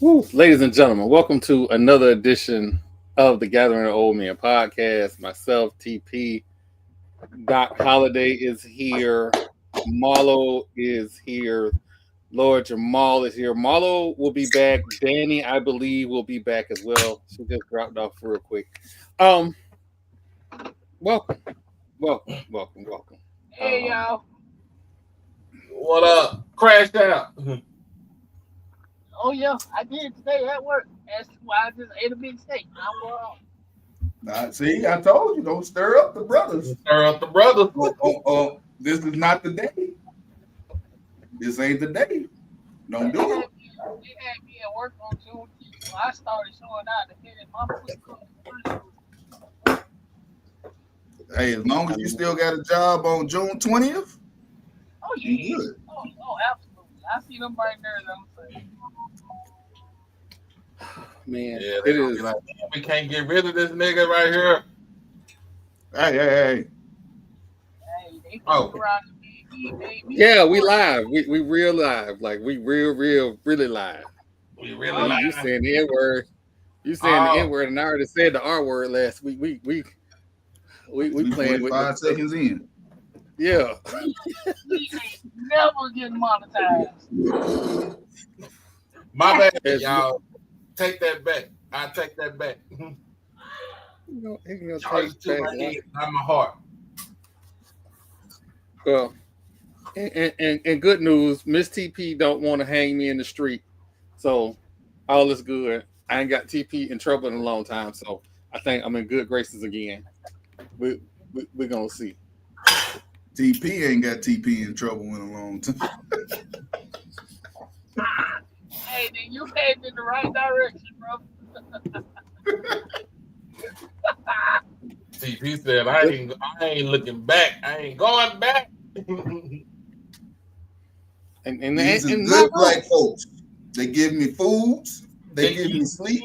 Woo. Ladies and gentlemen, welcome to another edition of the Gathering of Old Men podcast. Myself, TP, Doc Holiday is here, Marlo is here, Lord Jamal is here. Marlo will be back. Danny, I believe, will be back as well. She just dropped off real quick. Um, welcome, welcome. Hey Um, y'all. What up? Crashed out. Oh yeah, I did today at work. That's why I just ate a big steak. I'm See, I told you, don't stir up the brothers. Stir up the brother. This is not the day. This ain't the day. Don't do it. They had me at work on Juneteenth, so I started showing out to hit my foot. Hey, as long as you still got a job on June 20th, Oh you yeah. good. Oh, absolutely. I see them right there. I'm saying. man, Yeah, it is. like, we can't get rid of this nigga right here. Hey. Hey, they Oh. around the Yeah, we live. We real live. Like we really live. We really You like saying the N word? You saying the N word? And I already said the R word last week. We playing with 45 seconds in. Yeah. we ain't never getting monetized. my bad, As- y'all. Take that back. I take that back. You know, he gonna Charge take to back my one. head, not my heart. Well, and good news, Miss TP don't want to hang me in the street, so all is good. I ain't got TP in trouble in a long time, so I think I'm in good graces again. We're gonna see. TP ain't got TP in trouble in a long time. Hey, then you headed in the right direction, bro. TP said, I ain't looking back. I ain't going back. And These are and good not black folks. They give me foods. They give me sleep.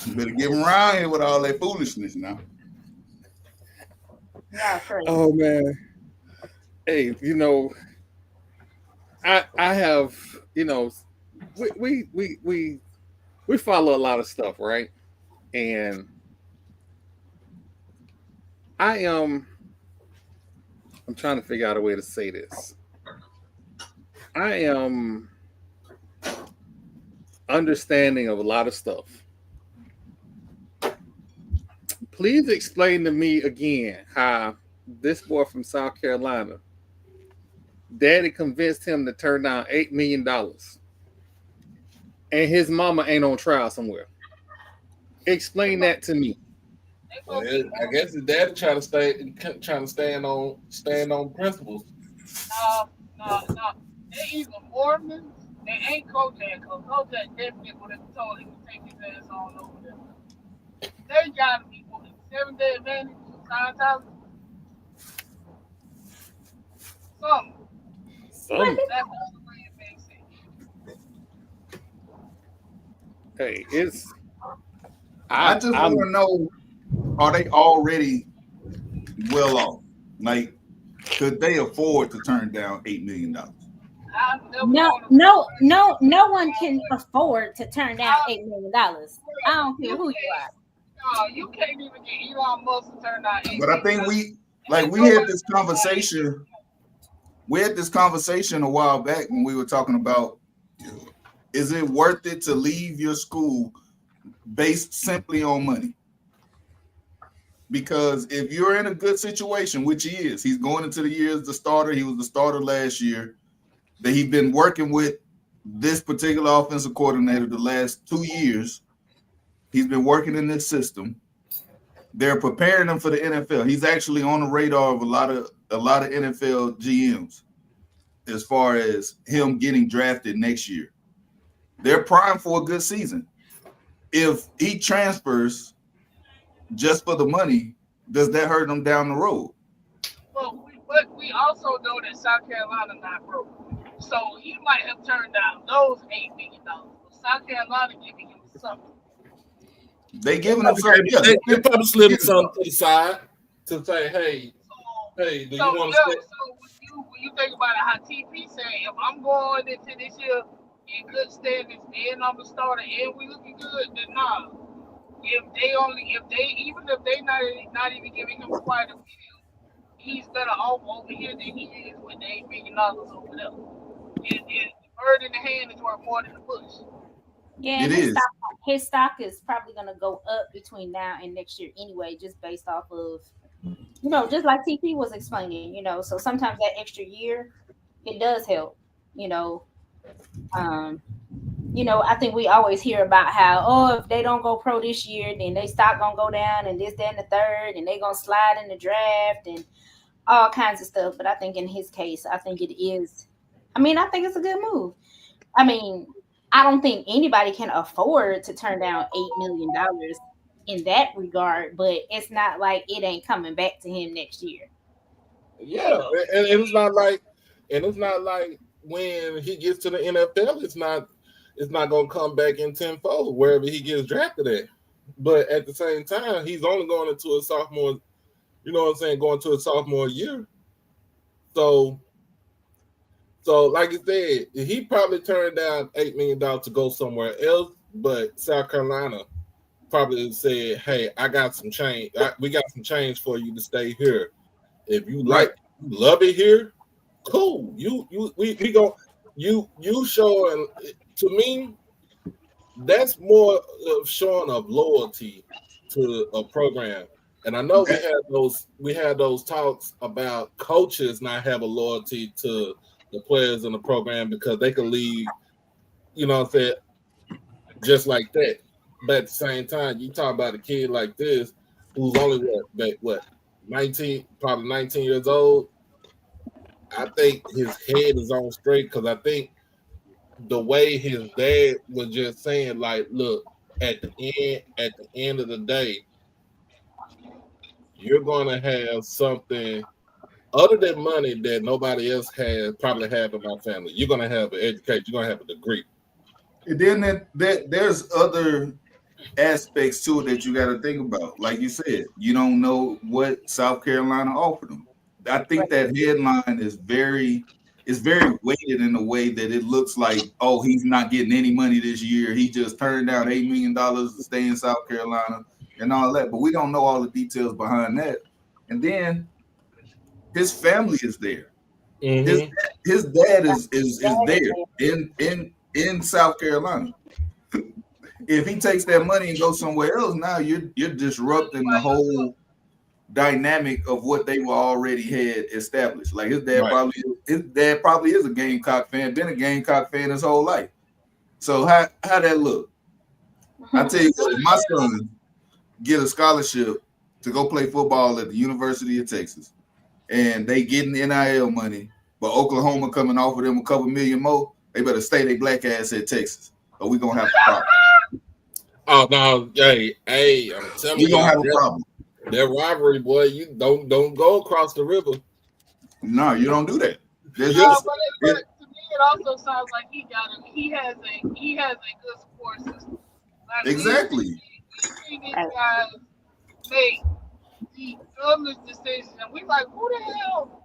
You better give them around here with all that foolishness now. Oh man. Hey, I have, we follow a lot of stuff, right? And I'm trying to figure out a way to say this. I am understanding of a lot of stuff. Please explain to me again how this boy from South Carolina, daddy convinced him to turn down $8 million and his mama ain't on trial somewhere. Explain that to me. Well, I guess his dad trying to stand on principles. No. They either Mormons, they ain't Kojak, because Kojak definitely would have told him to take his ass on over there. They gotta be what, 7-day advantage, Scientology? Something. Some That's the only way it makes sense. hey, it's I just want to know, are they already well off? Like, could they afford to turn down $8 million? No one can afford to turn down $8 million. I don't care who you are. No, you can't even get Elon Musk to turn down $8 million. But I think we had this conversation. We had this conversation a while back when we were talking about, is it worth it to leave your school based simply on money? Because if you're in a good situation, which he is, he's going into the year as the starter. He was the starter last year. That he's been working with this particular offensive coordinator the last 2 years. He's been working in this system. They're preparing him for the NFL. He's actually on the radar of a lot of NFL GMs as far as him getting drafted next year. They're primed for a good season. If he transfers just for the money, does that hurt him down the road? Well, but we also know that South Carolina not broke. So he might have turned down those $8 million. But South Carolina giving him something. They giving him something. Yeah, They probably slid something to the side to say, hey, do you want to stay? So with you think about it, how TP said, if I'm going into this year in good standings and I'm a starter and we looking good, then nah. Even if they not even giving him quite a million, he's better off over here than he is with the $8 million over there. The bird in the hand is worth more than the bush. Yeah, It and is. his stock is probably gonna go up between now and next year anyway, just based off of just like TP was explaining, so sometimes that extra year it does help, you know. Um, I think we always hear about how, if they don't go pro this year, then they stock gonna go down and this, that, and the third, and they gonna slide in the draft and all kinds of stuff. But I think in his case, I think it is. I think it's a good move. I mean, I don't think anybody can afford to turn down $8 million in that regard, but it's not like it ain't coming back to him next year. Yeah, and it's not like when he gets to the NFL, it's not gonna come back in tenfold wherever he gets drafted at. But at the same time, he's only going into a sophomore. You know what I'm saying? Going to a sophomore year. So like you said, he probably turned down $8 million to go somewhere else, but South Carolina probably said, "Hey, I got some change. We got some change for you to stay here. If you you love it here, cool. We go. You showing to me that's more of showing of loyalty to a program." And I know we had those talks about coaches not having loyalty to the players in the program because they could leave, just like that. But at the same time, you talk about a kid like this who's only what 19, probably 19 years old. I think his head is on straight because I think the way his dad was just saying, like, look, at the end of the day, you're gonna have something other than money that nobody else probably have in my family. You're gonna have an education, you're gonna have a degree. And then there's other aspects to it that you got to think about. Like you said, you don't know what South Carolina offered them. I think that headline is very weighted in a way that it looks like, oh, he's not getting any money this year. He just turned down $8 million to stay in South Carolina and all that. But we don't know all the details behind that. And then his family is there. Mm-hmm. His dad is there in South Carolina. If he takes that money and goes somewhere else, now you're disrupting the whole dynamic of what they were already had established. Like his dad probably is a Gamecock fan, been a Gamecock fan his whole life. So how that look? I tell you what, if my son get a scholarship to go play football at the University of Texas, and they getting NIL money, but Oklahoma coming off of them a couple million more, they better stay their black ass at Texas, or we gonna have a problem. Oh no, hey, I'm telling you, we gonna have a problem. That rivalry, boy, you don't go across the river. No, you don't do that. But to me, it also sounds like he has a good support system. Like exactly. We see these guys make the dumbest decisions, and we like, who the hell?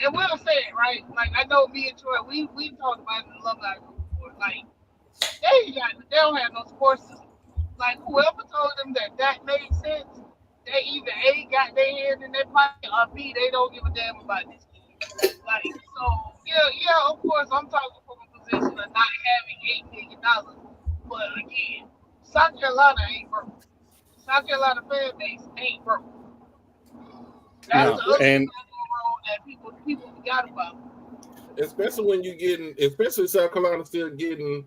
And we'll say it, right? Like I know me and Troy, we talked about it in the alumni group before. Like they don't have no support system. Like whoever told them that made sense, they either A, got their hand in their pocket, or B, they don't give a damn about this kid. Like, so, yeah, of course, I'm talking from a position of not having $8 million. But again, South Carolina ain't broke. South Carolina fan base ain't broke. That's the other thing that people forgot about. Especially when especially South Carolina still getting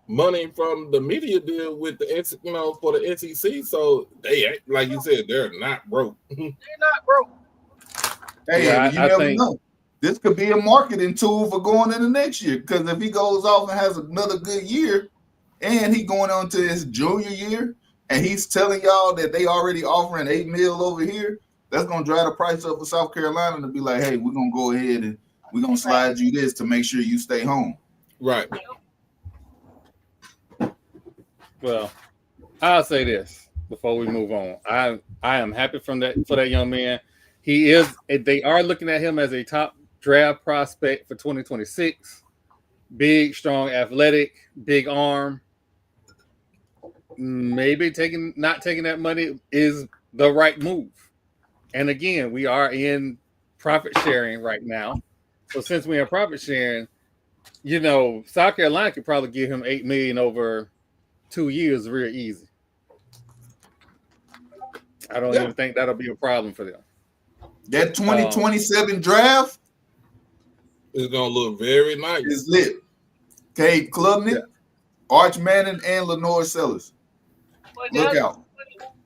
money from the media deal with the for the SEC, so they, like you said, they're not broke. They're not broke. Hey, you never know. This could be a marketing tool for going into next year, because if he goes off and has another good year, and he going on to his junior year, and he's telling y'all that they already offering $8 million over here, that's gonna drive the price up for South Carolina to be like, hey, we're gonna go ahead and we're gonna slide you this to make sure you stay home. Right. Well, I'll say this before we move on. I am happy for that young man. They are looking at him as a top draft prospect for 2026. Big, strong, athletic, big arm. Maybe not taking that money is the right move. And again, we are in profit sharing right now. So since we're in profit sharing, South Carolina could probably give him $8 million over 2 years real easy. I don't even think that'll be a problem for them. That 2027 draft is gonna look very nice. It's lit. Cade Klubnik, Arch Manning, and Lenore Sellers. Look out.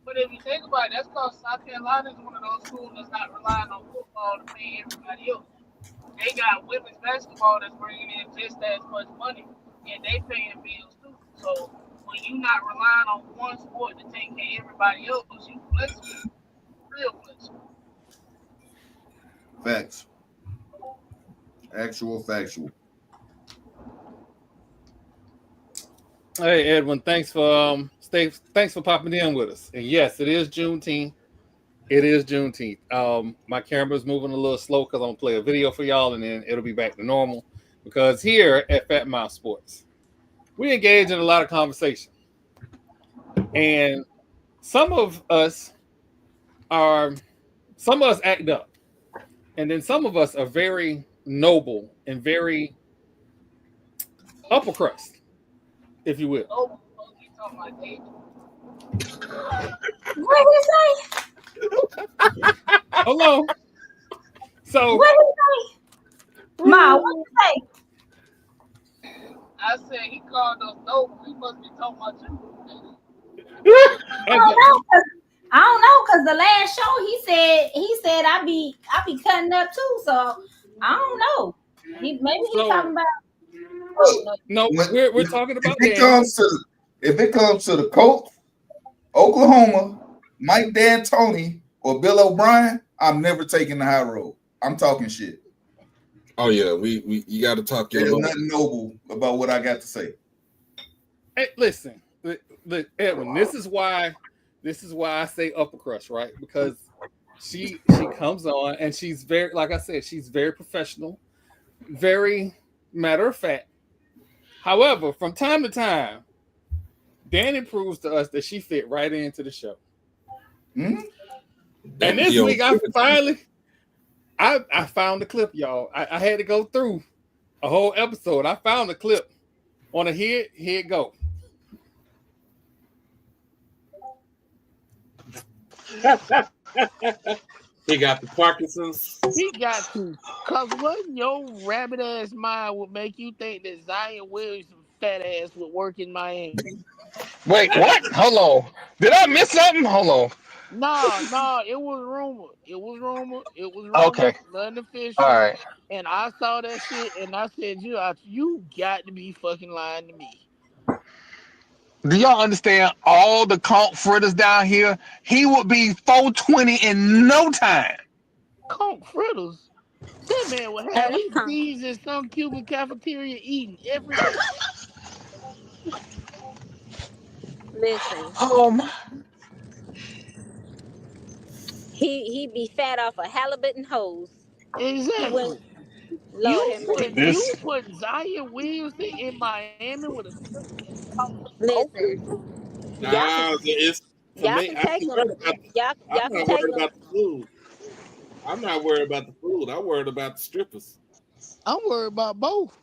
But if you think about it, that's because South Carolina is one of those schools that's not relying on football to pay everybody else. They got women's basketball that's bringing in just as much money, and they paying bills too. So when you're not relying on one sport to take care of everybody else, you flexible, real flexible. Facts. Actual factual. Hey Edwin, thanks for popping in with us. And yes, it is Juneteenth. It is Juneteenth. My camera's moving a little slow because I'm gonna play a video for y'all, and then it'll be back to normal. Because here at Fat Mouth Sports, we engage in a lot of conversation, and some of us act up, and then some of us are very noble and very upper crust, if you will. Oh, you talking about age? What did he say? Hello. So what did he say? Ma, what did he say? I said he called us noble. He must be talking about you. I don't know, cause the last show he said I be cutting up too. So I don't know. He's talking about. No, we're talking about if it comes to the Colts, Oklahoma, Mike D'Antoni, or Bill O'Brien, I'm never taking the high road. I'm talking shit. Oh yeah, you got to talk. There's nothing noble about what I got to say. Hey, listen, Edwin. This is why I say upper crust, right? Because she comes on and she's very, like I said, she's very professional, very matter of fact. However, from time to time, Danny proves to us that she fit right into the show. Mm-hmm. And this week, I found the clip, y'all. I had to go through a whole episode. I found the clip. On a here it go. He got the Parkinson's. He got to. Cause what your rabbit ass mind would make you think that Zion Williamson fat ass would work in Miami? Wait, what? Hold on. Did I miss something? Hold on. No, it was rumor. It was rumor. Okay. Nothing official. All right. And I saw that shit and I said, you got to be fucking lying to me. Do y'all understand all the conch fritters down here? He would be 420 in no time. Conch fritters? That man would have his D's in some Cuban cafeteria eating every day. Listen. He be fat off a halibut and hose. Exactly. You put Zion Williamson in Miami with a listen. Nah, it's y'all can take them. I'm not worried about the food. I'm not worried about the food. I'm worried about the strippers. I'm worried about both.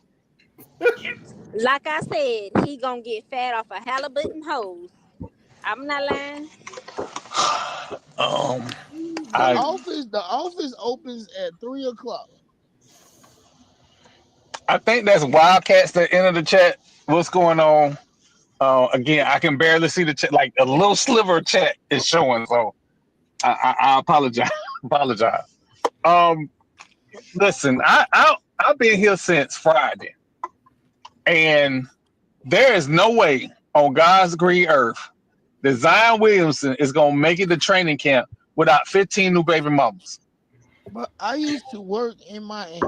Like I said, he gonna get fat off a halibut and hose. I'm not lying. The office opens at 3:00. I think that's Wildcats that entered the chat. What's going on? Again, I can barely see the chat. Like a little sliver of chat is showing, so I apologize. Listen, I've been here since Friday, and there is no way on God's green earth that Zion Williamson is gonna make it to training camp without 15 new baby mamas. But I used to work in Miami.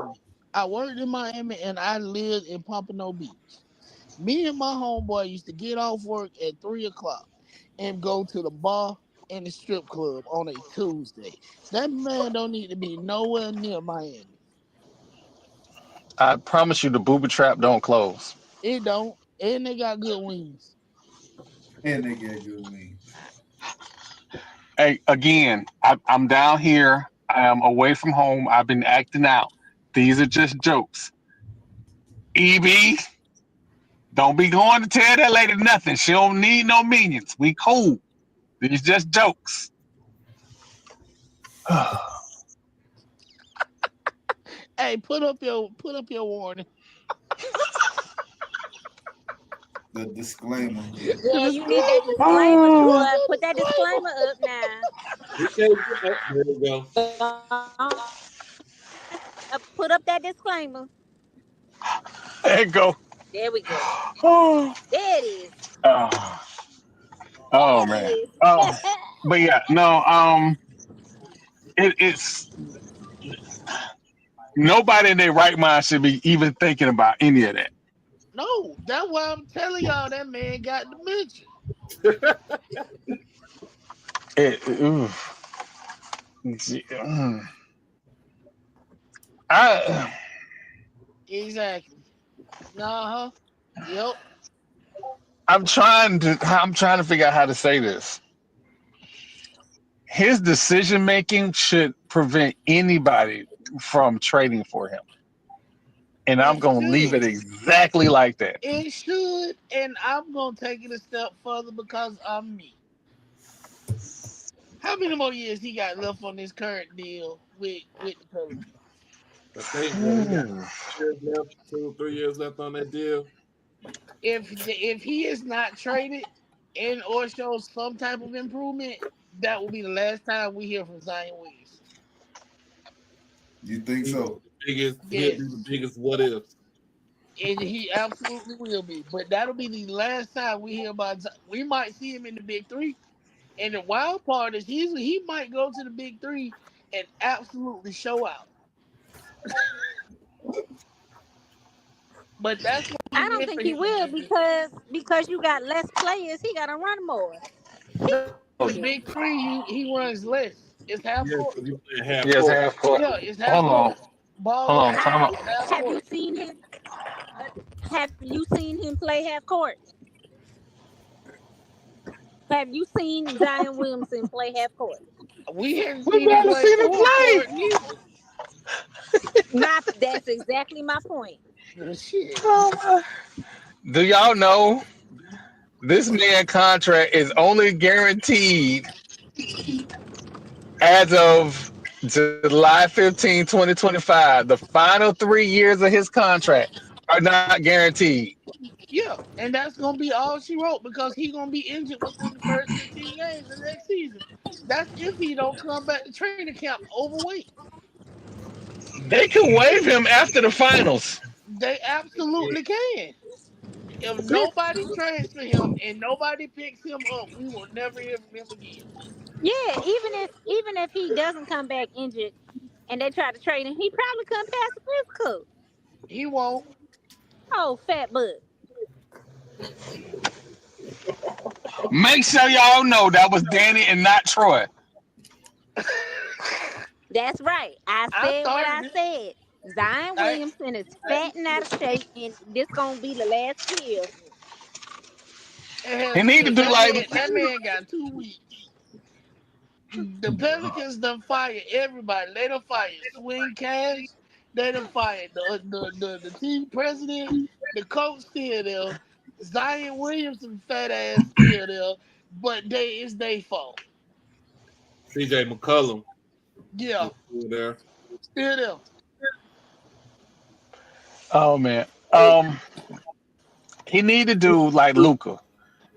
I worked in Miami and I lived in Pompano Beach. Me and my homeboy used to get off work at 3:00 and go to the bar and the strip club on a Tuesday. That man don't need to be nowhere near Miami. I promise you, the booby trap don't close. It don't. And they got good wings. And they get good wings. Hey, again, I'm down here. I am away from home. I've been acting out. These are just jokes. EB, don't be going to tell that lady nothing. She don't need no minions. We cool. These just jokes. Hey, put up your warning. The disclaimer. Yeah, you need that disclaimer, boy. Put that disclaimer up now. There we go. Put up that disclaimer. There you go. There we go. Oh, There it is. oh There it man. is. But yeah, no. It's nobody in their right mind should be even thinking about any of that. No, that's why I'm telling y'all that man got dementia. Exactly. Yep. I'm trying to figure out how to say this. His decision making should prevent anybody from trading for him. And I'm going to leave it exactly like that. It should, and I'm going to take it a step further because I'm me. How many more years he got left on this current deal with the Pelicans? I think he got 2 or 3 years left on that deal. If he is not traded and or shows some type of improvement, that will be the last time we hear from Zion Williams. You think so? He'll be the biggest what if. And he absolutely will be. But that'll be the last time we hear about Zion. We might see him in the Big Three. And the wild part is he might go to the Big Three and absolutely show out. But that's what I don't think he will because you got less players. He got to run more. The Big Three, he runs less. It's half court. Yes, half court. Yeah, it's half court. Hold on, time out. Have you seen him? Have you seen him play half court? Have you seen Zion Williamson play half court? We haven't seen him play. That's exactly my point. Shit. Do y'all know this man's contract is only guaranteed as of July 15, 2025. The final 3 years of his contract are not guaranteed. Yeah, and that's going to be all she wrote because he's going to be injured within the first 15 games of next season. That's if he don't come back to training camp overweight. They can waive him after the finals. They absolutely can. If nobody trades for him and nobody picks him up, we will never hear from him again. Yeah, even if he doesn't come back injured and they try to trade him, he probably come past the physical. He won't. Oh, fat butt. Make sure y'all know that was Danny and not Troy. That's right. I said what I said. Zion Williamson is fat and out of shape, and this gonna be the last year. He need to do that man got 2 weeks. The Pelicans done fired everybody. They done fired Swing Cash. They done fired the team president. The coach still there. Zion Williamson fat ass still there. But it's their fault. CJ McCollum. Yeah. Still there. Still there. Oh man. He need to do like Luka.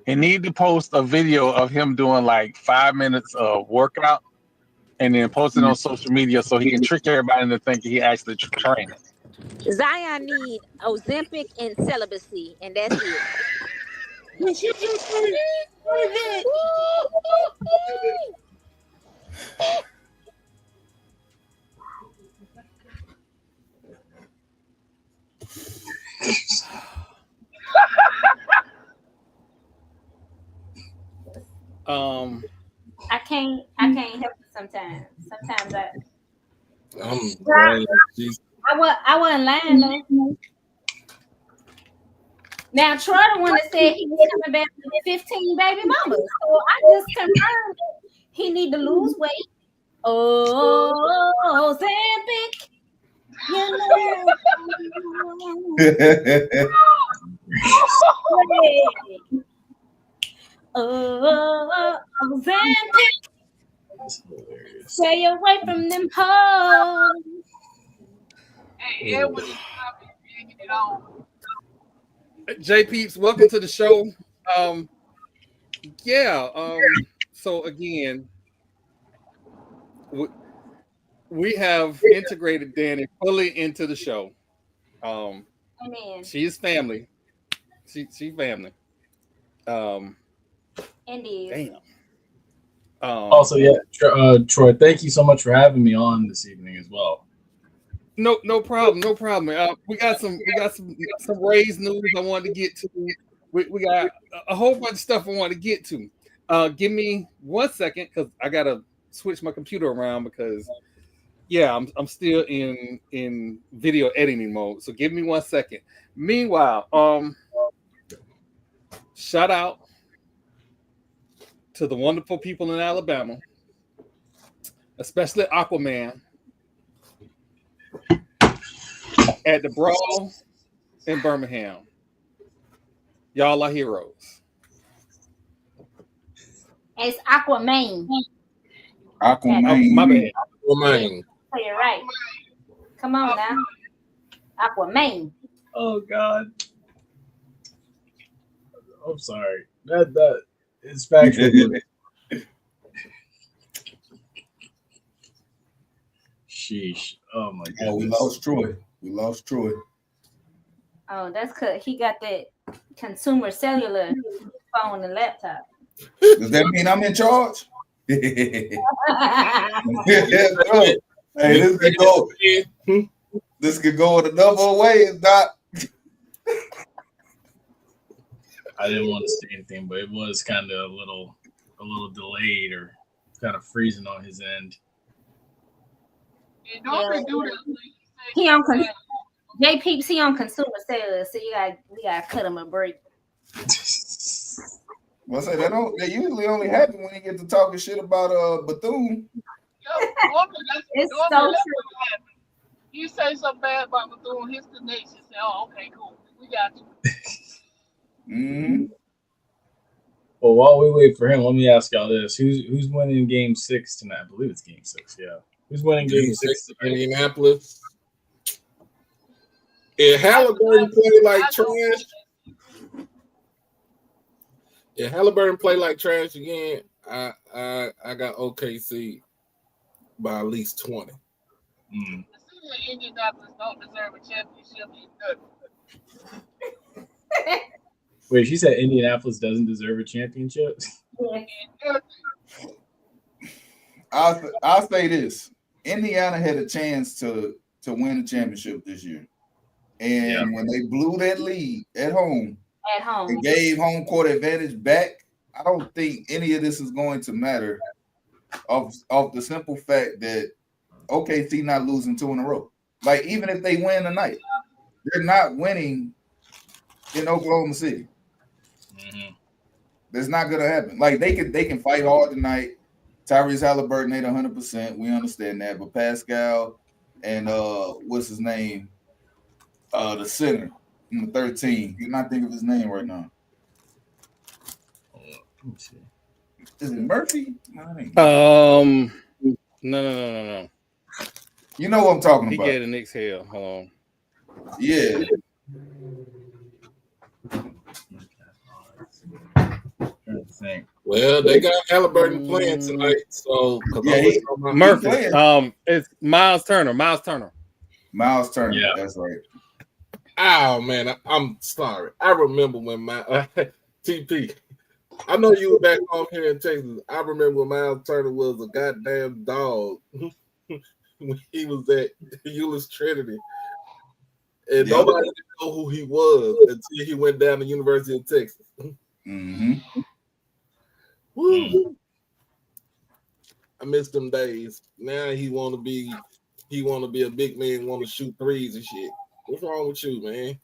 He need to post a video of him doing like 5 minutes of workout and then post it on social media so he can trick everybody into thinking he actually training. Zion need Ozempic and celibacy, and that's it. I can't help it sometimes. Sometimes I wasn't lying though. Now Troy the one that said he was coming back with 15 baby mamas. So I just confirmed that he need to lose weight. Oh, Zambic. You know. Oh, Zambic. Stay away from them hoes. Hey, Edwin is taking it on. J Peeps, welcome to the show. So again, we have integrated Danny fully into the show. Amen. She's family. She family. Indeed. Damn. Also, yeah, Troy, thank you so much for having me on this evening as well. No problem. We got some Rays news I wanted to get to. We got a whole bunch of stuff I want to get to. Give me 1 second because I gotta switch my computer around because I'm still in video editing mode. So give me 1 second. Meanwhile, shout out to the wonderful people in Alabama, especially Aquaman at the Brawl in Birmingham. Y'all are heroes. It's Aquaman. Aquaman. Oh, my bad. Aquaman. Oh, you're right. Come on now. Aquaman. Oh God. I'm sorry. That is factual. Sheesh. Oh my God. Oh, we lost Troy. Oh, that's because he got that consumer cellular phone and laptop. Does that mean I'm in charge? Hey, this could go in another way. It's not. I didn't want to say anything, but it was kind of a little delayed or kind of freezing on his end. Don't do that. He on J Peeps, he on consumer cellular, so we gotta cut him a break. Well, I say they usually only happen when you get to talking shit about Bethune. It's so true. You say something bad about Bethune, his connection say, "Oh, okay, cool, we got you." Mm-hmm. Well, while we wait for him, let me ask y'all this: Who's winning Game 6 tonight? I believe it's Game 6. Yeah, who's winning Game 6 tonight? Indianapolis. If Halliburton play like trash, again, I got OKC by at least 20. Mm. Indianapolis don't deserve a championship. Wait, she said Indianapolis doesn't deserve a championship? I'll say this: Indiana had a chance to win the championship this year, and when they blew that lead at home, and gave home court advantage back, I don't think any of this is going to matter. Of the simple fact that OKC not losing 2 in a row. Like even if they win tonight, they're not winning in Oklahoma City. Mm-hmm. That's not gonna happen. Like they can fight hard tonight. Tyrese Halliburton ain't 100%. We understand that, but Pascal and what's his name? The center, number 13. You're not thinking of his name right now. Is it Murphy? No. You know what I'm talking about. He get an exhale. Hold on. Yeah. Well, they got Halliburton playing tonight, so Murphy. It's Miles Turner. Yeah, that's right. Oh man, I'm sorry. I remember when my TP. I know you were back home here in Texas. I remember when Miles Turner was a goddamn dog when he was at Euless Trinity, and nobody didn't know who he was until he went down to University of Texas. Mm-hmm. Woo. I miss them days. Now he want to be he want to be a big man, want to shoot threes and shit. What's wrong with you, man?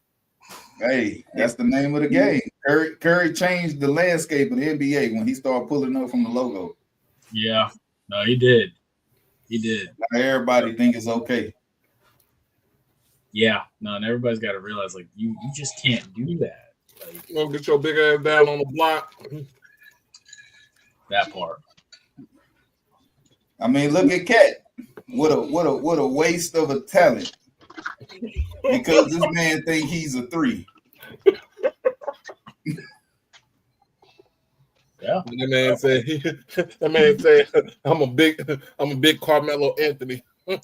Hey, that's the name of the game. Curry changed the landscape of the NBA when he started pulling up from the logo. Yeah, no, he did. He did. Now everybody think it's okay. Yeah, no, and everybody's got to realize, like, you just can't do that. Like, You gonna get your big ass down on the block. that part. I mean, look at Cat. What a waste of a talent. Because this man think he's a 3. Yeah. That man said, I'm a big Carmelo Anthony. Man,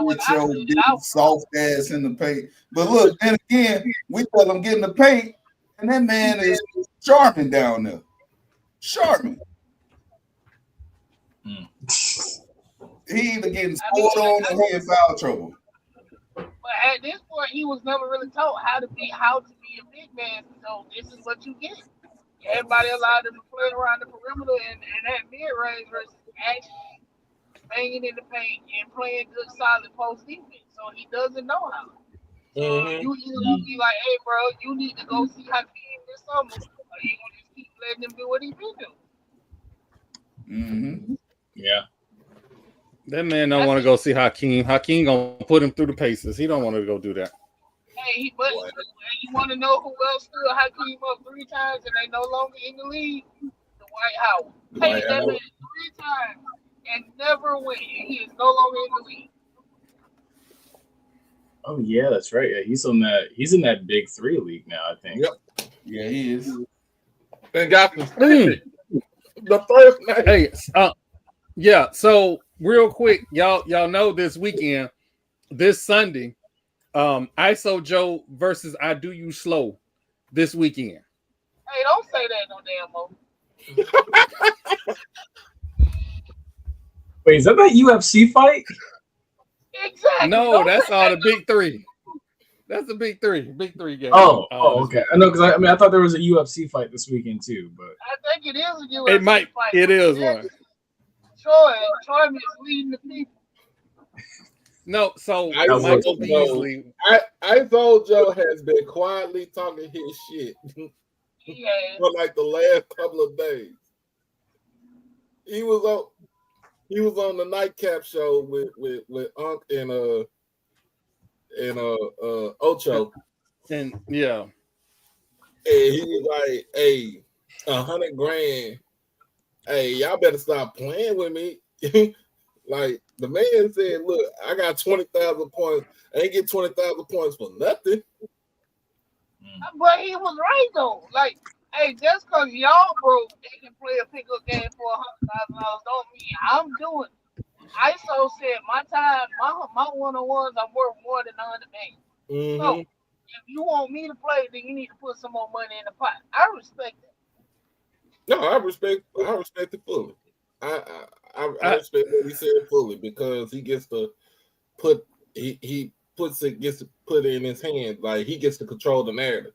get your big soft ass in the paint. But look, then again, we tell him get in the paint, and that man is charming down there. Charming. He either getting scored on or he in foul trouble. But at this point, he was never really told how to be a big man. So this is what you get. Everybody allowed him to play around the perimeter and that mid range versus actually banging in the paint and playing good solid post defense. So he doesn't know how. Mm-hmm. You either gonna be like, hey bro, you need to go see Hakeem this summer, or you gonna just keep letting him do what he been doing. Mm-hmm. Yeah. That man don't want to go see Hakeem. Hakeem gonna put him through the paces. He don't want to go do that. Hey, but you want to know who else stood Hakeem up 3 times and they no longer in the league? Dwight Howard. Hey, that man 3 times and never win. He is no longer in the league. Oh yeah, that's right. Yeah, he's in that big 3 league now, I think. Yep. Yeah, he is. And got the first night. Hey, yeah. So real quick, y'all know this weekend, this Sunday, ISO Joe versus I Do You Slow this weekend. Hey, don't say that no damn more. Wait, is that UFC fight? Exactly. No, that's all the big 3. That's the big 3. Big 3 game. Oh, okay. I know, because I thought there was a UFC fight this weekend too, but I think it is a UFC fight. It is one. Troy is leading the people. No, so Michael Beasley. ISO Joe has been quietly talking his shit for like the last couple of days. He was on the nightcap show with Unc and Ocho. And yeah. And he was like, hey, $100,000. Hey, y'all better stop playing with me. Like the man said, look, I got 20,000 points. I ain't get 20,000 points for nothing. But he was right though. Like, hey, just because y'all broke, they can play a pickup game for $100,000 don't mean I'm doing it. ISO said my time, my one-on-ones are worth more than $100 million. So if you want me to play, then you need to put some more money in the pot. I respect that. No, I respect it fully. I respect what he said fully because he gets to put gets to put it in his hand, like he gets to control the narrative.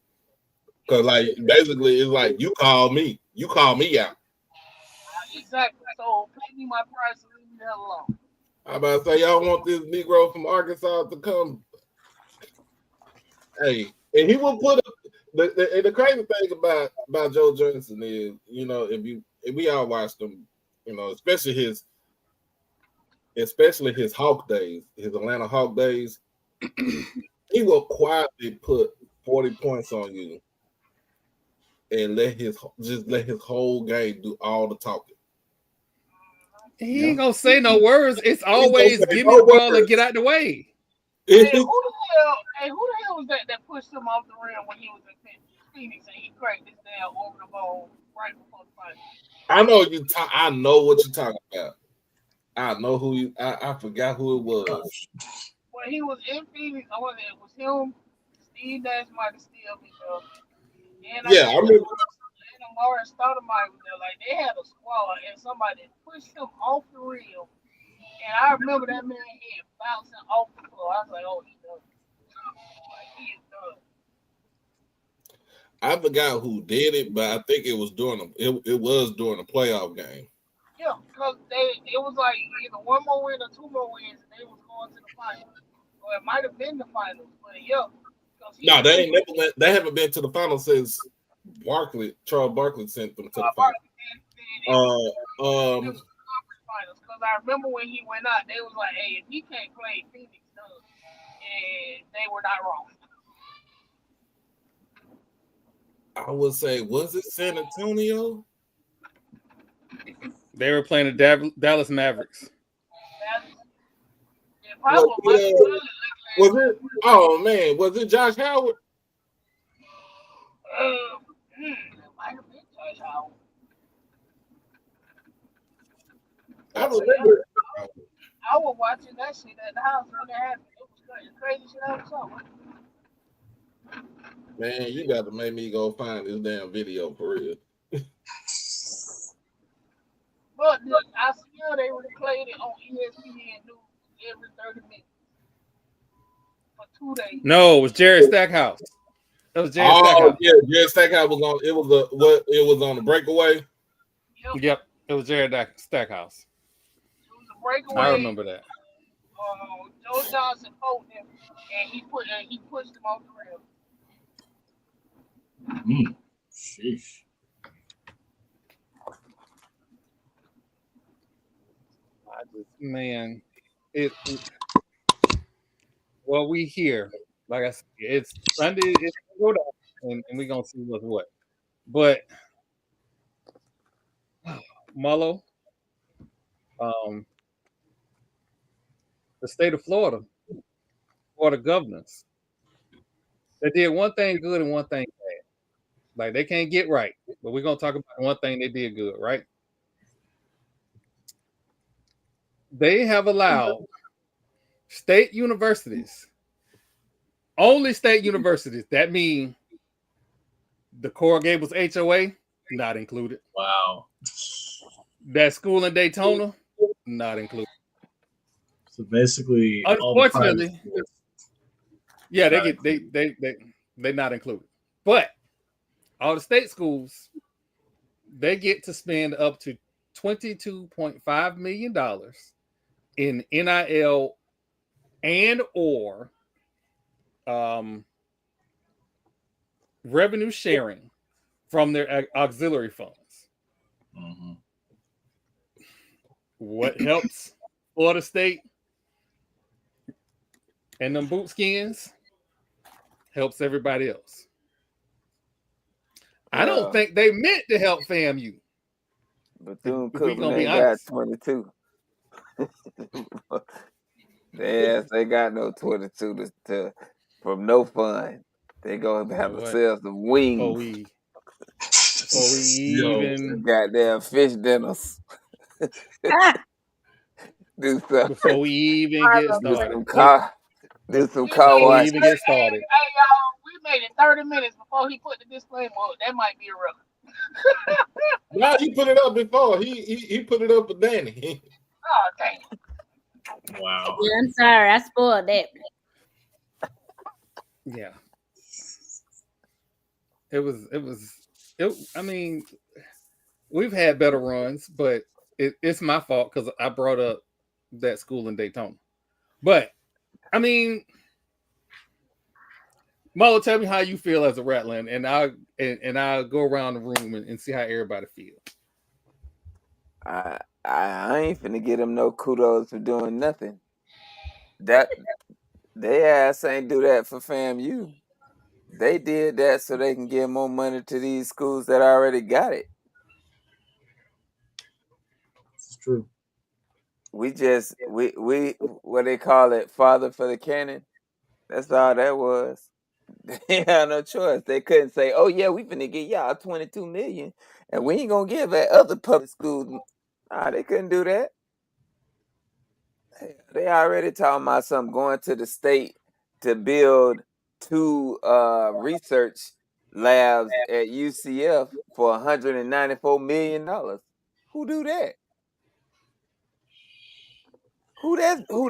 Because like basically it's like you call me out. Exactly. So pay me my price and leave me the hell alone. I'm about to say y'all want this Negro from Arkansas to come. Hey, and he will put the crazy thing about Joe Johnson is, you know, if we all watched him, you know, especially his Hawk days, his Atlanta Hawk days, he will quietly put 40 points on you and let his whole game do all the talking. He ain't gonna say no words. It's always give me the ball and get out the way. Hey, who the hell was that pushed him off the rim when he was in Phoenix and he cracked his damn over the ball right before the fight? I know what you're talking about. I know who you. I forgot who it was. When he was in Phoenix, I wonder it was him. Steve Nash might have still been there. And I remember. Morris Stoudemire was there. Like they had a squad, and somebody pushed him off the rim. And I remember that man head bouncing off the floor. I was like, "Oh, he's done. Like he is done." I forgot who did it, but I think it was during the playoff game. Yeah, because it was like either one more win or two more wins, and they was going to the finals, or it might have been the finals. But yeah, because No, they ain't never went. They haven't been to the finals since Charles Barkley sent them to the finals. It was conference finals because I remember when he went out, they was like, "Hey, if he can't play, Phoenix does," and they were not wrong. I would say, was it San Antonio? They were playing the Dallas Mavericks. Was it? Oh man, was it Josh Howard? It might have been Josh Howard. I remember. I was watching that shit at the house when it happened. It was crazy shit I saw. Man, you got to make me go find this damn video for real. But I swear they would have played it on ESPN News every 30 minutes for 2 days. No, it was Jerry Stackhouse. That was Jerry Stackhouse. Yeah, Jerry Stackhouse was on. It was on the breakaway. Yep, it was Jerry Stackhouse. It was a breakaway. I remember that. Joe Johnson pulled him, and he pushed him off the rim. Sheesh. Man, well, we here. Like I said, it's Sunday. It's gonna go down, and we're gonna see what's what. But Marlo, the state of Florida governors, they did one thing good and one thing bad. Like they can't get right, but we're gonna talk about one thing they did good, right? They have allowed state universities, only state universities, that mean the Coral Gables HOA, not included. Wow. That school in Daytona, not included. So basically, unfortunately, yeah, they not included. But all the state schools, they get to spend up to $22.5 million in NIL and or revenue sharing from their auxiliary funds. Mm-hmm. What helps Florida State and them boot skins helps everybody else. I don't think they meant to help FAMU. Bethune-Cookman ain't got 22. They got no 22 from no fund. They gonna have themselves some wings. Before we even goddamn fish dinners. Do something. Before we even get started. Do some car wash. Even get started. Hey y'all, we made it 30 minutes before he put the disclaimer on. That might be a record. No, he put it up before. He put it up for Danny. Oh dang. Wow. Yeah, I'm sorry, I spoiled that. Yeah. I mean, we've had better runs, but it's my fault because I brought up that school in Daytona. But I mean, Marlo, tell me how you feel as a Rattler, and I'll go around the room and see how everybody feels. I ain't finna get them no kudos for doing nothing. That they ass ain't do that for FAMU. They did that so they can give more money to these schools that already got it. It's true. We what they call it, father for the cannon. That's all that was. They had no choice. They couldn't say, "Oh yeah, we finna get y'all 22 million, and we ain't gonna give that other public schools." Nah, they couldn't do that. They already talking about something going to the state to build 2 research labs at UCF for $194 million. Who do that? Who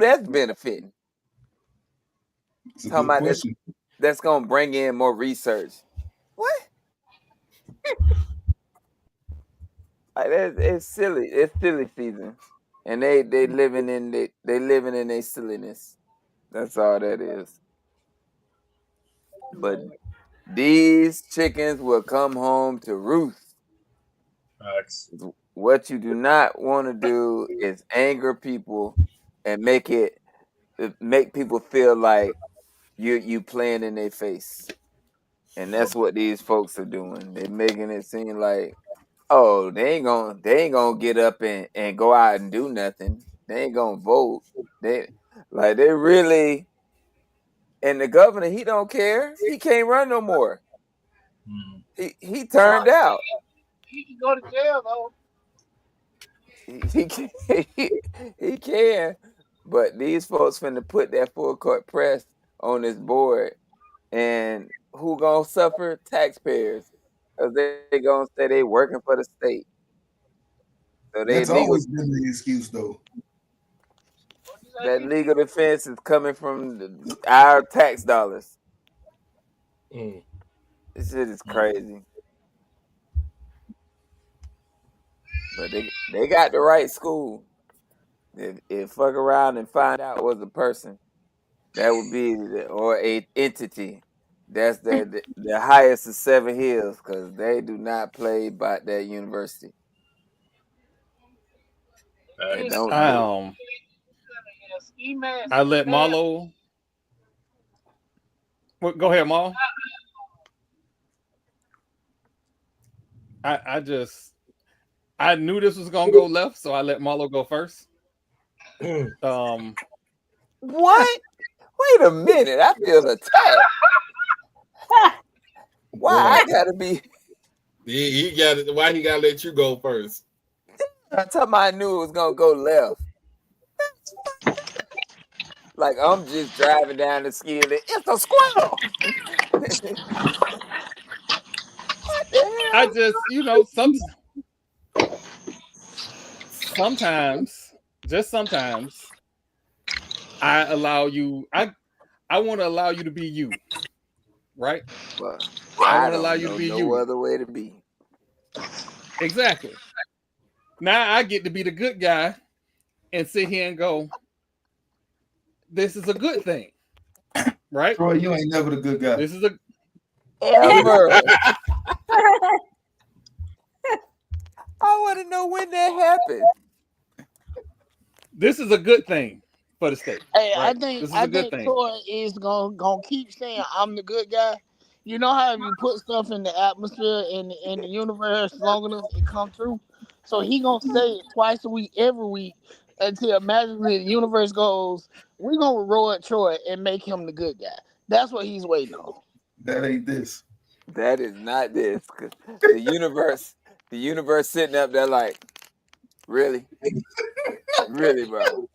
that's benefiting? Talking about that's gonna bring in more research. What? It's silly. It's silly season, and they living in their silliness. That's all that is. But these chickens will come home to roost. Facts. What you do not want to do is anger people and make people feel like you playing in their face. And that's what these folks are doing. They're making it seem like, oh, they ain't gonna get up and go out and do nothing. They ain't gonna vote. They really, and the governor, he don't care. He can't run no more. He turned out. He can go to jail though. He can, he can, but these folks finna put that full court press on this board, and who gonna suffer? Taxpayers, because they gonna say they working for the state. So That's always been the excuse, though. That legal defense is coming from our tax dollars. This shit is crazy. But they got the right school. If fuck around and find out was a person, that would be or a entity. That's the highest of 7 hills, because they do not play by that university. They don't. I let Marlo. Go ahead, Marlo. I knew this was gonna go left, so I let Marlo go first. What? Wait a minute! I feel attacked. Why I gotta be? He got it. Why he gotta let you go first? I told him I knew it was gonna go left. Like I'm just driving down the skid. It's a squirrel. What the hell? I just, sometimes, I allow you. I want to allow you to be you, right? Well, I want to allow you to be no you. No other way to be. Exactly. Now I get to be the good guy and sit here and go, this is a good thing, right? Troy, you ain't never the good guy. This is a ever. I want to know when that happened. This is a good thing for the state. Hey, right? I think Troy is gonna keep saying I'm the good guy. You know how if you put stuff in the atmosphere and in the universe long enough, it come true. So he gonna say it twice a week, every week, until magically the universe goes, we're gonna reward Troy and make him the good guy. That's what he's waiting on. That ain't this. That is not this. The universe sitting up there like, really? Really, bro?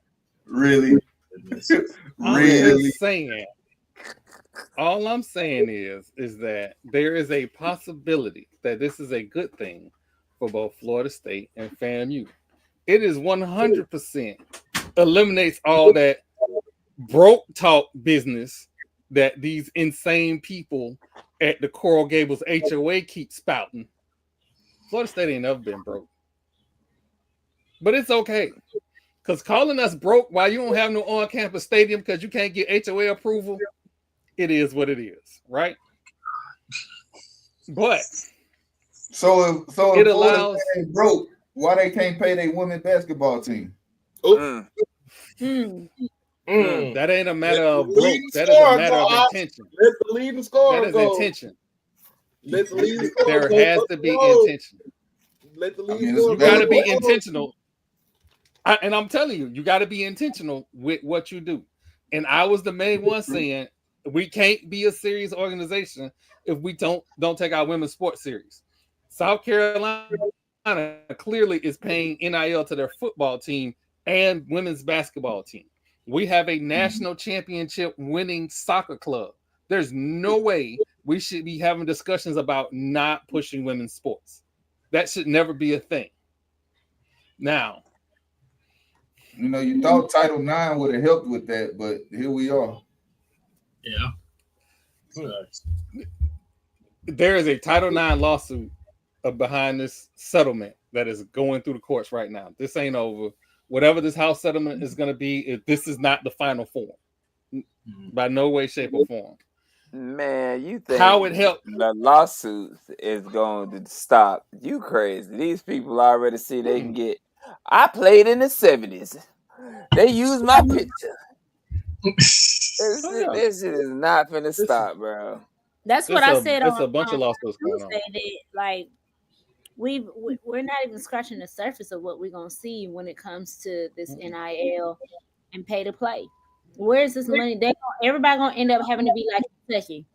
Really? Really? All I'm saying is that there is a possibility that this is a good thing for both Florida State and FAMU. It is 100% eliminates all that broke talk business that these insane people at the Coral Gables HOA keep spouting. Florida State ain't never been broke. But it's okay. Because calling us broke while you don't have no on-campus stadium because you can't get HOA approval, it is what it is, right? But so it allows ain't broke, why they can't pay their women's basketball team? That ain't a matter of broke. That is a matter of intention. Let the leading scorer That is go. intention. Let the leading scorer There has to be intention. Let the leading scorer You got to be intentional. And I'm telling you, you got to be intentional with what you do. And I was the main one saying we can't be a serious organization if we don't take our women's sports serious. South Carolina clearly is paying NIL to their football team and women's basketball team. We have a national championship winning soccer club. There's no way we should be having discussions about not pushing women's sports. That should never be a thing. Now, you thought Title IX would have helped with that, but here we are. Yeah. There is a Title IX lawsuit behind this settlement that is going through the courts right now. This ain't over. Whatever this house settlement is going to be, this is not the final form. By no way, shape, or form. Man, you think how it helped the lawsuits is going to stop? You crazy. These people already see they can get. I played in the 70s. They used my picture. This shit is not finna stop, bro. That's what I said. It's a bunch of lawsuits going on. That, like, we're not even scratching the surface of what we're gonna see when it comes to this NIL and pay to play. Where's this money? Everybody gonna end up having to be like Kentucky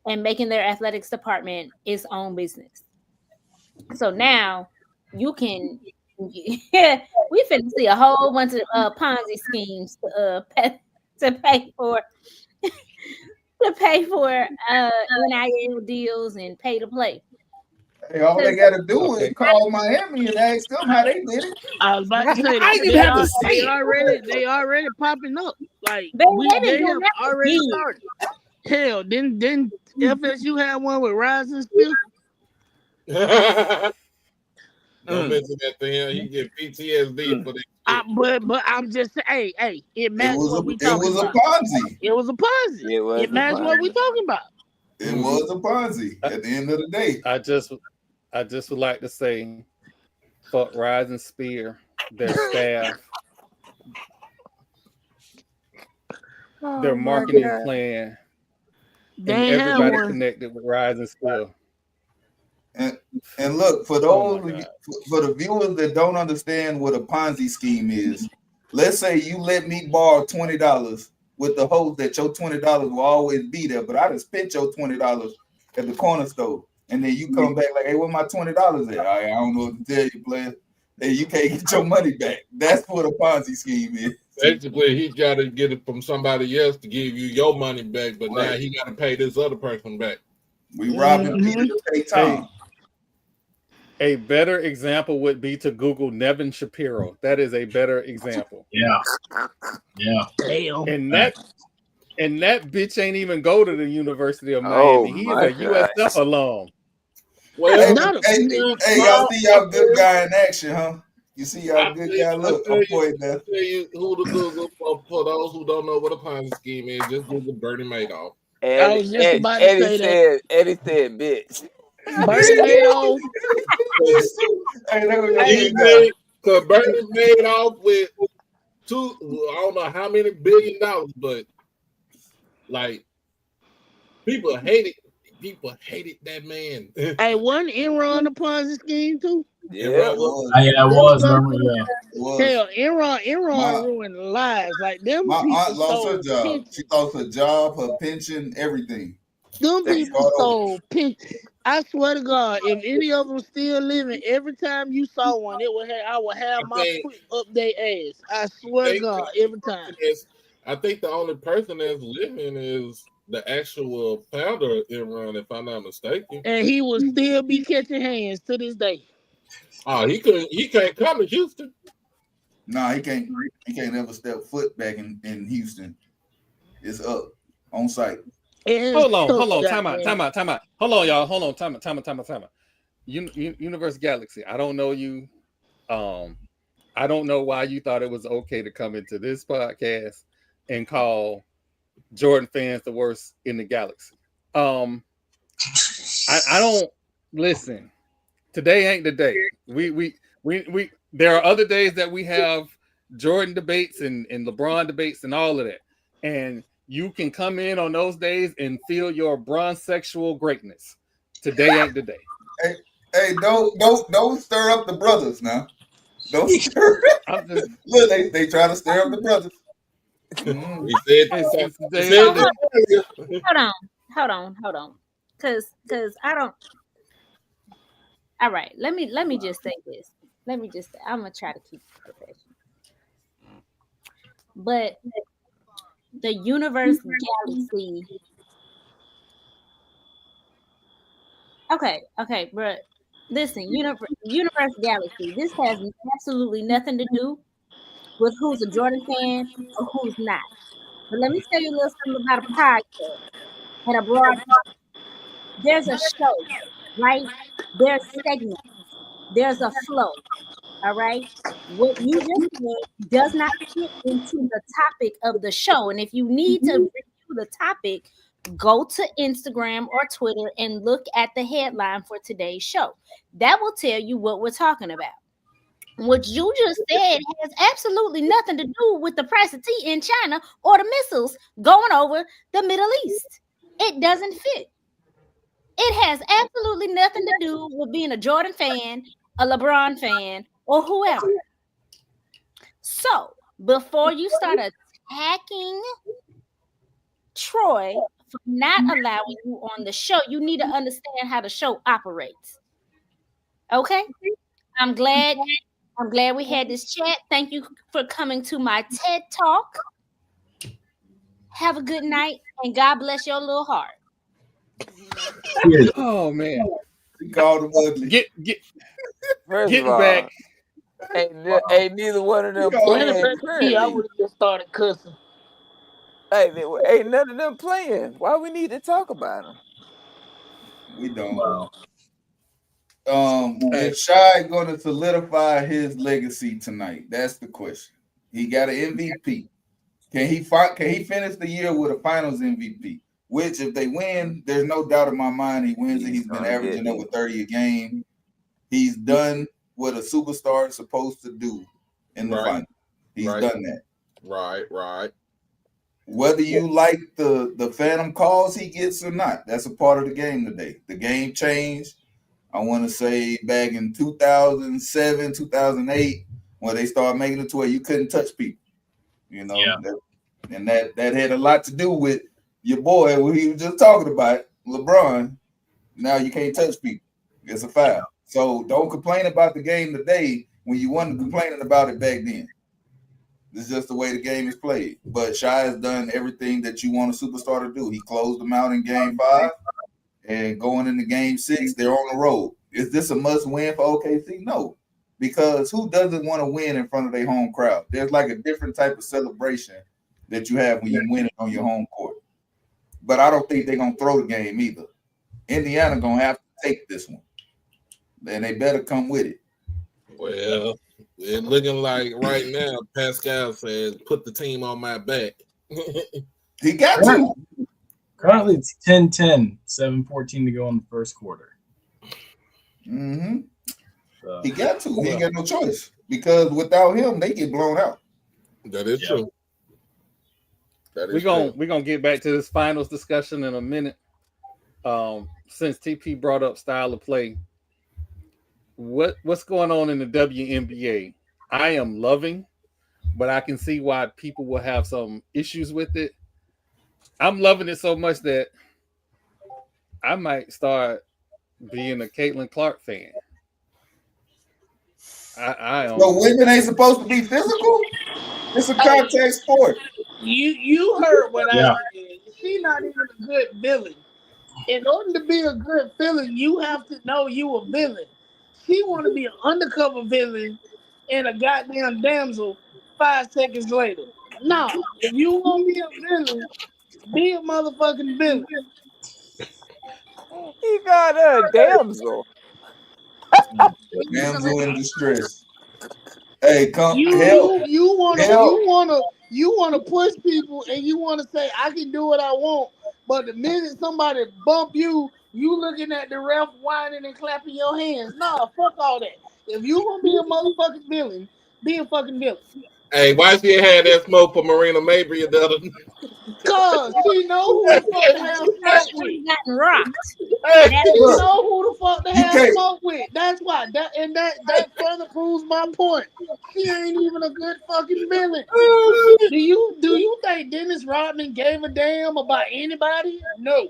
and making their athletics department its own business. So now you can. We finna see a whole bunch of Ponzi schemes to pay for NIL deals and pay to play. Hey, all they got to do is call Miami and ask them how they did it. I was about to say that. They already popping up. Like they have already started. Hell, didn't FSU have one with Rising Spill? Don't mention that to him. He get PTSD for that. But I'm just saying, hey, it matched what we talking about. It was a Ponzi. It matched what we talking about. It was a Ponzi at the end of the day. I just would like to say, fuck Rising Spear, their staff, their marketing plan, and everybody connected with Rising Spear. And look, for those for the viewers that don't understand what a Ponzi scheme is, let's say you let me borrow $20 with the hope that your $20 will always be there, but I just spent your $20 at the corner store, and then you come back like, hey, where my $20 at? I don't know what to tell you, player. Hey, you can't get your money back. That's what a Ponzi scheme is. Basically, he got to get it from somebody else to give you your money back, but now he got to pay this other person back. We robbing Peter to pay Tom. A better example would be to Google Nevin Shapiro. That is a better example. Yeah. And that bitch ain't even go to the University of Miami. He is a USF alum. Well, hey, y'all see y'all good guy in action, huh? You see y'all good guy. Look, I'm pointing there. I'll tell you who to Google for those who don't know what a Ponzi scheme is. Just Google Bernie Madoff. I was just about to say that. Eddie said, bitch. Bernie made off with I don't know how many $1 billion, but like people hated that man. Hey, wasn't Enron a Ponzi scheme too? Yeah, it was. Hell, Enron ruined lives. Like them my people aunt lost her job. Pension. She lost her job, her pension, everything. Them people stole pension. I swear to God, if any of them still living, every time you saw one, I would have my foot up their ass. I swear to God, every time. I think the only person that's living is the actual founder of Enron, if I'm not mistaken. And he will still be catching hands to this day. Oh, he can't come to Houston. No, he can't. He can't ever step foot back in Houston. It's up on site. Hold on. Time out. Hold on, y'all. Hold on. Time out. Universe Galaxy. I don't know you. I don't know why you thought it was okay to come into this podcast and call Jordan fans the worst in the galaxy. I don't listen. Today ain't the day. We there are other days that we have Jordan debates and LeBron debates and all of that. And you can come in on those days and feel your bronze-sexual greatness. Today ain't the day. Hey, don't stir up the brothers now. Don't stir up. Look, they try to stir up the brothers. Hold on. Cause I don't. All right, let me just say this. I'm gonna try to keep it professional. But the Universe Galaxy. Okay, bro. Listen, Universe Galaxy. This has absolutely nothing to do with who's a Jordan fan or who's not. But let me tell you a little something about a podcast and a broadcast. There's a show, right? There's segments. There's a flow. All right. What you just said does not fit into the topic of the show. And if you need to review the topic, go to Instagram or Twitter and look at the headline for today's show. That will tell you what we're talking about. What you just said has absolutely nothing to do with the price of tea in China or the missiles going over the Middle East. It doesn't fit. It has absolutely nothing to do with being a Jordan fan, a LeBron fan, or whoever. So, before you start attacking Troy for not allowing you on the show, you need to understand how the show operates. Okay? I'm glad we had this chat. Thank you for coming to my TED Talk. Have a good night and God bless your little heart. Oh man. He called him ugly. First Getting of all, back. ain't neither one of them Yeah, playing I currently. would have just started cussing. Hey, ain't none of them playing. Why we need to talk about them? We don't. Wow. Is Shy going to solidify his legacy tonight? That's the question. He got an MVP. Can he finish the year with a Finals MVP? Which, if they win, there's no doubt in my mind he wins it. He's been averaging over 30 a game. He's done what a superstar is supposed to do in the final. He's done that. Right. Whether you like the phantom calls he gets or not, that's a part of the game today. The game changed. I want to say back in 2007, 2008, when they started making it to where you couldn't touch people. You know, and that had a lot to do with your boy, what he was just talking about, LeBron. Now you can't touch people. It's a foul. So don't complain about the game today when you weren't complaining about it back then. This is just the way the game is played. But Shai has done everything that you want a superstar to do. He closed them out in game 5. And going into game 6, they're on the road. Is this a must win for OKC? No. Because who doesn't want to win in front of their home crowd? There's like a different type of celebration that you have when you win it on your home court. But I don't think they're going to throw the game either. Indiana going to have to take this one. And they better come with it. Well, it's looking like right now, Pascal says, put the team on my back. He got to. Currently, it's 10-10, 7:14 to go in the first quarter. Mm-hmm. He got to. He ain't got no choice. Because without him, they get blown out. That is true. We're gonna get back to this finals discussion in a minute. Since TP brought up style of play, what's going on in the WNBA? I am loving, but I can see why people will have some issues with it. I'm loving it so much that I might start being a Caitlin Clark fan. I am. So women ain't supposed to be physical? It's a contact sport. You heard what I said. She's not even a good villain. In order to be a good villain, you have to know you a villain. She want to be an undercover villain and a goddamn damsel 5 seconds later. No, if you want to be a villain, be a motherfucking villain. He got a damsel. Damsel in distress. Hey, come help. You wanna push people and you wanna say I can do what I want, but the minute somebody bump you, you looking at the ref whining and clapping your hands. Nah, fuck all that. If you gonna be a motherfucking villain, be a fucking villain. Hey, why she had that smoke for Marina Mabry the other night? Cause she know who the fuck to have smoke with. Gotten rocked. She know who the fuck to have smoke with. That's why. That further proves my point. She ain't even a good fucking villain. Do you think Dennis Rodman gave a damn about anybody? No.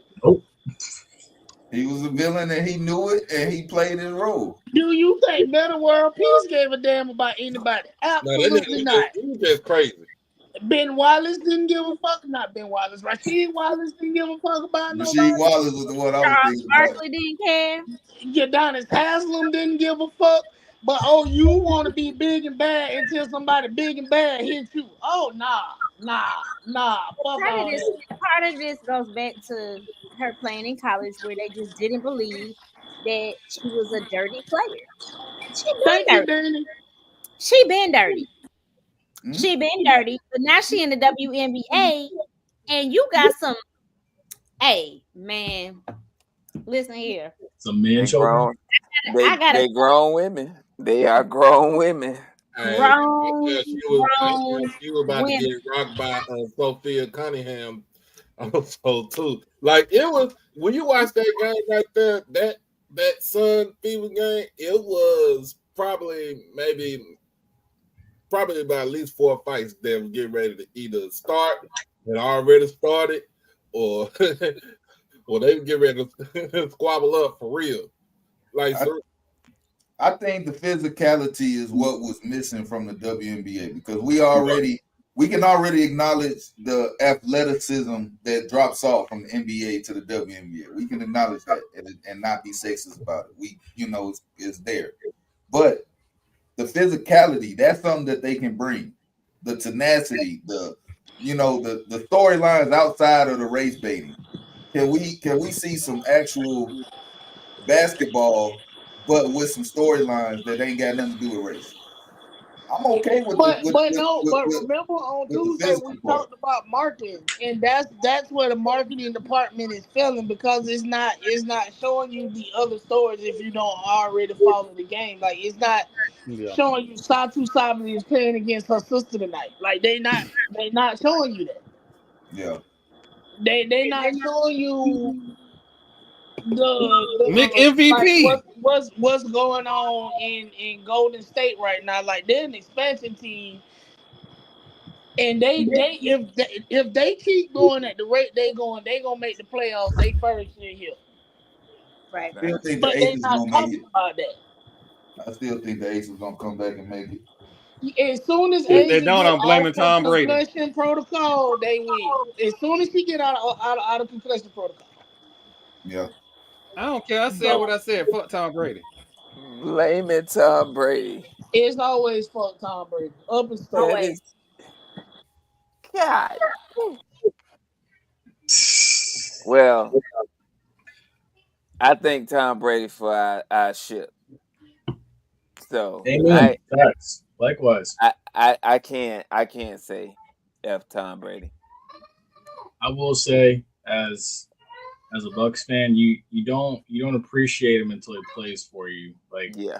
He was a villain and he knew it and he played his role. Do you think Meta World Peace gave a damn about anybody? Absolutely not. He was just crazy. Ben Wallace didn't give a fuck. Not Ben Wallace. Rasheed Wallace didn't give a fuck about nobody. Rasheed Wallace was the one I was thinking about. Barkley didn't care. Udonis Haslam didn't give a fuck. But you want to be big and bad until somebody big and bad hits you. Oh nah. Fuck all that. Part of this goes back to her playing in college where they just didn't believe that she was a dirty player. Thank you, dirty. Danny. She been dirty. Hmm? She been dirty, but now she in the WNBA, and you got some. Hey, man, listen here. Some man They children. grown. I got They a grown women. They are grown women. Hey, grown, she grown was about to women. get rocked by Sophia Cunningham also too. Like it was when you watch that game right there, that Sun Fever game, it was probably about at least 4 fights that were getting ready to either start and already started, or or they get ready to squabble up for real. Like I think the physicality is what was missing from the WNBA because we can already acknowledge the athleticism that drops off from the NBA to the WNBA. We can acknowledge that and not be sexist about it. It's there. But the physicality, that's something that they can bring. The tenacity, the storylines outside of the race baiting. Can we see some actual basketball, but with some storylines that ain't got nothing to do with race? I'm okay with But remember on with the Tuesday physical we part. talked about marketing, and that's where the marketing department is failing because it's not showing you the other stories if you don't already follow the game. Like it's not showing you Satu Sabri is playing against her sister tonight. Like they not showing you that. Yeah. They not showing you the Nick like MVP. what's going on in Golden State right now. Like they're an expansion team. And if they keep going at the rate they gonna make the playoffs. They first in here, Right. I still think the but they Aces not gonna make talking it. about that. I still think the Aces gonna come back and make it. As soon as If they Asia don't, get I'm off blaming of Tom Brady. concussion protocol, they win. As soon as she get out of concussion protocol, Yeah. I don't care. I said so what I said. Fuck Tom Brady. Blame it Tom Brady. it's always fuck Tom Brady. Up and stuff. That Always. is God. Well, I think Tom Brady for our ship. So Amen. Facts. Likewise. I can't say F Tom Brady. I will say as a Bucks fan, you don't appreciate him until he plays for you. Like Yeah.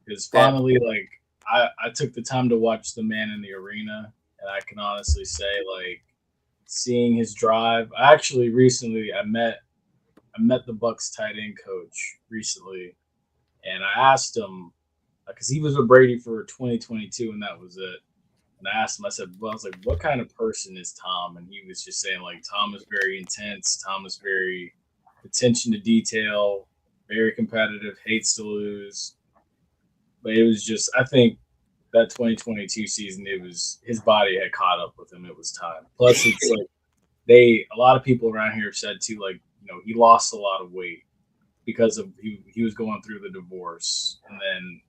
because finally, like I took the time to watch the man in the arena, and I can honestly say, like, seeing his drive. I actually recently I met the Bucks tight end coach recently, and I asked him because he was with Brady for 2022, and that was it. And I asked him, I said, well, I was like, what kind of person is Tom? And he was just saying, like, Tom is very intense. Tom is very attention to detail, very competitive, hates to lose. But it was just, I think that 2022 season, it was his body had caught up with him. It was time. Plus, it's like a lot of people around here have said too, like, he lost a lot of weight because of he was going through the divorce, and then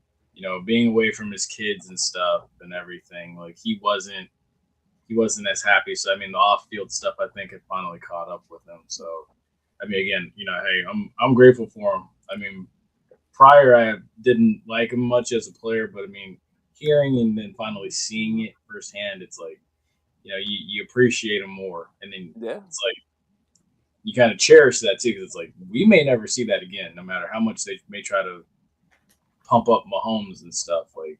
being away from his kids and stuff and everything. Like he wasn't as happy. So I mean, the off-field stuff I think had finally caught up with him. So I mean, again, hey, I'm grateful for him. I mean, prior I didn't like him much as a player, but I mean, hearing and then finally seeing it firsthand, it's like you appreciate him more, and then it's like you kind of cherish that too, because it's like we may never see that again, no matter how much they may try to pump up Mahomes and stuff. Like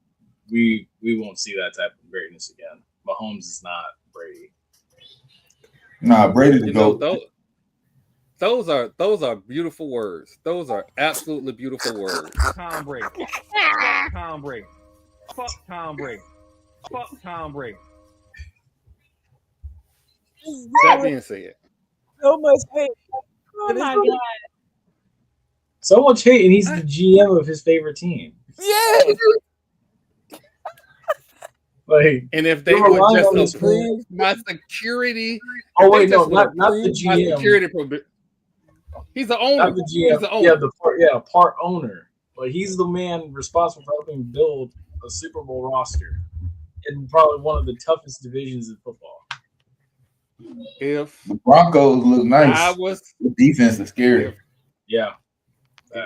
we won't see that type of greatness again. Mahomes is not Brady. Nah, Brady to go. Those are beautiful words. Those are absolutely beautiful words. Tom Brady. Fuck Tom Brady. Fuck Tom Brady. Fuck Tom Brady. That being said, So much hate. Oh my God. So much hate, and he's the GM of his favorite team. Yeah. Like, and if they would just approve my security. Oh wait, no, not the GM. Security he's the owner. Not the GM. He's the owner. Part owner. But he's the man responsible for helping build a Super Bowl roster in probably one of the toughest divisions in football. If the Broncos look nice, the defense is scary. Yeah.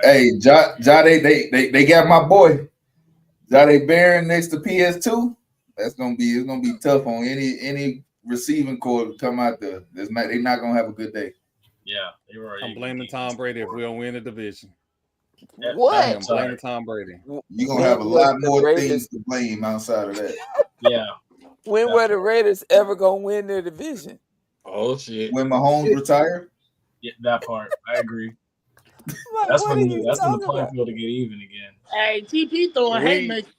Hey, Ja, they got my boy. Jade Barron next to PS2. It's gonna be tough on any receiving core to come out there. They're not gonna have a good day. Yeah, they were already. I'm blaming Tom Brady if we don't win the division. What? I'm blaming Tom Brady. You're gonna have a lot more things to blame outside of that. Yeah. When were the Raiders ever gonna win their division? Oh shit! When Mahomes retired. Yeah, that part I agree. Like, That's what when are you the talking playing about? field to get even again. Hey, TP throwing haymakers.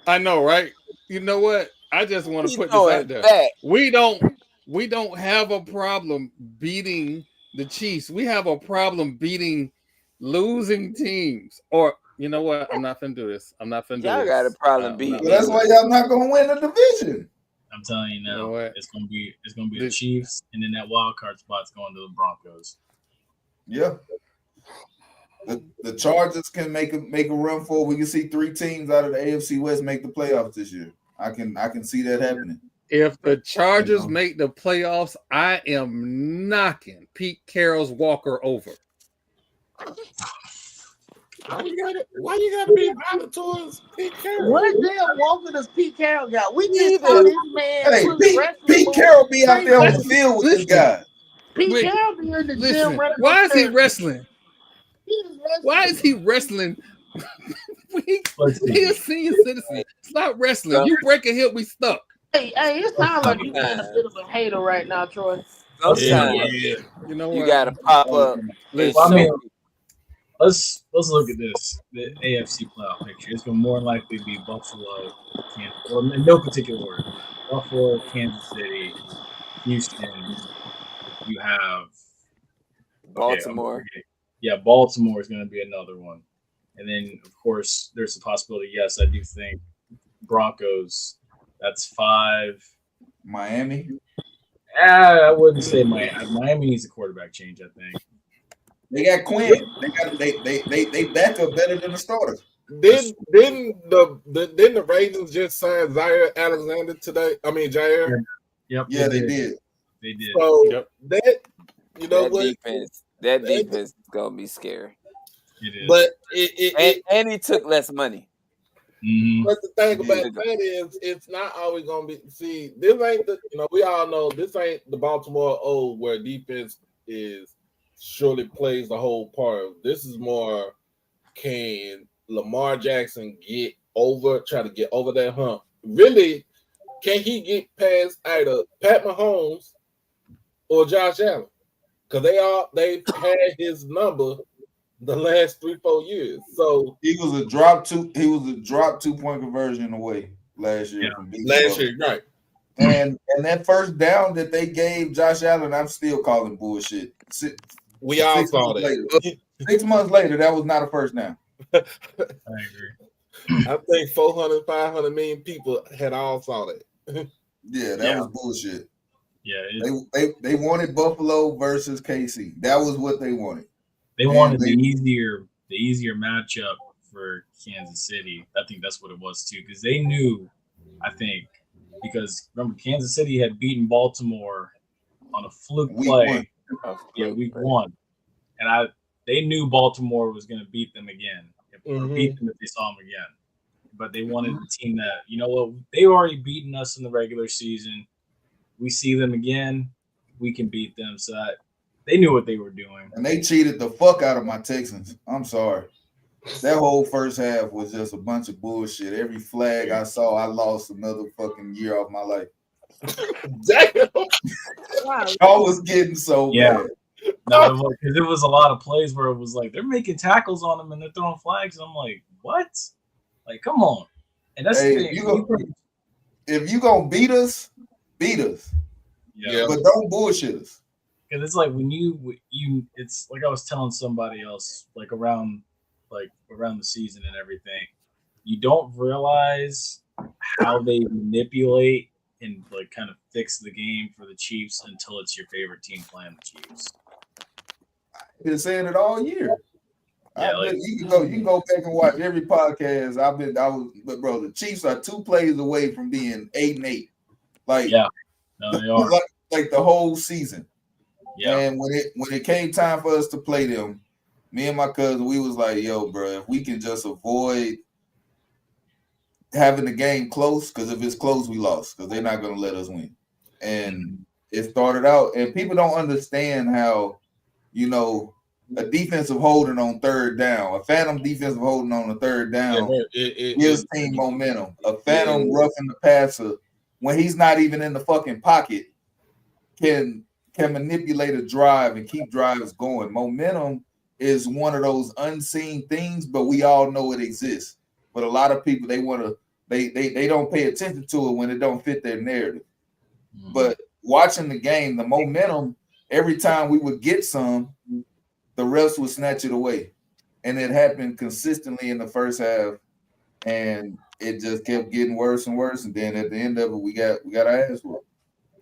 I know, right? You know what? I just want to He's put this throwing out there. back. We don't have a problem beating the Chiefs. We have a problem beating losing teams. Or you know what? I'm not finna do this. I'm not finna do Y'all this. got a problem beating. Well, that's why y'all not gonna win the division. I'm telling you now, You know what? it's gonna be the Chiefs, and then that wild card spot's going to the Broncos. Yeah. The Chargers can make a run for it. We can see 3 teams out of the AFC West make the playoffs this year. I can see that happening. If the Chargers make the playoffs, I am knocking Pete Carroll's Walker over. Why you gotta be violent towards Pete Carroll? What damn Walker does Pete Carroll got? We just saw this man. Hey, put Pete wrestling Carroll be out there on the moves. field with this guy. Pete Carroll be in the Listen, gym. running why up is he stairs. wrestling? He is wrestling. Why is he wrestling? He a senior citizen. Stop wrestling. You break a hip, we stuck. Hey, it sounds like you being a bit of a hater right now, Troy. Sometimes You know what? you gotta pop up. Listen, Well, I mean, let's look at this. The AFC playoff picture. It's going to more than likely be Buffalo, Kansas. Well, in no particular order. Buffalo, Kansas City, Houston. You have Baltimore. Yeah, Baltimore is going to be another one. And then, of course, there's a possibility. Yes, I do think Broncos. That's 5. Miami. I wouldn't say Miami needs a quarterback change. I think They got Quinn. They back up better than the starters. Didn't the Ravens just sign Zaire Alexander today? I mean Jair. Yep. Yeah, they did. They did. So that you know That what? defense is gonna be scary. It is. But And he took less money. Mhm. But the thing about that is, it's not always gonna be. See, this ain't the. We all know this ain't the Baltimore old where defense is surely plays the whole part. This is more, can Lamar Jackson try to get over that hump? Really, can he get past either Pat Mahomes or Josh Allen? Because they've had his number the last 3-4 years. So he was a drop 2-point conversion away last year. Yeah. Right. And that first down that they gave Josh Allen, I'm still calling bullshit. We all saw that. 6 months later, that was not a first down. I agree. I think 400, 500 million people had all saw that. Yeah, that was bullshit. Yeah, they wanted Buffalo versus KC. That was what they wanted. They wanted the easier matchup for Kansas City. I think that's what it was too, because they knew. I think because remember Kansas City had beaten Baltimore on a fluke play. Week 1, and they knew Baltimore was going to beat them again, or beat them if they saw them again. But they wanted a team that, you know what, they've already beaten us in the regular season. We see them again, we can beat them. So they knew what they were doing. And they cheated the fuck out of my Texans. I'm sorry. That whole first half was just a bunch of bullshit. Every flag I saw, I lost another fucking year off my life. Damn. I was getting so bad. No, because it was a lot of plays where it was like they're making tackles on them and they're throwing flags. And I'm like, what? Like, come on. And that's the thing. If you gonna beat us, beat us. Yeah. But don't bullshit us. Because it's like when you it's like I was telling somebody else, like around the season and everything, you don't realize how they manipulate and like kind of fix the game for the Chiefs until it's your favorite team playing the Chiefs. I've been saying it all year. Yeah, you can go back and watch every podcast. But bro, the Chiefs are 2 plays away from being 8-8. Like, yeah, no, they are like the whole season. Yeah. And when it came time for us to play them, me and my cousin, we was like, yo, bro, if we can just avoid having the game close, because if it's close, we lost, because they're not going to let us win. And it started out, and people don't understand how, you know, a defensive holding on third down, a phantom defensive holding on a third down gives team momentum. A phantom roughing the passer when he's not even in the fucking pocket can manipulate a drive and keep drives going. Momentum is one of those unseen things, but we all know it exists. But a lot of people, they don't pay attention to it when it don't fit their narrative. But watching the game, the momentum, every time we would get some, the refs would snatch it away. And it happened consistently in the first half, and it just kept getting worse and worse. And then at the end of it, we got our ass whooped,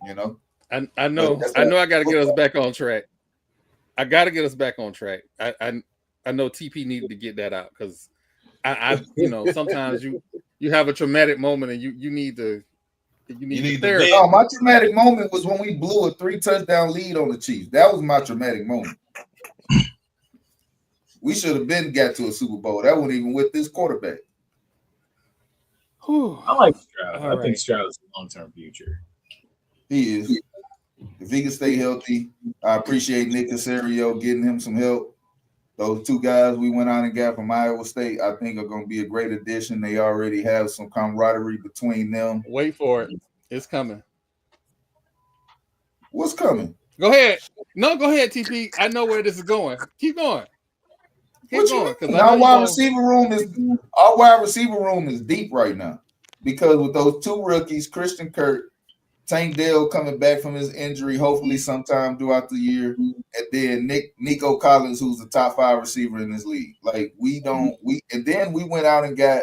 you know. I know I got to get us back on track. I got to get us back on track. I know TP needed to get that out, because I you know, sometimes you have a traumatic moment and you need therapy. No, my traumatic moment was when we blew a 3-touchdown lead on the Chiefs. That was my traumatic moment. We should have got to a Super Bowl. That wasn't even with this quarterback. I like Stroud. I think Stroud is a long-term future. He is. If he can stay healthy, I appreciate Nick Caserio getting him some help. Those two guys we went out and got from Iowa State, I think, are going to be a great addition. They already have some camaraderie between them. Wait for it. It's coming. What's coming? Go ahead. No, go ahead, TP. I know where this is going. Keep going. Keep going. Our wide receiver room is deep right now, because with those two rookies, Christian Kirk, Tank Dell coming back from his injury, hopefully sometime throughout the year, and then Nico Collins, who's the top 5 receiver in this league. Like and then we went out and got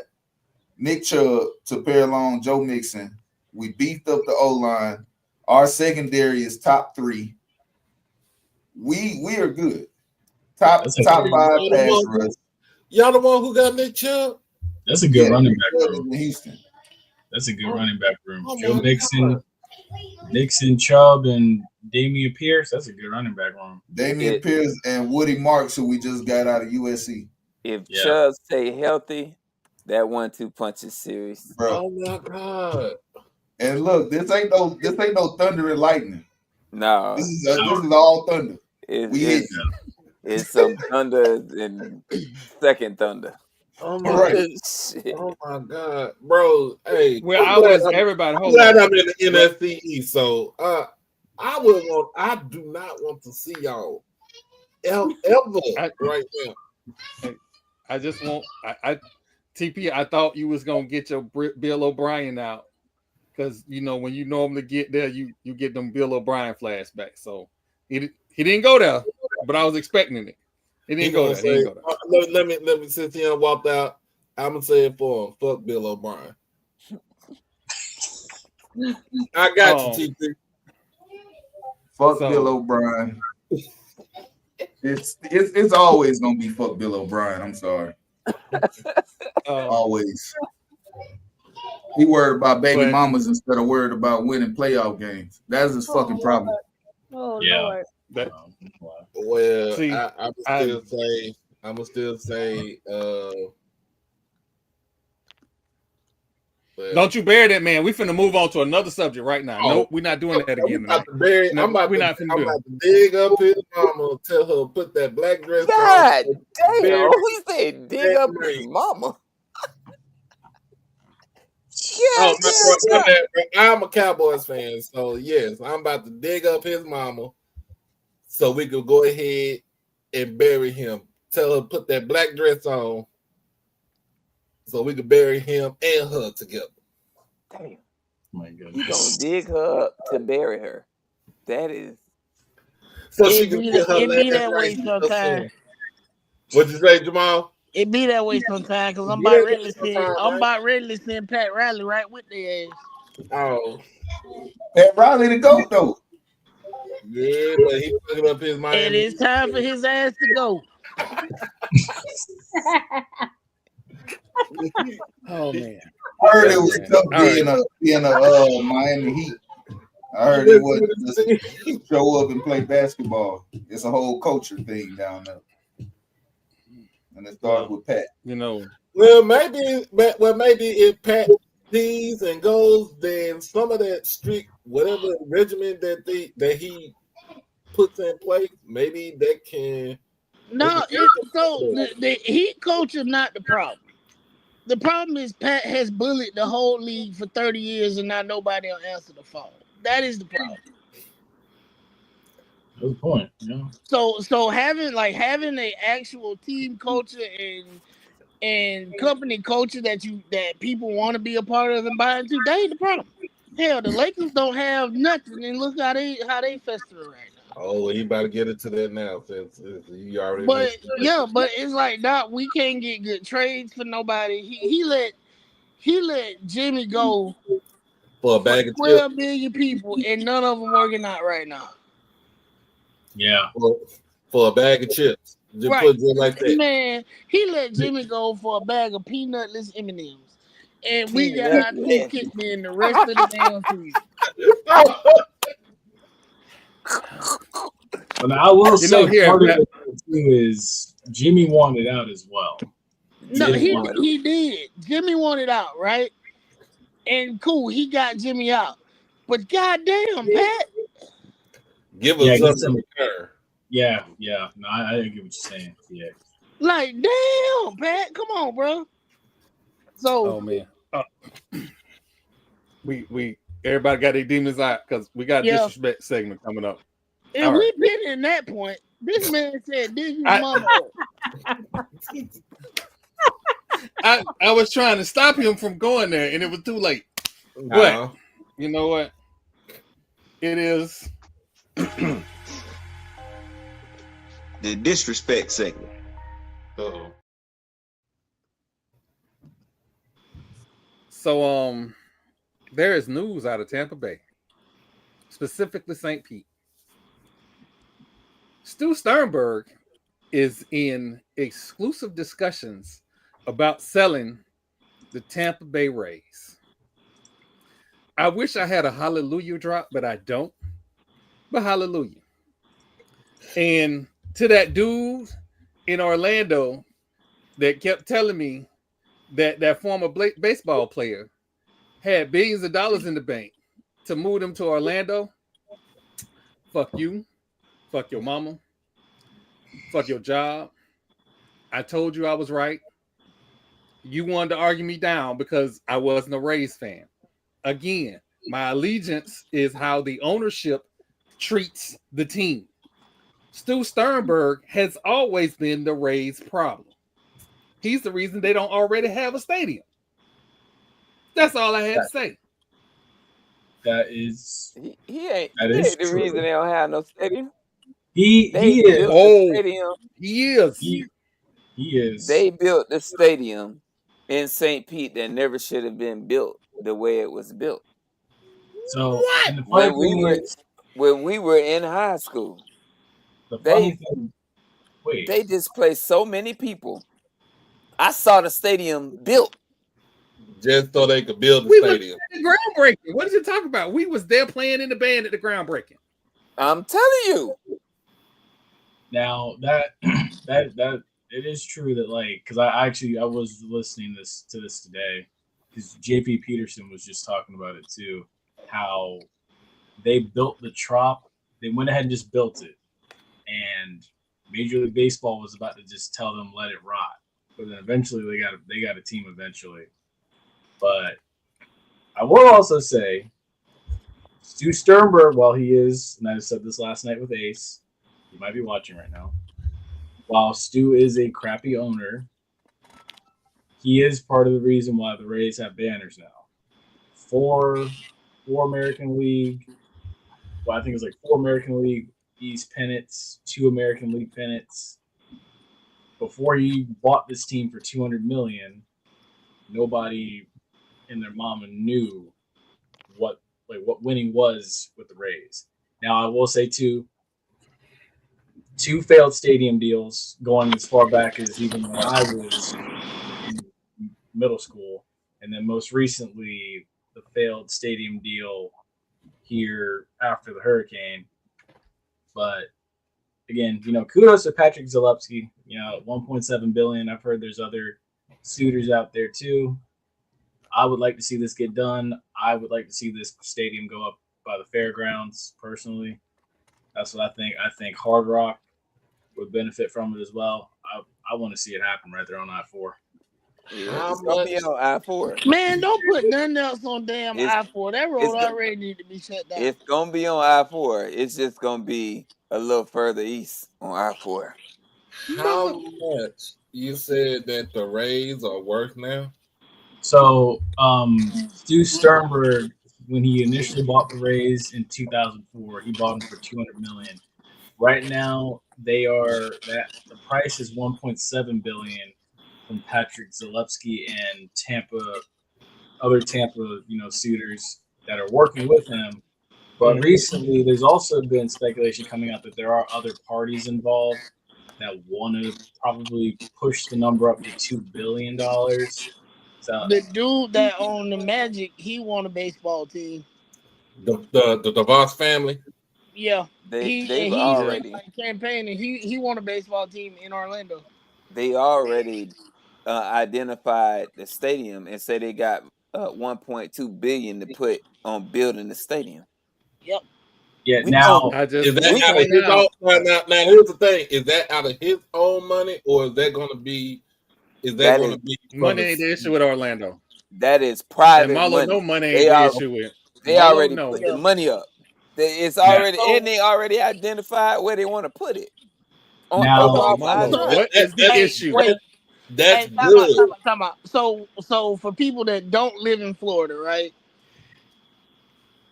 Nick Chubb to pair along Joe Mixon. We beefed up the O-line. Our secondary is top 3. We are good. Top 5 pass rush. Y'all the one who got Nick Chubb? That's a good running back room. In Houston. That's a good running back room. Joe Mixon, Chubb, and Damian Pierce. That's a good running back room. Damian Pierce and Woody Marks, who we just got out of USC. If Chubb stay healthy, that 1-2 punch is serious. Bro. Oh my God. And look, this ain't no thunder and lightning. No. This is all thunder. It's some thunder and second thunder. Oh my shit. Oh my God, bro! Hey, well, everybody. I'm glad I'm in the NFC East, so I do not want to see y'all ever right now. I just want TP. I thought you was gonna get your Bill O'Brien out, because you know when you normally get there, you get them Bill O'Brien flashbacks. So he didn't go there, but I was expecting it. He didn't go there. Let me since he walked out, I'm gonna say it for him. Fuck Bill O'Brien. I got you, TP. Fuck Bill O'Brien. It's always gonna be fuck Bill O'Brien. I'm sorry. Always. He worried about baby mamas instead of worried about winning playoff games. That's his fucking problem. Oh Lord. Well, I'm gonna still say. Don't you bury that man. We finna move on to another subject right now. Nope, we're not doing that again. I'm about to dig up his mama, tell her put that black dress on. God damn, who said dig up his mama? I'm a Cowboys fan, so yes, I'm about to dig up his mama so we could go ahead and bury him. Tell her put that black dress on so we could bury him and her together. Damn. My goodness. You gonna dig her up to bury her. That is so she can get her be that way sometimes. What'd you say, Jamal? It be that way sometimes because I'm about ready to send Pat Riley right with the ass. Oh. Pat Riley to go though. Yeah, but he picking up his mind. And it's time for his ass to go. Oh man. I heard it was tough being a Miami Heat. I heard it wasn't just show up and play basketball. It's a whole culture thing down there. And it started with Pat. You know, Well, maybe if Pat pees and goes, then some of that strict whatever regimen that he puts in place, maybe that can. No, the Heat coach is not the problem. The problem is Pat has bullied the whole league for 30 years and now nobody will answer the phone. That is the problem. Good point. Yeah. So having a actual team culture and company culture that people want to be a part of and buy into, that ain't the problem. Hell, the Lakers don't have nothing, and look how they fester right now. Oh, he about to get into that now since you already But mentioned yeah, but it's like that. We can't get good trades for nobody. He let Jimmy go for a for bag of chips. 12 million people, and none of them working out right now. Yeah. For a bag of chips. Just Right, put it like that. man. He let Jimmy go for a bag of peanutless M&Ms, and we got our teeth Peanutless. kicked in the rest of the damn season. But I will say here, part of Pat- it too is Jimmy wanted out as well. No, didn't he want it. he did. Jimmy wanted out, right? And cool, he got Jimmy out. But goddamn, Pat. Give Yeah, us get something some- to return. Yeah. No, I get what you're saying. Yeah. Like, damn, Pat, come on, bro. So, Oh man, we everybody got their demons out because we got a Yeah. disrespect segment coming up. and All we've been in that point. This man said, "Dig your I- mama up." I was trying to stop him from going there, and it was too late. No. You know what? It is. The disrespect segment. Uh-oh. So there is news out of Tampa Bay, specifically St. Pete. Stu Sternberg is in exclusive discussions about selling the Tampa Bay Rays. I wish I had a hallelujah drop, but I don't. But hallelujah. And to that dude in Orlando that kept telling me that former baseball player had billions of dollars in the bank to move them to Orlando, fuck you, fuck your mama, fuck your job. I told you I was right. You wanted to argue me down because I wasn't a Rays fan. Again, my allegiance is how the ownership treats the team. Stu Sternberg has always been the Rays' problem. He's the reason they don't already have a stadium. That's all I had to say. That is He ain't That he is ain't the true. reason they don't have no stadium. he They is. built Oh. the stadium. He is. He is. They built the stadium in St. Pete that never should have been built the way it was built. So and the When funny we thing were is, when we were in high school, the funny thing. Wait. they displaced so many people. I saw the stadium built. Just so they could build the We was stadium. at the groundbreaking. What did you talk about? We was there playing in the band at the groundbreaking. I'm telling you. Now that it is true that because I was listening to this today because JP Peterson was just talking about it too, how they built the Trop. They went ahead and just built it, and Major League Baseball was about to just tell them let it rot, but then eventually they got a team eventually. But I will also say, Stu Sternberg, while he is, and I said this last night with Ace, he might be watching right now. While Stu is a crappy owner, he is part of the reason why the Rays have banners now. Four American League. Well, I think it's like 4 American League East pennants, 2 American League pennants. Before he bought this team for $200 million, nobody and their mama knew what winning was with the Rays. Now I will say too, 2 failed stadium deals going as far back as even when I was in middle school, and then most recently the failed stadium deal here after the hurricane. But again, kudos to Patrick Zalewski. $1.7 billion. I've heard there's other suitors out there too. I would like to see this get done. I would like to see this stadium go up by the fairgrounds. Personally, that's what I think. I think Hard Rock would benefit from it as well. I want to see it happen right there on I-4. Yeah, it's gonna be on I-4. Man, don't put nothing else on damn It's- I-4. That road already need to be shut down. It's gonna be on I-4. It's just gonna be a little further east on I-4. How much you said that the Rays are worth now? So Stu Sternberg, when he initially bought the Rays in 2004, he bought them for $200 million. Right now, they are the price is $1.7 billion from Patrick Zalewski and other Tampa, suitors that are working with him. But recently, there's also been speculation coming out that there are other parties involved that want to probably push the number up to $2 billion. So the dude that owned the Magic, he won a baseball team. The Voss family. Yeah, They've he's already like campaigning. He won a baseball team in Orlando. they already identified the stadium and say they got 1.2 billion to put on building the stadium. Yep. Yeah. We now, Is that out of his own? Now, here's the thing: is that out of his own money, or is that going to be? Is that going to be money? Ain't the issue with Orlando. That is private and Marlo, money. no money ain't the issue with. They Marlo, already no. put the money up. It's already and they already identified where they want to put it. Marlo, what is the issue? That's good. Time out. So for people that don't live in Florida, right?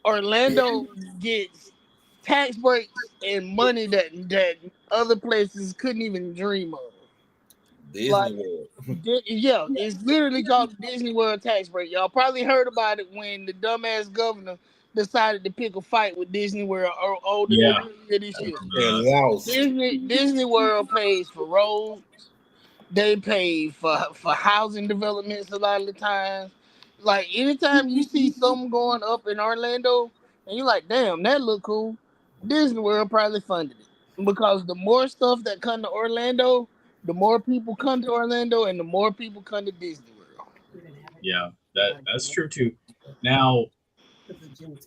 Orlando gets tax breaks and money that other places couldn't even dream of. Disney World. Yeah, it's literally called Disney World tax break. Y'all probably heard about it when the dumbass governor decided to pick a fight with Disney World this year. And lost. Disney World pays for roads. They pay for housing developments a lot of the times. Like anytime you see something going up in Orlando and you're like, damn, that look cool, Disney World probably funded it. Because the more stuff that come to Orlando, the more people come to Orlando and the more people come to Disney World. Yeah, that's true too. Now,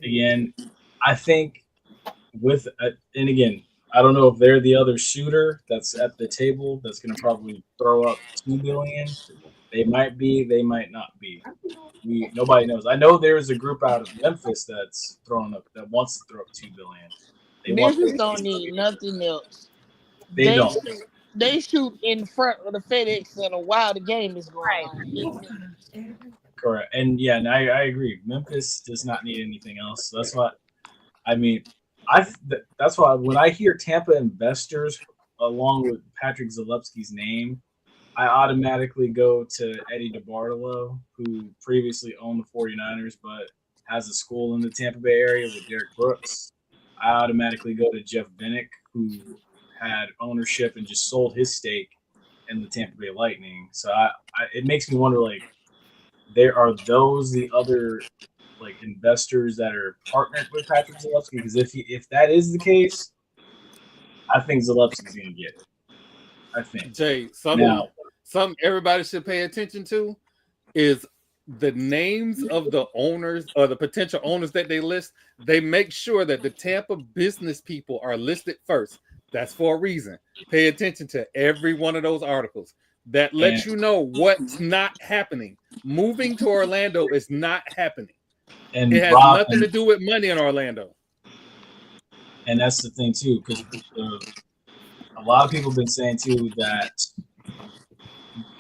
again, I think and again, I don't know if they're the other shooter that's at the table that's going to probably throw up $2 billion. They might be, they might not be. Nobody knows. I know there's a group out of Memphis that's that wants to throw up $2 billion. Memphis don't need nothing else. They don't. They shoot in front of the FedEx Center while the game is going on. Correct. And yeah, I agree. Memphis does not need anything else. So that's what I mean. That's why when I hear Tampa investors along with Patrick Zalewski's name, I automatically go to Eddie DeBartolo, who previously owned the 49ers but has a school in the Tampa Bay area with Derek Brooks. I automatically go to Jeff Bennick, who had ownership and just sold his stake in the Tampa Bay Lightning. So it makes me wonder, like, there are those the other like investors that are partnered with Patrick Zalewski? Because if that is the case, I think Zalewski's going to get it. I think. Jay, something everybody should pay attention to is the names of the owners or the potential owners that they list. They make sure that the Tampa business people are listed first. That's for a reason. Pay attention to every one of those articles. That lets you know what's not happening. Moving to Orlando is not happening. And it has nothing to do with money in Orlando. And that's the thing too, because a lot of people have been saying too that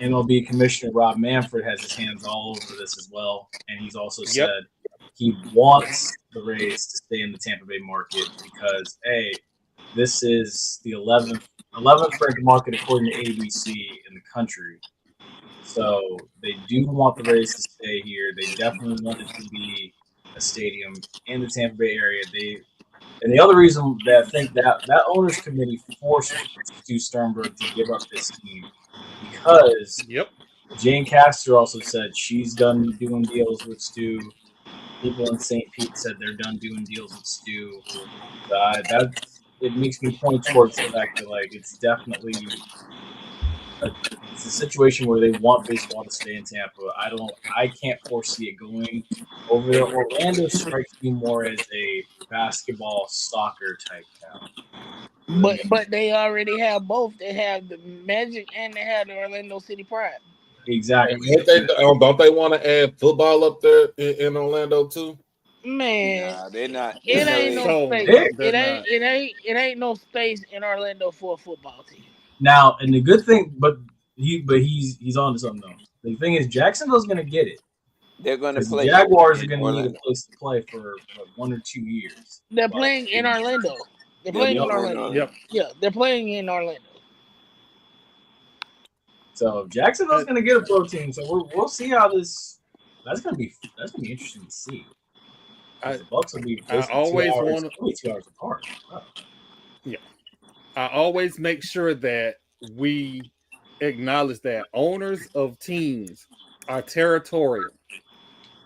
MLB Commissioner Rob Manfred has his hands all over this as well, and he's also said he wants the Rays to stay in the Tampa Bay market because this is the 11th ranked market according to ABC in the country. So they do want the Rays to stay here. They definitely want it to be a stadium in the Tampa Bay area. And the other reason that I think that owners committee forced Stu Sternberg to give up this team because Jane Castor also said she's done doing deals with Stu. People in St. Pete said they're done doing deals with Stu. It makes me point towards the fact that like it's definitely it's a situation where they want baseball to stay in Tampa. I can't foresee it going over there. Orlando strikes me more as a basketball soccer type town. But they already have both. They have the Magic and they have the Orlando City Pride. Exactly. Don't they want to add football up there in Orlando too? Man, Nah, they're not. it No, ain't they- no So, space. they're It ain't no space in Orlando for a football team. Now, and the good thing, he's on to something though. The thing is, Jacksonville's going to get it. They're going to Because the play. Jaguars are in going to need a Orlando. place to play for 1 or 2 years. They're playing in Orlando. They're playing in Orlando. Yep. Yeah, they're playing in Orlando. So Jacksonville's going to get a pro team. So we'll see how this. That's going to be interesting to see. The Bucks will be I always want 2 hours apart. Wow. Yeah, I always make sure that we acknowledge that owners of teams are territorial,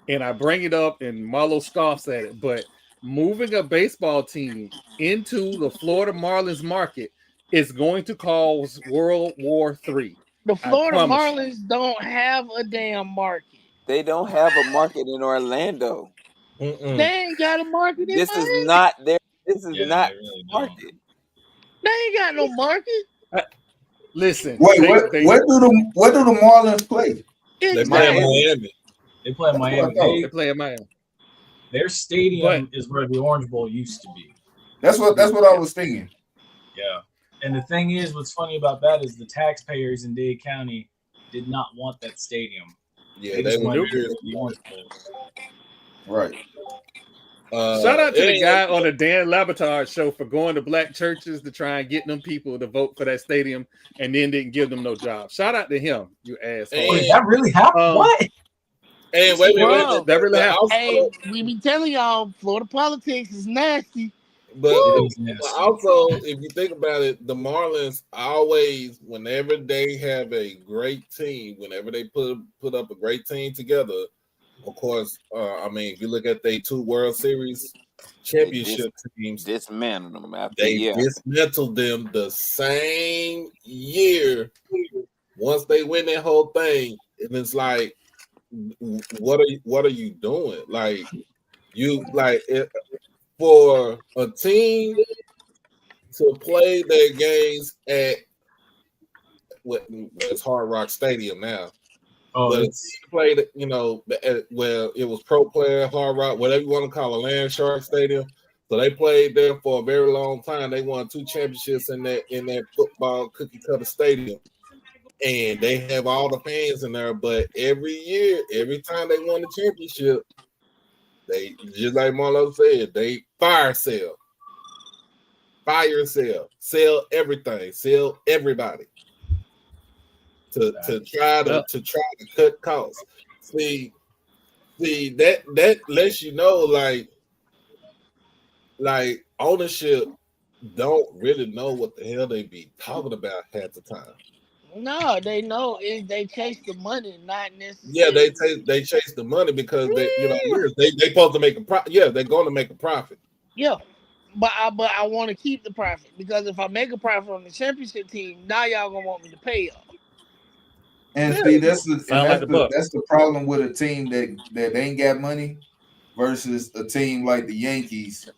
and I bring it up, and Marlo scoffs at it, but moving a baseball team into the Florida Marlins market is going to cause World War III. The Florida Marlins don't have a damn market. They don't have a market in Orlando. They ain't got a market. This is not their. This is not really market. They ain't got no market. Listen, wait, where do the Marlins play? They play in Miami. They play in Miami. They play in Miami. Their stadium is where the Orange Bowl used to be. That's what I was thinking. Yeah. And the thing is, what's funny about that is the taxpayers in Dade County did not want that stadium. Yeah, they they wanted were the Orange Bowl. Right. Shout out to the guy on the Dan Labatard show for going to black churches to try and get them people to vote for that stadium and then didn't give them no job. Shout out to him, you asshole. Wait, that really happened? What? And wait a minute, that really happened. Hey, we be telling y'all, Florida politics is nasty. But also, if you think about it, the Marlins always, whenever they have a great team, whenever they put up a great team together, of course, I mean, if you look at their 2 World Series championship teams, dismantled them after they dismantled them the same year. Once they win that whole thing, and it's like, what are you doing? Like, you like it, for a team to play their games at it's Hard Rock Stadium now. But it's played, well, it was Pro Player, Hard Rock, whatever you want to call it, Land Shark Stadium. So they played there for a very long time. They won 2 championships in that football cookie cutter stadium. And they have all the fans in there, but every year, every time they won the championship, they, just like Marlo said, they fire sell everything, sell everybody to try to cut costs. See that lets you know, like ownership don't really know what the hell they be talking about half the time. No, they know they chase the money, not necessarily. Yeah, they chase the money because they supposed to make a profit. Yeah, they're going to make a profit. Yeah, but I want to keep the profit, because if I make a profit on the championship team, now y'all gonna want me to pay y'all. And see, that's the problem with a team that ain't got money versus a team like the Yankees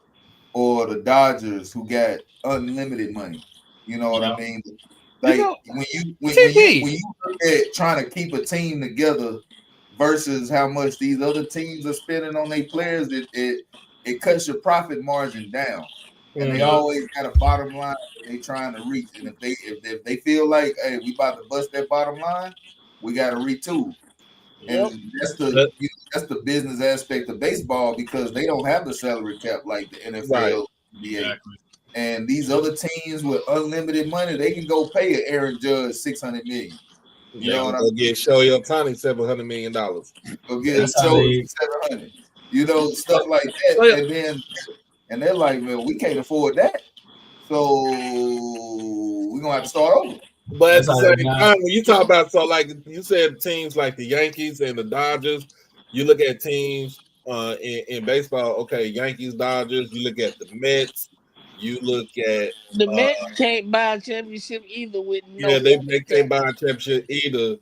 or the Dodgers who got unlimited money. You know what I mean? Like when you look at trying to keep a team together versus how much these other teams are spending on their players, it cuts your profit margin down. And they always got a bottom line that they trying to reach. And if they feel like, hey, we about to bust that bottom line, we got to retool. And that's the business aspect of baseball, because they don't have the salary cap like the NFL, NBA. And these other teams with unlimited money, they can go pay an Aaron Judge $600 million. You know what I mean? Get Shohei Ohtani $700 million. Go get Shohei $700. You know, stuff like that. And they're like, man, we can't afford that, so we're gonna have to start over. But at the same time, when you talk about, so like you said, teams like the Yankees and the Dodgers, you look at teams in baseball. Okay, Yankees, Dodgers. You look at the Mets. You look at The Mets can't buy a championship either with no. yeah, they can't buy a championship either.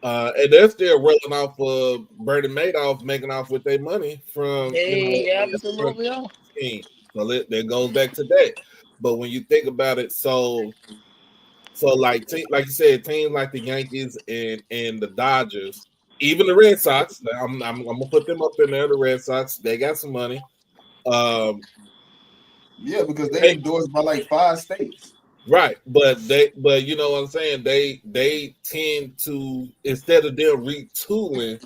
And they're still rolling off of Bernie Madoff making off with their money from They from absolutely are. team. So that goes back to that. But when you think about it, so like you said, teams like the Yankees and the Dodgers, even the Red Sox, I'm gonna put them up in there. The Red Sox, they got some money. Yeah, because they endorsed by like 5 states. Right, but you know what I'm saying? They tend to, instead of them retooling,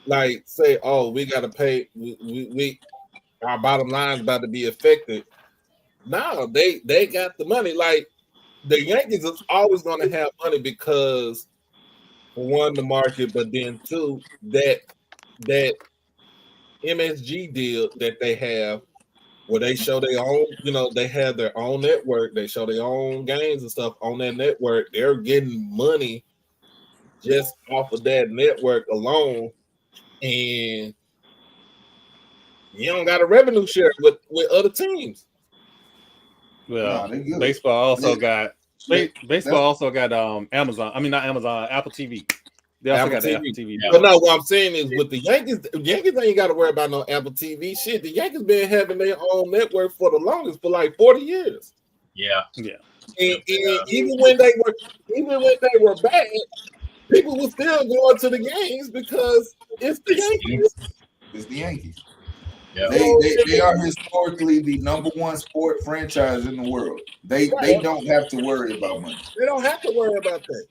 like say, oh, we gotta pay, we our bottom line is about to be affected. No, they got the money. Like the Yankees is always gonna have money because for one, the market, but then two, that MSG deal that they have where they show their own, you know, they have their own network, they show their own games and stuff on that network. They're getting money just off of that network alone, and you don't got a revenue share with other teams. Well, baseball also got Amazon. I mean, not Amazon, Apple TV. They also got the Apple TV. But no, what I'm saying is with the Yankees ain't got to worry about no Apple TV shit. The Yankees been having their own network for the longest, for like 40 years. Yeah. And even when they were bad, people were still going to the games because it's the Yankees. It's the Yankees. Yeah. They are historically the number one sport franchise in the world. They don't have to worry about money. They don't have to worry about that.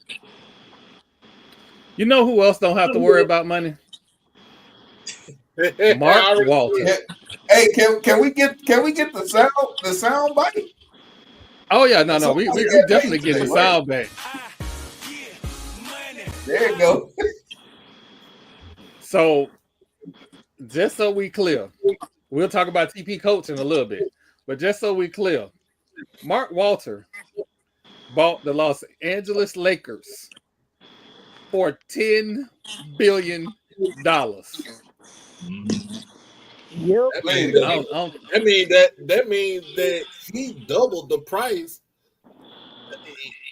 You know who else don't have to worry about money? Mark Walter. Hey, can we get the sound bite? Oh yeah, no, we definitely get the sound back. There you go. So, just so we clear, we'll talk about TP coaching a little bit, but just so we clear, Mark Walter bought the Los Angeles Lakers for $10 billion. Yep. That means that he doubled the price.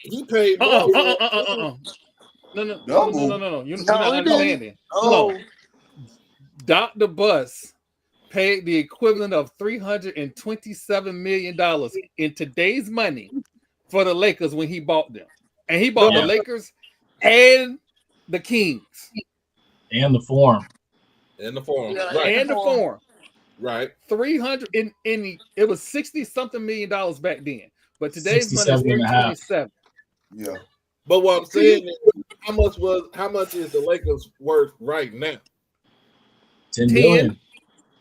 He paid more. No. You're not understanding. No. Dr. Buss paid the equivalent of $327 million in today's money for the Lakers when he bought them. And he bought the Lakers and the Kings. And the Forum. And the Forum. Yeah, right. And the Forum. Right. 300 it was $60-something million back then. But today's money is 327. Yeah. But what I'm saying is how much is the Lakers worth right now? 10 billion.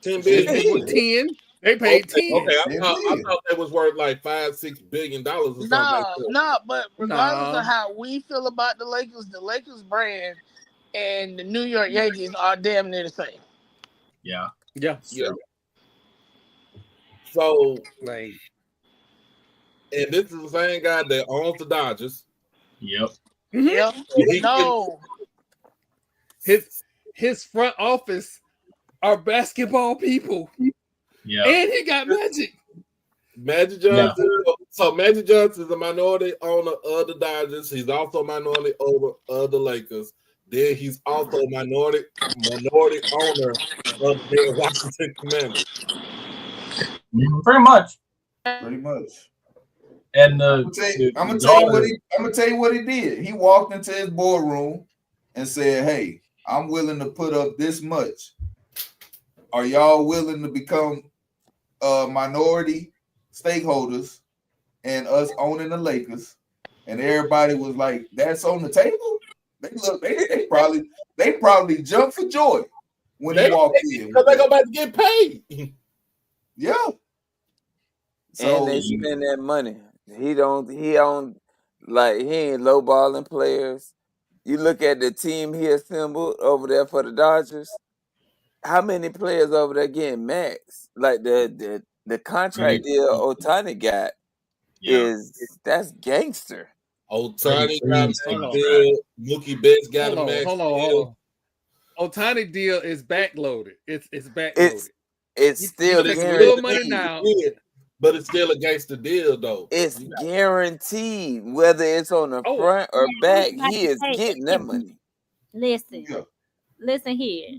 10 billion. 10. They paid 10. Okay, I thought that was worth like $5-6 billion or something like that. No, but regardless of how we feel about the Lakers brand and the New York Yankees are damn near the same. Yeah. So, like, and this is the same guy that owns the Dodgers. Yep. Yep. No. His front office are basketball people. Yeah. And he got Magic. Magic Johnson. Yeah. So Magic Johnson is a minority owner of the Dodgers. He's also a minority owner of the Lakers. Then he's also a minority owner of the Washington Commanders. Pretty much. And I'm gonna tell you what he did. He walked into his boardroom and said, "Hey, I'm willing to put up this much. Are y'all willing to become minority stakeholders and us owning the Lakers?" And everybody was like, "That's on the table." They probably jumped for joy when he walked in because they're about to get paid. Yeah. So, and they spend that money. He ain't lowballing players. You look at the team he assembled over there for the Dodgers. How many players over there getting max? Like the contract deal Ohtani got that's gangster. Ohtani got a deal. Mookie Betts got a max deal. Ohtani deal is backloaded. It's backloaded. It's still real money now. But it's still against the deal, though. It's guaranteed, whether it's on the front or back. He is getting that money. Listen, listen here.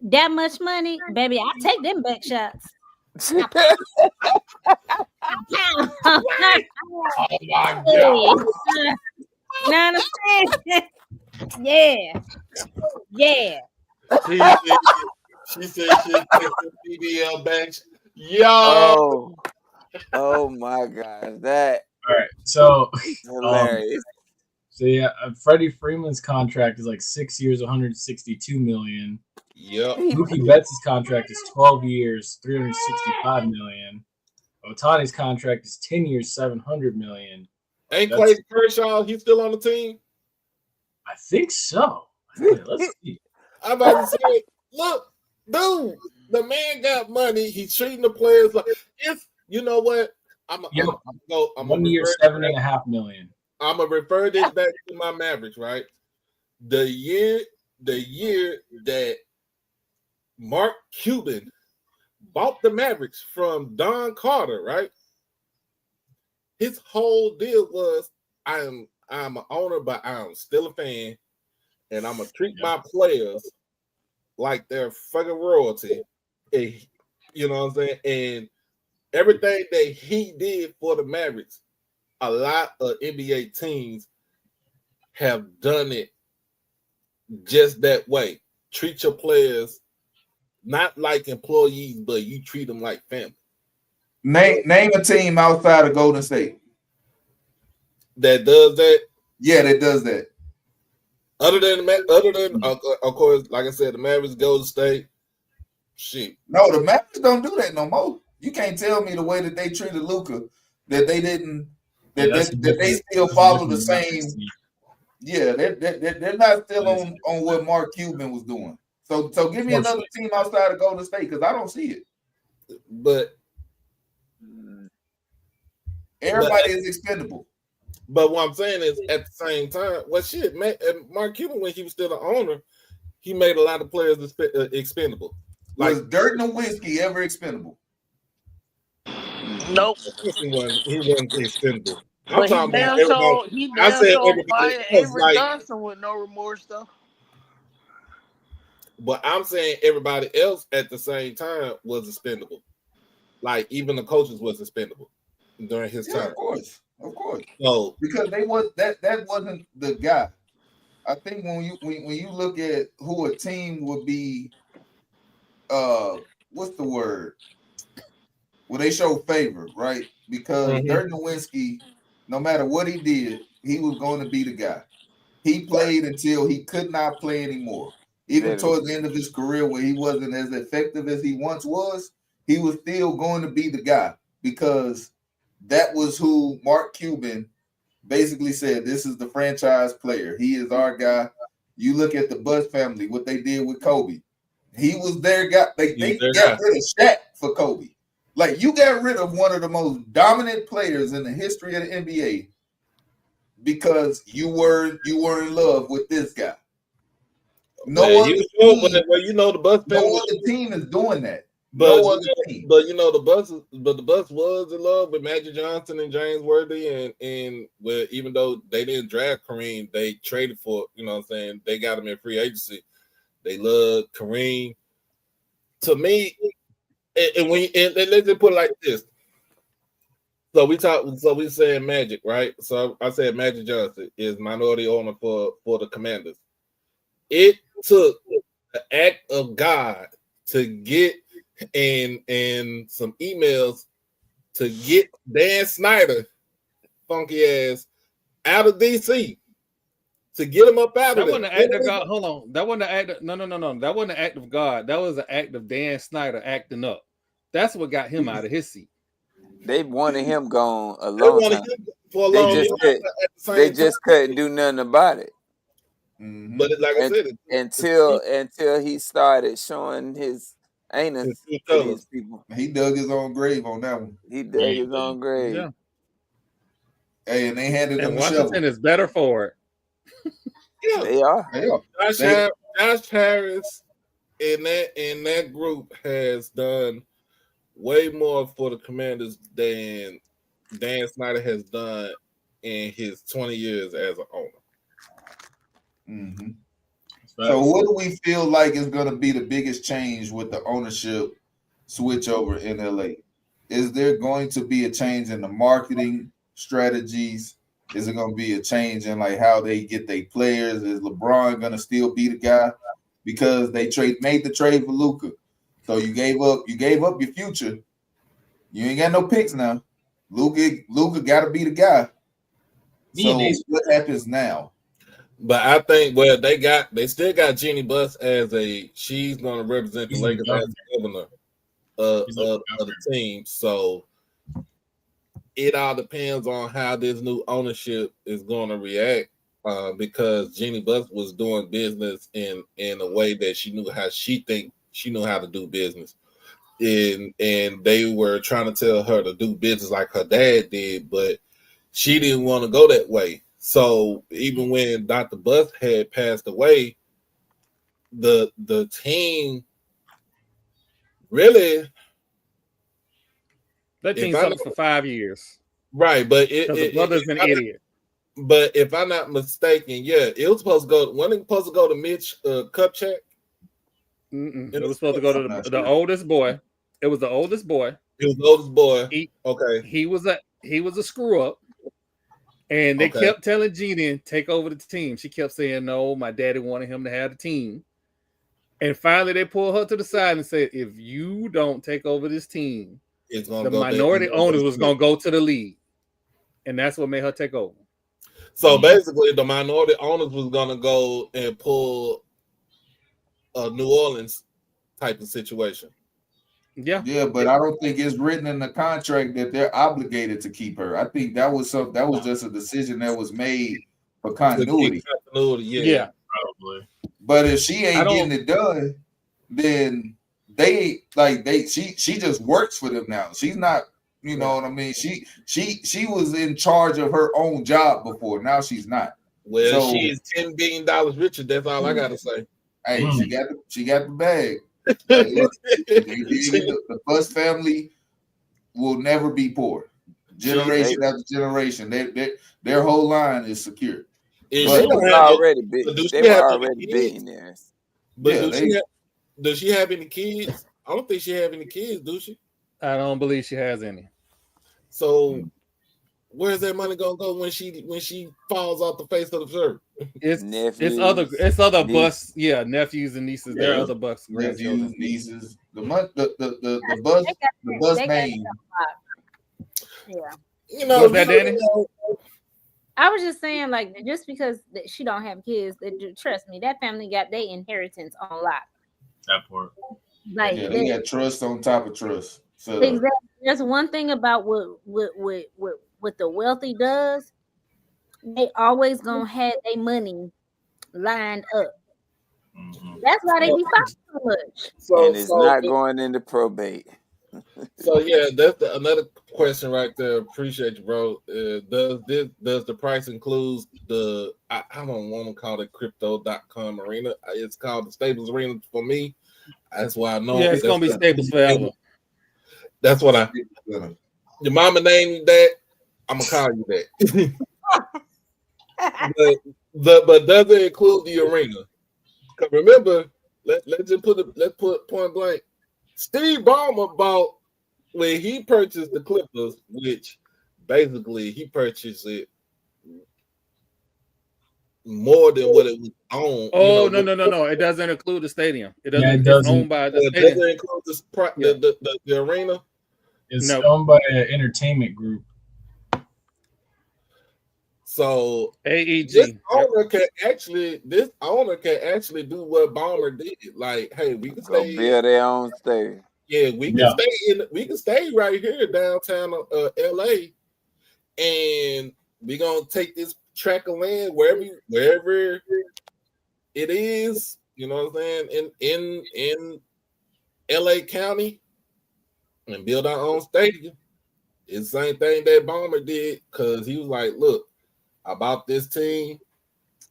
That much money, baby, I take them back shots. Oh my God. Now understand? Yeah. She said she'll take the BBL back. Yo. Oh my gosh, that. All right, so hilarious. So yeah, Freddie Freeman's contract is like 6 years, 162 million. Yep. Mookie Betts' contract is 12 years, 365 million. Ohtani's contract is 10 years, 700 million. Ain't Clayton Kershaw? He's still on the team? I think so. Let's see. I'm about to say, look, dude, the man got money. He's treating the players like it's. You know what? I'm 1 year, 7.5 million. I'm gonna refer this back to my Mavericks, right? The year that Mark Cuban bought the Mavericks from Don Carter, right? His whole deal was, I'm an owner, but I'm still a fan, and I'm gonna treat my players like they're fucking royalty. And, you know what I'm saying? And everything that he did for the Mavericks, a lot of NBA teams have done it just that way. Treat your players not like employees, but you treat them like family. Name a team outside of Golden State that does that. Yeah, that does that. Other than of course, like I said, the Mavericks, Golden State. Shit. No, the Mavericks don't do that no more. You can't tell me the way that they treated Luka that they didn't. That they still follow the same. Yeah, they're not still on what Mark Cuban was doing. So give me another team outside of Golden State because I don't see it. But everybody is expendable. But what I'm saying is, at the same time, Mark Cuban, when he was still the owner, he made a lot of players expendable. Like, was Dirk Nowitzki ever expendable? Nope. He wasn't expendable. I'm talking about everybody. He buying Avery Johnson with no remorse, though. But I'm saying everybody else at the same time was expendable. Like, even the coaches was expendable during his time. Of course. So because they was that wasn't the guy. I think when you look at who a team would be, what's the word? Well, they show favor, right? Because Dirk Nowitzki, no matter what he did, he was going to be the guy. He played until he could not play anymore. Even towards the end of his career, where he wasn't as effective as he once was, he was still going to be the guy because that was who Mark Cuban basically said, this is the franchise player. He is our guy. You look at the Buss family, what they did with Kobe. He was their guy. They got rid of Shaq for Kobe. Like, you got rid of one of the most dominant players in the history of the NBA because you were in love with this guy. No other team is doing that. But the Buss was in love with Magic Johnson and James Worthy, and even though they didn't draft Kareem, they traded for, you know what I'm saying, they got him in free agency. They loved Kareem. To me, and let's just put it like this. So we saying Magic, right? So I said Magic Johnson is minority owner for the Commanders. It took the act of God to get and some emails to get Dan Snyder, funky ass, out of DC, to get him up out of there. That wasn't an act of God. Hold on. That wasn't an act of, no. That wasn't an act of God. That was an act of Dan Snyder acting up. That's what got him out of his seat. They wanted him gone a long time. They just couldn't do nothing about it. But like I said, until he started showing his anus to these people. He dug his own grave on that one. He dug his own grave. Yeah. Hey, and they handed him Washington is better for it. Yeah, they are. Josh Harris in that group has done way more for the Commanders than Dan Snyder has done in his 20 years as an owner. Mm-hmm. So what do we feel like is going to be the biggest change with the ownership switch over in LA? Is there going to be a change in the marketing strategies? Is it going to be a change in like how they get their players? Is LeBron going to still be the guy because they made the trade for Luka? So you gave up your future. You ain't got no picks now. Luka got to be the guy. So what happens now? But I think they still got Jeannie Buss as she's going to represent the Lakers as governor of the team. So it all depends on how this new ownership is going to react. Because Jeannie Buss was doing business in a way that she knew how to do business. And they were trying to tell her to do business like her dad did, but she didn't want to go that way. So even when Dr. Buss had passed away, the team really that team suffered for 5 years. Right, but the brother's an idiot. But if I'm not mistaken, it was supposed to go. Wasn't it supposed to go to Mitch Kupchak? It was supposed to go to the oldest boy. It was the oldest boy. It was the oldest boy. Okay. He was a screw up. And they kept telling Jeannie, take over the team. She kept saying, no, my daddy wanted him to have the team. And finally they pulled her to the side and said, if you don't take over this team, the minority owners was going to go to the league. And that's what made her take over. So basically the minority owners was going to go and pull a New Orleans type of situation. Yeah, but I don't think it's written in the contract that they're obligated to keep her. I think that was just a decision that was made for continuity. Yeah, probably. But if she ain't getting it done, then she just works for them now. She's not, you know what I mean? She was in charge of her own job before. Now she's not. Well, she's $10 billion richer. That's all I gotta say. Hey, she got the bag. The Buss family will never be poor. Generation after generation, their whole line is secure. They were already billionaires. But does she have any kids? I don't think she have any kids, do she? I don't believe she has any. So where's that money gonna go when she falls off the face of the earth? It's other Buss, nephews and nieces. There are other Buss nephews, nieces. The Buss name. Yeah. You know, was that Danny? I was just saying, like, just because she don't have kids, trust me, that family got their inheritance on lock. That part. Like, they got trust on top of trust. So exactly. There's one thing about what the wealthy does. They always gonna have their money lined up. Mm-hmm. That's why they be fighting so much. And it's not going into probate. So that's another question right there. Appreciate you, bro. Does the price include the? I don't want to call it crypto.com arena. It's called the Staples Arena for me. That's why I know. Yeah, it's gonna be Staples forever. That's what your mama named you that. I'm gonna call you that. but does it include the arena? Because remember, let's put point blank. Steve Ballmer bought when he purchased the Clippers, which basically he purchased it more than what it was owned. Oh, no. It doesn't include the stadium. It doesn't. It's owned by the stadium. It doesn't include the arena. It's owned by an entertainment group. So AEG. This owner can actually do what Ballmer did. Like, hey, we can stay build their own stadium. Yeah, we can stay right here downtown LA, and we're gonna take this tract of land wherever it is, you know what I'm saying, in LA County, and build our own stadium. It's the same thing that Ballmer did, because he was like, look, I bought this team.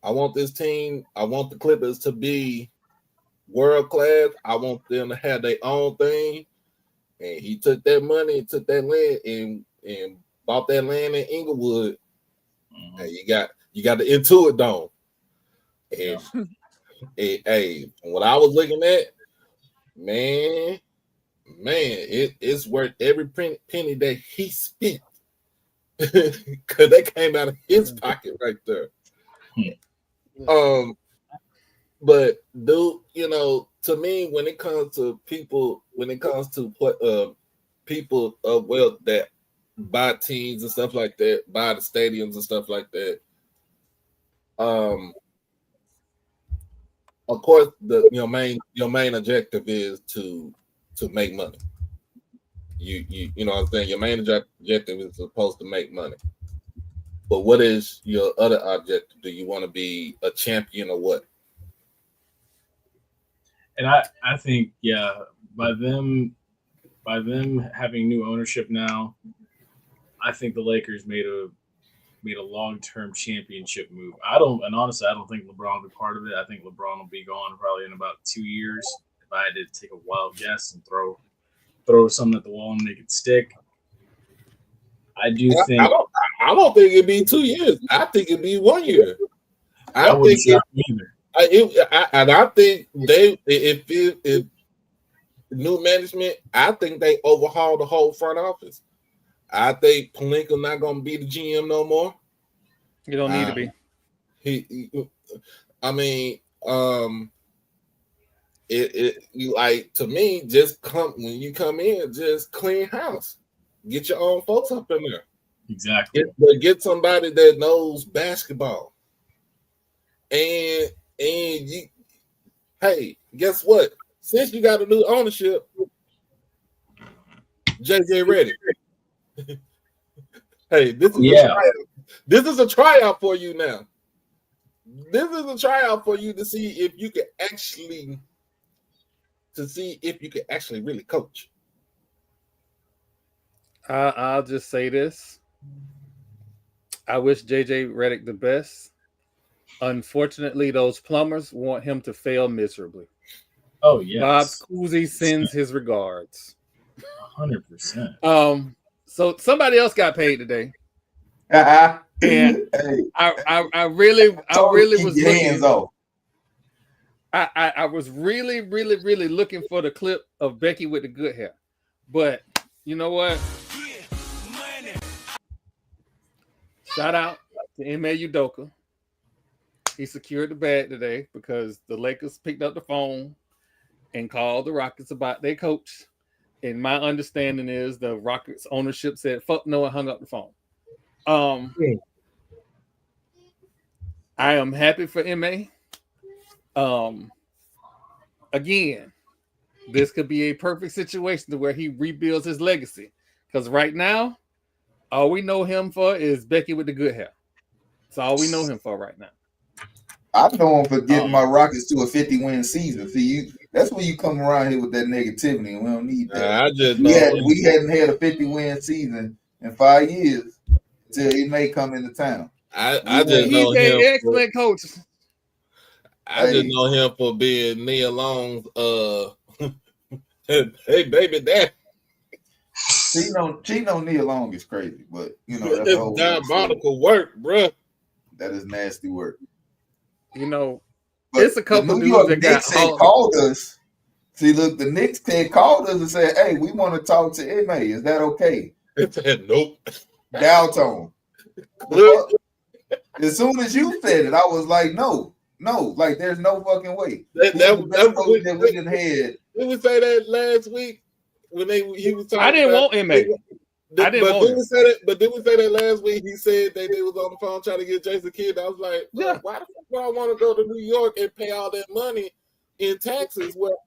I want this team. I want the Clippers to be world class. I want them to have their own thing. and he took that money and took that land and bought that land in Inglewood. Mhm. And you got the Intuit Dome. And Yeah. hey, what I was looking at, man, it's worth every penny that he spent. Because that came out of his pocket right there. But dude, you know, to me, when it comes to people people of wealth that buy teams and stuff like that, buy the stadiums and stuff like that, of course, your main objective is to make money. You know what I'm saying? Your main objective is supposed to make money. But what is your other objective? Do you want to be a champion or what? And I think, yeah, by them having new ownership now, I think the Lakers made a long-term championship move. Honestly, I don't think LeBron will be part of it. I think LeBron will be gone probably in about 2 years. If I had to take a wild guess and throw something at the wall and make it stick, I don't think it'd be 2 years. I think it'd be 1 year. I wouldn't shock me either. I think if new management, I think they overhaul the whole front office. I think Pelinka not gonna be the GM no more. You don't need to be. You like, to me, just when you come in, just clean house, get your own folks up in there. Exactly. Get somebody that knows basketball, and you. Hey, guess what? Since you got a new ownership, JJ Redick. Hey, this is a tryout for you now. This is a tryout for you to see if you can actually really coach. I'll just say this. I wish JJ Redick the best. Unfortunately, those plumbers want him to fail miserably. Oh, yes. Bob Cousy sends his regards. 100%. So somebody else got paid today. And I really was looking. I was really looking for the clip of Becky with the good hair. But you know what? Shout out to Ime Udoka. He secured the bag today because the Lakers picked up the phone and called the Rockets about their coach. And my understanding is the Rockets ownership said, fuck no, and hung up the phone. I am happy for Ime. Again, this could be a perfect situation to where he rebuilds his legacy. Because right now, all we know him for is Becky with the good hair. That's all we know him for right now. I know him for getting my Rockets to a 50-win season. See, that's when you come around here with that negativity, and we don't need that. We hadn't had a 50-win season in 5 years until he may come into town. He's an excellent coach. I just know him for being Nia Long's hey baby dad. Cheating on Nia Long is crazy, but you know that's it's diabolical work, bro. That is nasty work. You know, but it's a couple of New York that Knicks called us. See, look, the Knicks called us and said, "Hey, we want to talk to Ime. Is that okay?" It said nope. Dial tone. As soon as you said it, I was like, no, like there's no fucking way. That we didn't had. Did we say that last week when he was talking? I didn't want Ime. But did we say that last week? He said that they was on the phone trying to get Jason Kidd. I was like, why the fuck would I want to go to New York and pay all that money in taxes? Well,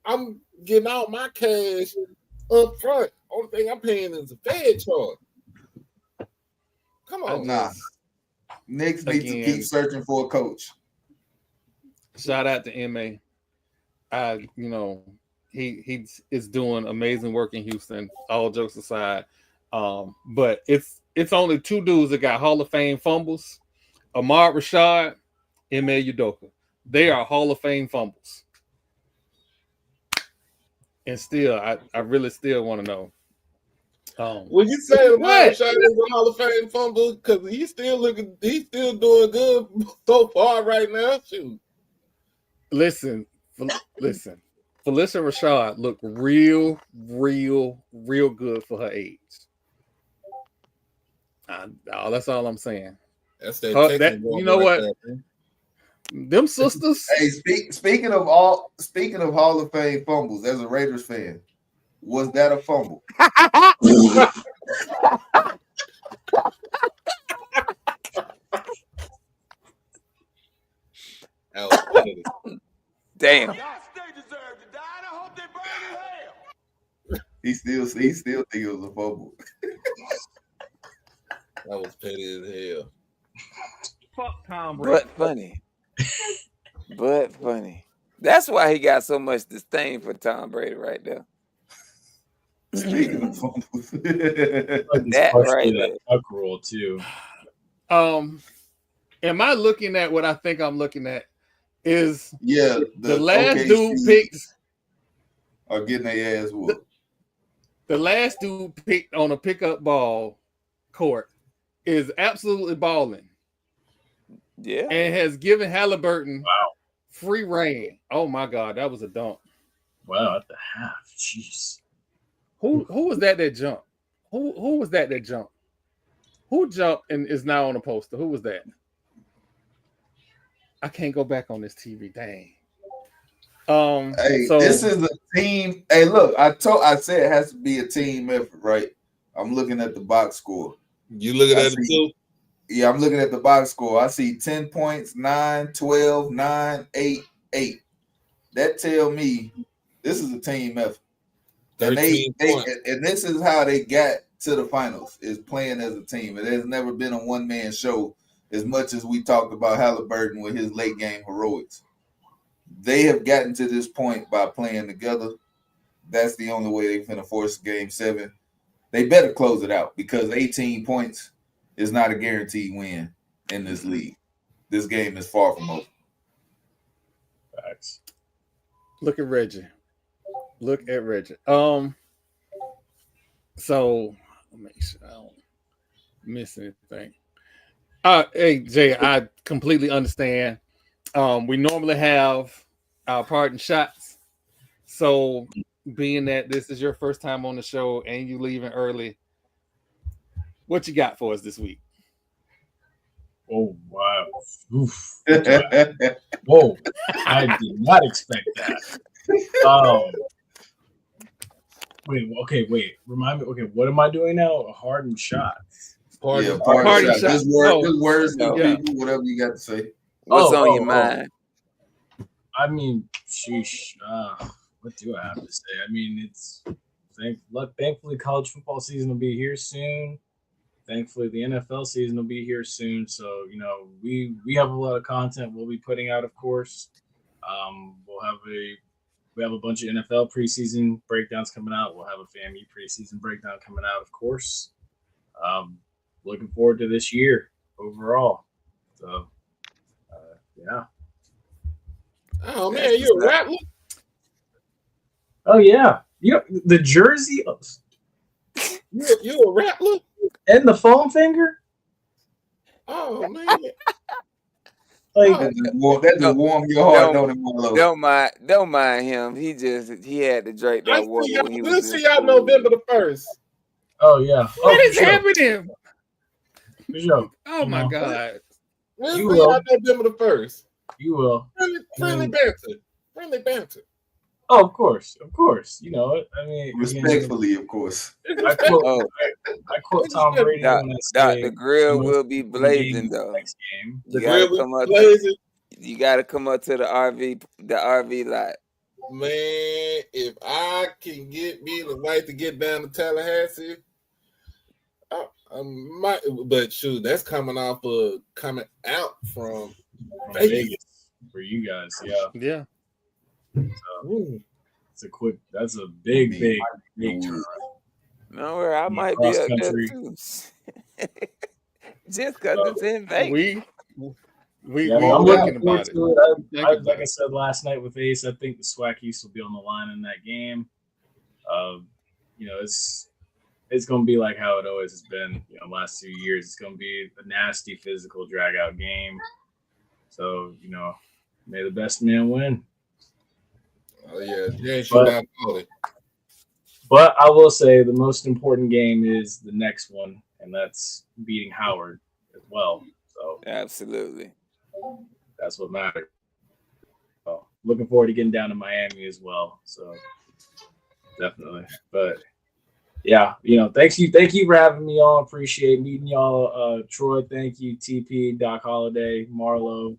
I'm getting out my cash up front. Only thing I'm paying is a Fed charge. Come on, nah. Knicks need to keep searching for a coach. Shout out to Ime. You know, he is doing amazing work in Houston. All jokes aside, but it's only two dudes that got Hall of Fame fumbles: Ahmad Rashad, Ime Udoka. They are Hall of Fame fumbles. And still, I really still want to know. When you say Rashad What? is a Hall of Fame fumble, because he's still doing good so far right now. Shoot. Listen. Felicia Rashad looked real good for her age. That's all I'm saying. That's that you know what? There, them sisters. Hey, speaking of Hall of Fame fumbles, as a Raiders fan, was that a fumble? Damn. He still think it was a fumble. That was petty as hell. Fuck Tom Brady. But funny. That's why he got so much disdain for Tom Brady right there. Speaking of fumbles, that right there. Tuck rule too. Am I looking at what I think I'm looking at? Is the last OKC dude picked are getting their ass whooped. The last dude picked on a pickup ball court is absolutely balling. Yeah. And has given Halliburton free reign. Oh my God, that was a dunk. Wow, at the half. Jeez. Who was that jumped? Who was that jumped? Who jumped and is now on the poster? Who was that? I can't go back on this TV. Dang. Hey, this is a team. Hey, look, I said it has to be a team effort, right? I'm looking at the box score. You looking at it too? Yeah, I'm looking at the box score. I see 10 points, 9, 12, 9, 8, 8. That tell me this is a team effort. And and this is how they got to the finals, is playing as a team. It has never been a one-man show as much as we talked about Halliburton with his late game heroics. They have gotten to this point by playing together. That's the only way they're going to force Game 7. They better close it out because 18 points is not a guaranteed win in this league. This game is far from over. Facts. Look at Reggie. So I'll make sure I don't miss anything. Hey Jay, I completely understand. We normally have our parting shots. So being that this is your first time on the show and you leaving early, what you got for us this week? Oh wow. Oof. Whoa. I did not expect that. Wait. Remind me. Okay, what am I doing now? A hardened shot. Parting shot. shot. Just words to people, whatever you got to say. What's on your mind? I mean, sheesh. What do I have to say? I mean, thankfully college football season will be here soon. Thankfully, the NFL season will be here soon. So, we have a lot of content we'll be putting out, of course. We have a bunch of NFL preseason breakdowns coming out. We'll have a FAMU preseason breakdown coming out, of course. Looking forward to this year overall. So, yeah. Oh man, you a Rattler? Oh yeah, the jersey. You a Rattler? And the foam finger. Oh man. Like that just warm your heart, don't it, Marlo? Don't mind him. He had to drink that water. We'll see y'all November the 1st. Oh yeah. What is happening? Sure. Oh my God. We'll see y'all November the 1st. You will. Friendly banter. Oh, of course. I mean, respectfully, of course. I quote Tom Brady. The grill will be blazing though. Next game. You gotta come up to the RV lot. Man, if I can get me the right to get down to Tallahassee, I might. But shoot, that's coming out from Vegas for you guys. Yeah. That's a big turnaround. No, where I might be up there too. Just because it's in Vegas. I'm looking about it. Like I said last night with Ace, I think the SWAC East will be on the line in that game. You know, it's going to be like how it always has been. You know, last 2 years, it's going to be a nasty physical drag out game. So, you know, may the best man win. Oh yeah, Jay should not call it. But I will say the most important game is the next one, and that's beating Howard as well. So absolutely, that's what matters. So, looking forward to getting down to Miami as well. So definitely. But yeah, you know, thank you for having me on. Appreciate meeting y'all. Troy, thank you. TP, Doc Holiday, Marlo,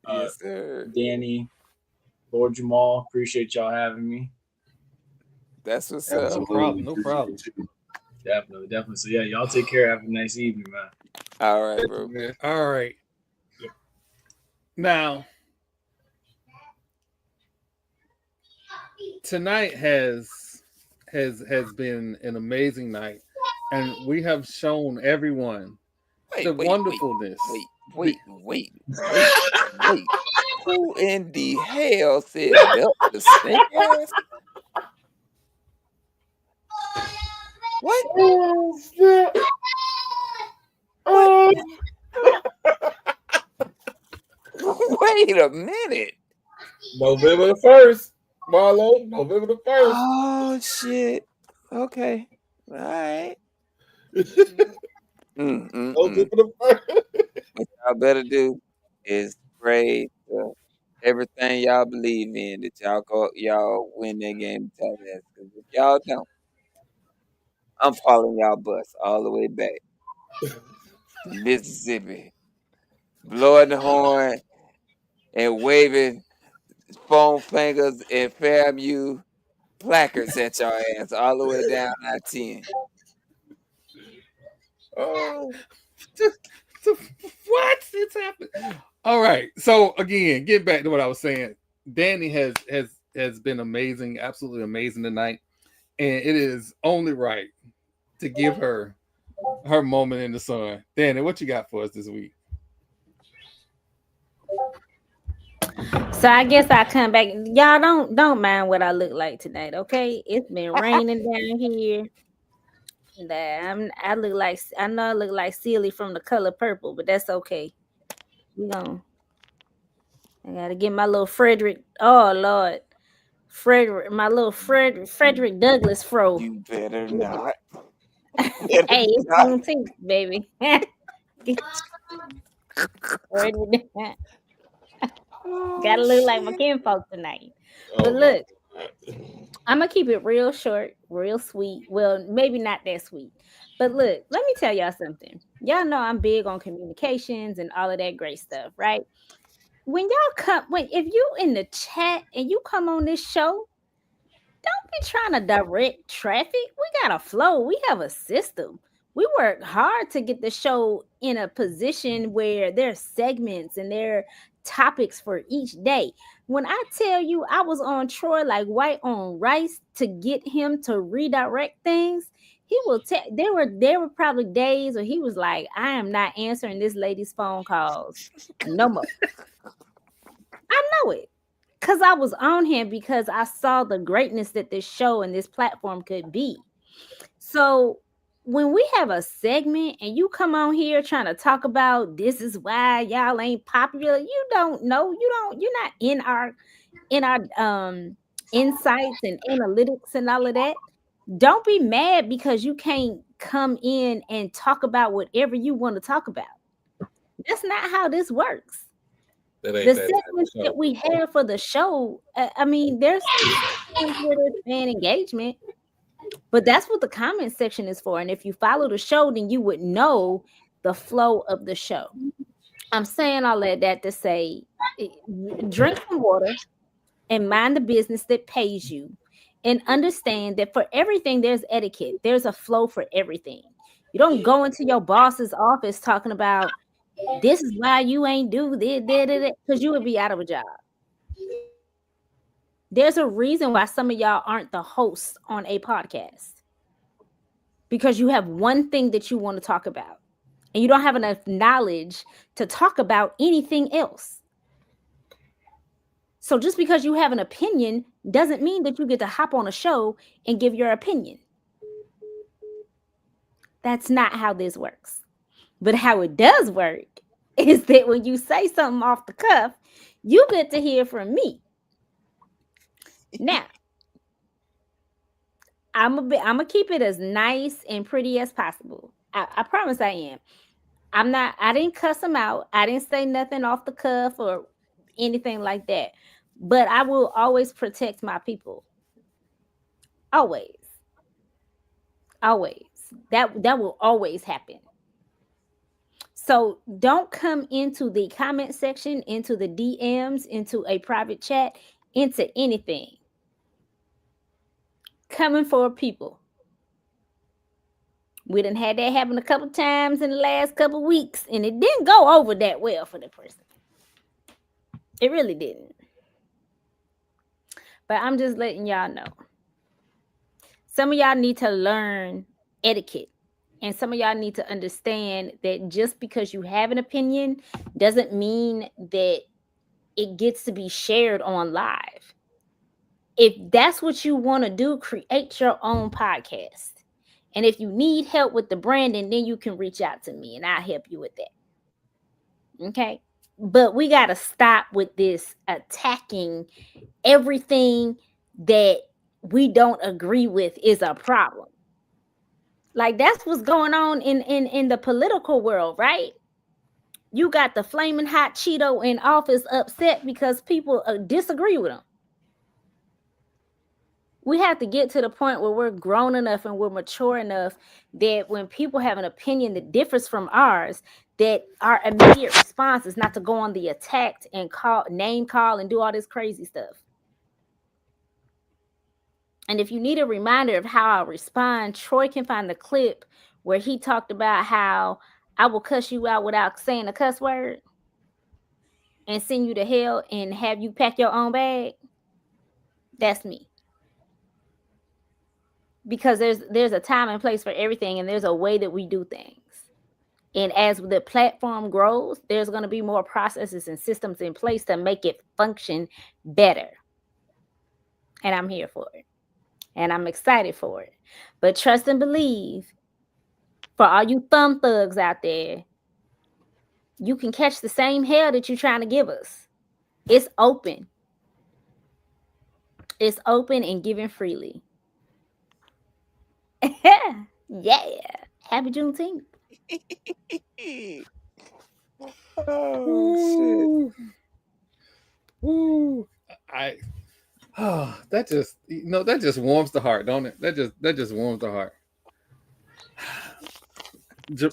yes, sir. Danny, Lord Jamal. Appreciate y'all having me. That's what's up. No problem. No problem. Definitely. So yeah, y'all take care. Have a nice evening, man. All right, bro. All right. Now, tonight has been an amazing night, and we have shown everyone the wonderfulness. Wait. Who in the hell said belt the snake ass? What? Oh, shit. Oh. Wait a minute. November the 1st, Marlo. November the 1st. Oh shit. Okay. All right. November the 1st. What y'all better do is pray to everything y'all believe in that y'all win that game. Tell that, because if y'all don't, I'm following y'all bus all the way back to Mississippi, blowing the horn and waving foam fingers and FAMU placards at your ass all the way down I-10. Oh. What? It's happening. All right. So again, get back to what I was saying. Danny has been amazing, absolutely amazing tonight, and it is only right to give her moment in the sun. Danny, what you got for us this week? So I guess I come back. Y'all don't mind what I look like tonight, okay? It's been raining down here. I look like, I know I look like Celie from The Color Purple, but that's okay. I gotta get my little Frederick. Oh Lord, my little Frederick Douglass fro. You better not. Hey, it's Juneteenth, baby. Gotta look like my kinfolk tonight. But look, I'm gonna keep it real short, real sweet. Well, maybe not that sweet. But look, let me tell y'all something. Y'all know I'm big on communications and all of that great stuff, right? When if you in the chat and you come on this show, don't be trying to direct traffic. We got a flow. We have a system. We work hard to get the show in a position where there's segments and there are topics for each day. When I tell you I was on Troy like white on rice to get him to redirect things, he will tell. There were probably days where he was like, I am not answering this lady's phone calls no more. I know it. Because I was on him because I saw the greatness that this show and this platform could be. So when we have a segment and you come on here trying to talk about this is why y'all ain't popular, you don't know. You're not in our insights and analytics and all of that. Don't be mad because you can't come in and talk about whatever you want to talk about. That's not how this works. The segments that we have for the show, I mean, there's fan engagement, but that's what the comment section is for. And if you follow the show, then you would know the flow of the show. I'm saying all of that to say, drink some water and mind the business that pays you, and understand that for everything there's etiquette. There's a flow for everything. You don't go into your boss's office talking about this is why you ain't do this, because you would be out of a job. There's a reason why some of y'all aren't the hosts on a podcast, because you have one thing that you want to talk about and you don't have enough knowledge to talk about anything else. So just because you have an opinion doesn't mean that you get to hop on a show and give your opinion. That's not how this works. But how it does work is that when you say something off the cuff, you get to hear from me. Now, I'm gonna keep it as nice and pretty as possible. I promise I am. I didn't cuss them out. I didn't say nothing off the cuff or anything like that. But I will always protect my people. Always. Always. That will always happen. So don't come into the comment section, into the DMs, into a private chat, into anything. Coming for people. We done had that happen a couple times in the last couple weeks, and it didn't go over that well for the person. It really didn't. But I'm just letting y'all know. Some of y'all need to learn etiquette. And some of y'all need to understand that just because you have an opinion doesn't mean that it gets to be shared on live. If that's what you want to do, create your own podcast. And if you need help with the branding, then you can reach out to me and I'll help you with that. Okay? But we got to stop with this attacking everything that we don't agree with is a problem. Like that's what's going on in the political world, right? You got the flaming hot Cheeto in office upset because people disagree with him. We have to get to the point where we're grown enough and we're mature enough that when people have an opinion that differs from ours, that our immediate response is not to go on the attack and name call and do all this crazy stuff. And if you need a reminder of how I respond, Troy can find the clip where he talked about how I will cuss you out without saying a cuss word and send you to hell and have you pack your own bag. That's me. Because there's a time and place for everything, and there's a way that we do things. And as the platform grows, there's going to be more processes and systems in place to make it function better. And I'm here for it. And I'm excited for it. But trust and believe, for all you thumb thugs out there, you can catch the same hell that you're trying to give us. It's open. It's open and given freely. Yeah. Happy Juneteenth. Oh shit. Ooh. That just warms the heart, don't it? That just warms the heart.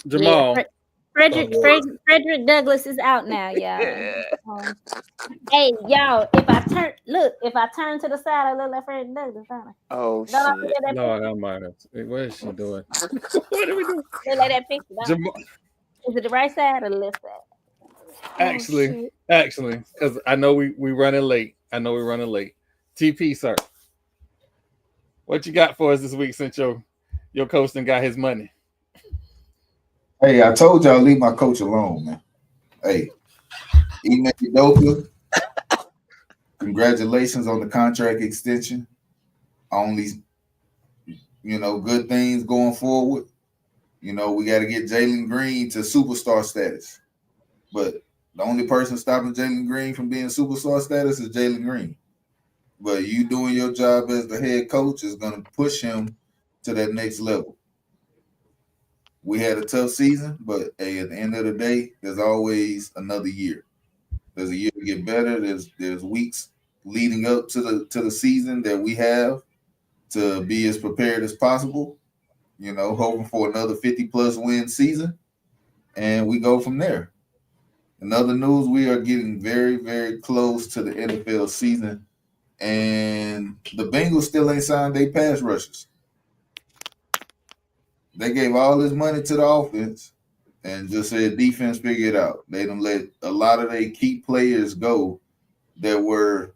Jamal. Yeah, Frederick Douglass is out now, y'all. Hey, y'all, if I turn to the side, I look like Frederick Douglass, don't I? Oh shit. Lord, I might have. What is she doing? What are we doing? Look like that picture. Is it the right side or the left side? Actually, because I know we running late. TP, sir, what you got for us this week since your coach done got his money? Hey, I told y'all leave my coach alone, man. Hey, Ime Udoka, congratulations on the contract extension. Only, good things going forward. We got to get Jalen Green to superstar status. But the only person stopping Jalen Green from being superstar status is Jalen Green. But you doing your job as the head coach is going to push him to that next level. We had a tough season, but hey, at the end of the day, there's always another year. There's a year to get better. There's weeks leading up to the season that we have to be as prepared as possible. Hoping for another 50-plus win season, and we go from there. In other news, we are getting very, very close to the NFL season, and the Bengals still ain't signed their pass rushers. They gave all this money to the offense and just said defense figure it out. They done let a lot of their key players go that were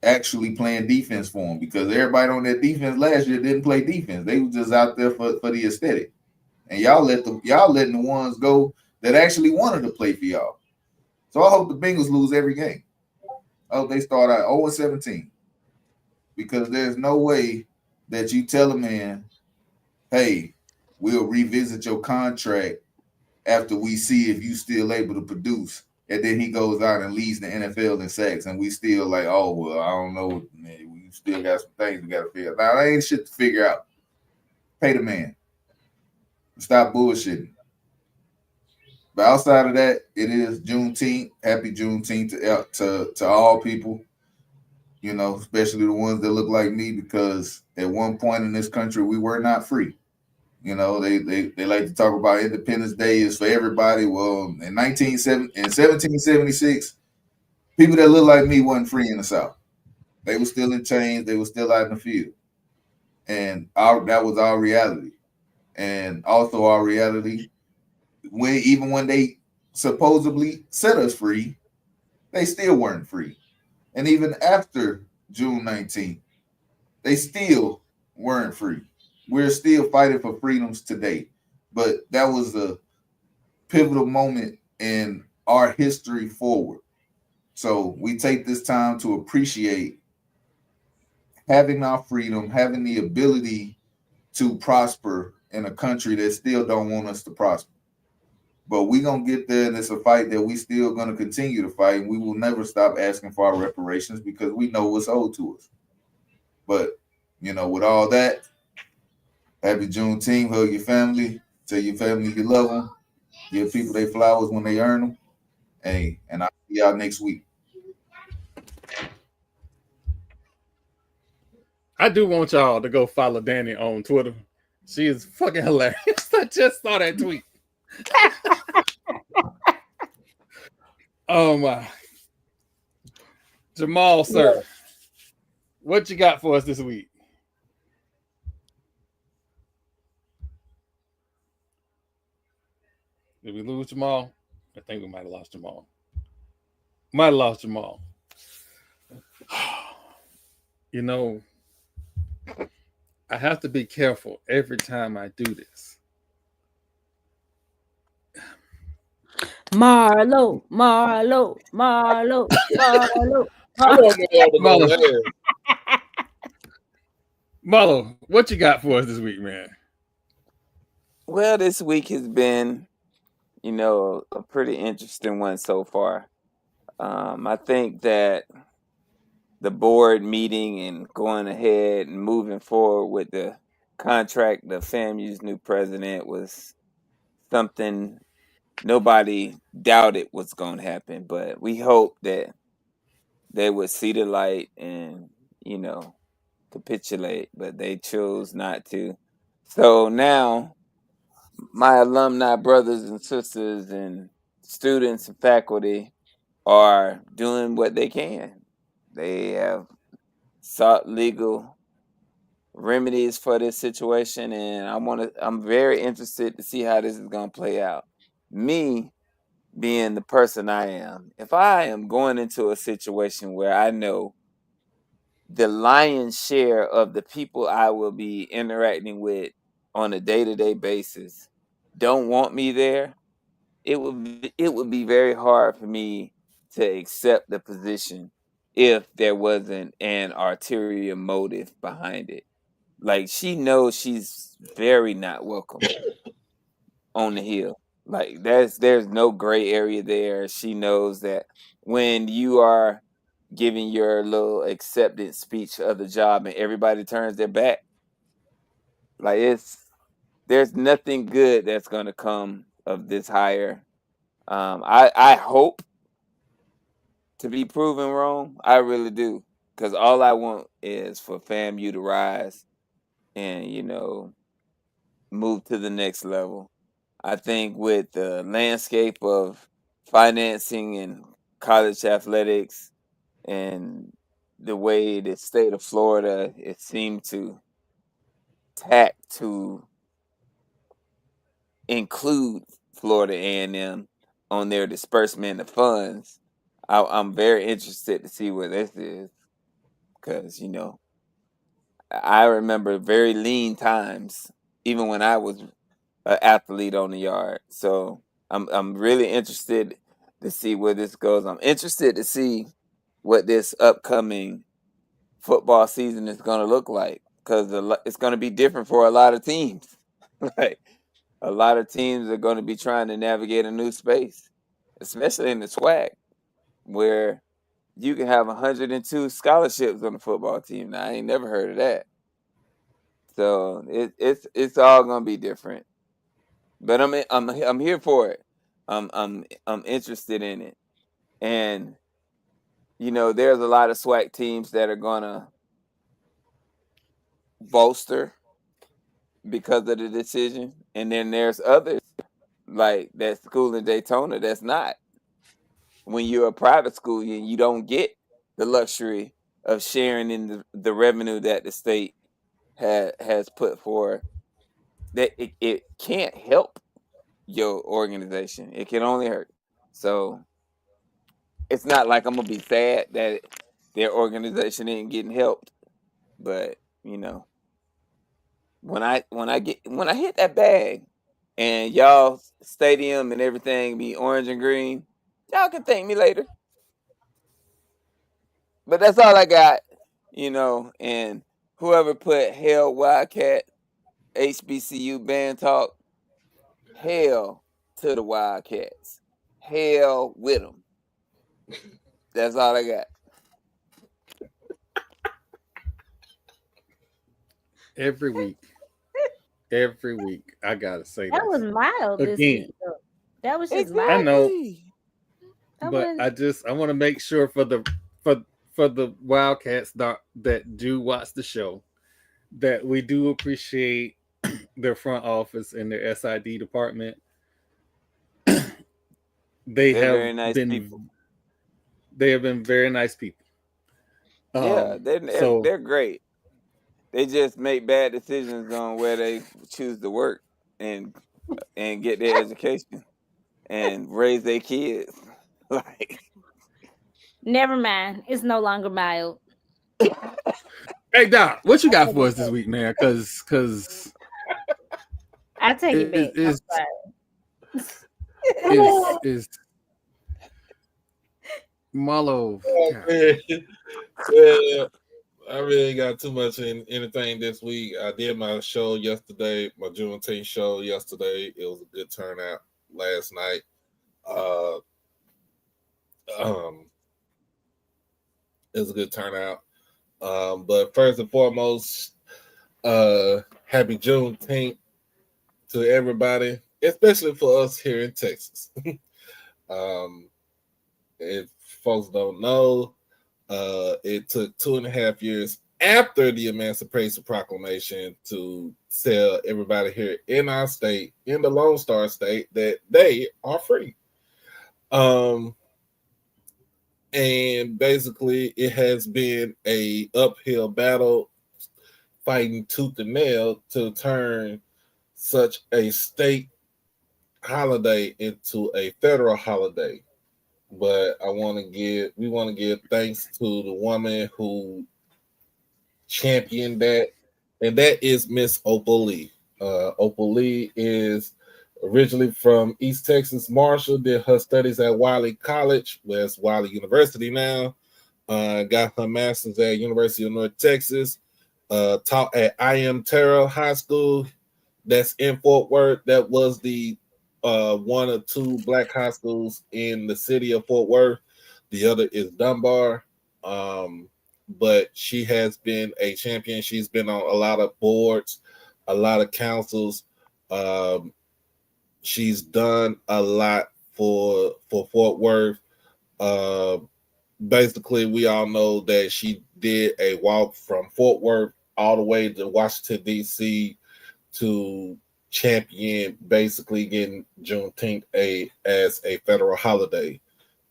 actually playing defense for them, because everybody on that defense last year didn't play defense. They were just out there for the aesthetic. And y'all letting the ones go that actually wanted to play for y'all. So I hope the Bengals lose every game. Oh, they start out 0-17 because there's no way that you tell a man, "Hey, we'll revisit your contract after we see if you still able to produce," and then he goes out and leads the NFL in sacks, and we still like, "Oh well, I don't know, man. We still got some things we got to figure out." Now that ain't shit to figure out. Pay the man. Stop bullshitting. But outside of that, it is Juneteenth. Happy Juneteenth to all people. You know, especially the ones that look like me, because at one point in this country we were not free. You know, they like to talk about Independence Day is for everybody. Well, in 1776, people that look like me wasn't free in the South. They were still in chains. They were still out in the field, and that was our reality. And also our reality, even when they supposedly set us free, they still weren't free. And even after June 19th, they still weren't free. We're still fighting for freedoms today. But that was a pivotal moment in our history forward. So we take this time to appreciate having our freedom, having the ability to prosper in a country that still don't want us to prosper. But we're going to get there, and it's a fight that we still going to continue to fight, and we will never stop asking for our reparations because we know what's owed to us. But, you know, with all that, happy Juneteenth, hug your family, tell your family you love them, give people their flowers when they earn them. Hey, and I'll see y'all next week. I do want y'all to go follow Danny on Twitter. She is fucking hilarious. I just saw that tweet. Oh my. Jamal, sir, what you got for us this week? Did we lose Jamal? I think we might have lost Jamal. Might have lost Jamal. You know, I have to be careful every time I do this. Marlo. I'm gonna get out of Marlo. Marlo, what you got for us this week, man? Well, this week has been, you know, a pretty interesting one so far. I think that the board meeting and going ahead and moving forward with the contract of FAMU's new president was something nobody doubted was going to happen, but we hope that they would see the light and, you know, capitulate, but they chose not to. So now my alumni brothers and sisters and students and faculty are doing what they can. They have sought legal remedies for this situation, and I'm very interested to see how this is going to play out. Me being the person I am, if I am going into a situation where I know the lion's share of the people I will be interacting with on a day-to-day basis don't want me there, it would be very hard for me to accept the position if there wasn't an ulterior motive behind it. Like, she knows she's very not welcome on the Hill. Like, there's no gray area there. She knows that when you are giving your little acceptance speech of the job and everybody turns their back, like, there's nothing good that's gonna come of this hire. I hope to be proven wrong. I really do, because all I want is for FAMU to rise and, you know, move to the next level. I think with the landscape of financing and college athletics and the way the state of Florida, it seemed to tack to include Florida A&M on their disbursement of funds. I'm very interested to see where this is, because, you know, I remember very lean times, even when I was an athlete on the yard. So I'm really interested to see where this goes. I'm interested to see what this upcoming football season is going to look like, because it's going to be different for a lot of teams. Like, a lot of teams are going to be trying to navigate a new space, especially in the SWAC, where you can have 102 scholarships on the football team. Now, I ain't never heard of that. So it's all going to be different. But I'm here for it. I'm interested in it. And there's a lot of SWAC teams that are going to bolster because of the decision, and then there's others like that school in Daytona that's not. When you're a private school, you don't get the luxury of sharing in the revenue that the state has put for that. It can't help your organization. It can only hurt. So it's not like I'm gonna be sad that their organization ain't getting helped, but when I hit that bag and y'all stadium and everything be orange and green, y'all can thank me later. But that's all I got, and whoever put Hell Wildcat HBCU band talk, hell to the Wildcats. Hell with them. That's all I got. Every week, I gotta say That was mild this again. week, though. That was just I know, That but was- I want to make sure for the Wildcats that do watch the show that we do appreciate their front office and their SID department. They're very nice people. They have been very nice people. Yeah, they're great. They just make bad decisions on where they choose to work and get their education and raise their kids. Like, Never mind. It's no longer mild. Hey Doc, what you got for us this week, man? Because I take it back. is Marlo. Yeah, I really ain't got too much in anything this week. I did my show yesterday, my Juneteenth show yesterday. It was a good turnout last night. It was a good turnout. But first and foremost, happy Juneteenth to everybody, especially for us here in Texas. If folks don't know, it took 2.5 years after the Emancipation Proclamation to tell everybody here in our state, in the Lone Star State, that they are free. And basically, it has been a uphill battle, fighting tooth and nail to turn such a state holiday into a federal holiday. But we want to give thanks to the woman who championed that, and that is Miss Opal Lee. Opal Lee is originally from East Texas, Marshall, did her studies at Wiley College, where it's Wiley University now. Got her master's at University of North Texas. Taught at I.M. Terrell High School, that's in Fort Worth. That was the one or two black high schools in the city of Fort Worth. The other is Dunbar. But she has been a champion. She's been on a lot of boards, a lot of councils. She's done a lot for Fort Worth. Basically, we all know that she did a walk from Fort Worth all the way to Washington, D.C. to champion basically getting Juneteenth as a federal holiday.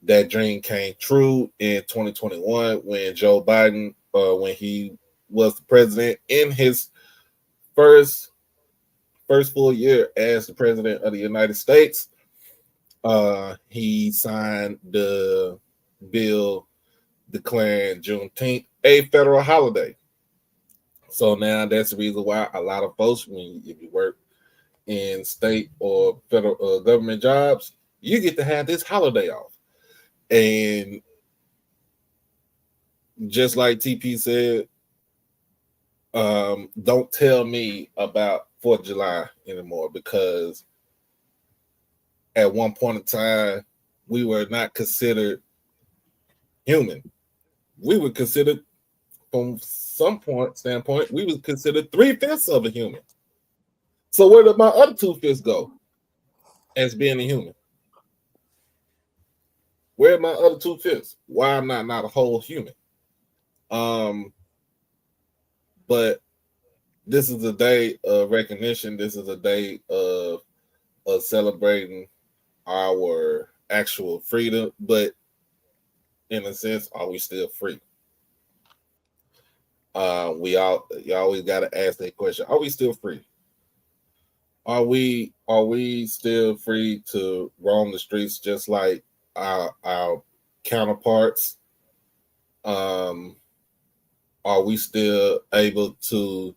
That dream came true in 2021 when Joe Biden, when he was the president in his first full year as the president of the United States. He signed the bill declaring Juneteenth a federal holiday. So now that's the reason why a lot of folks, if you work in state or federal government jobs, you get to have this holiday off. And just like TP said, don't tell me about 4th of July anymore, because at one point in time, we were not considered human. We were considered, from some standpoint, we was considered 3/5 of a human. So where did my other 2/5 go as being a human? Where are my other 2/5? Why am I not a whole human? But this is a day of recognition. This is a day of celebrating our actual freedom. But in a sense, are we still free? You always got to ask that question: are we still free? Are we still free to roam the streets just like our counterparts? Are we still able to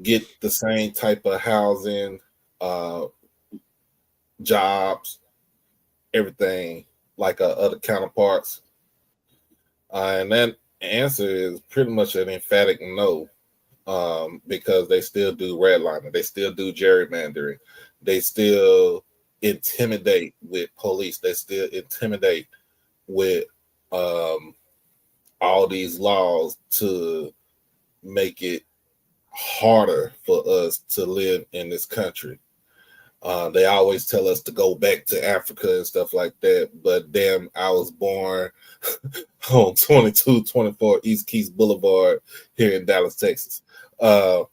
get the same type of housing, jobs, everything like our other counterparts? And that answer is pretty much an emphatic no, because they still do redlining, they still do gerrymandering, they still intimidate with police, they still intimidate with all these laws to make it harder for us to live in this country. They always tell us to go back to Africa and stuff like that, but damn, I was born on 2224 East Keys Boulevard here in Dallas, Texas. But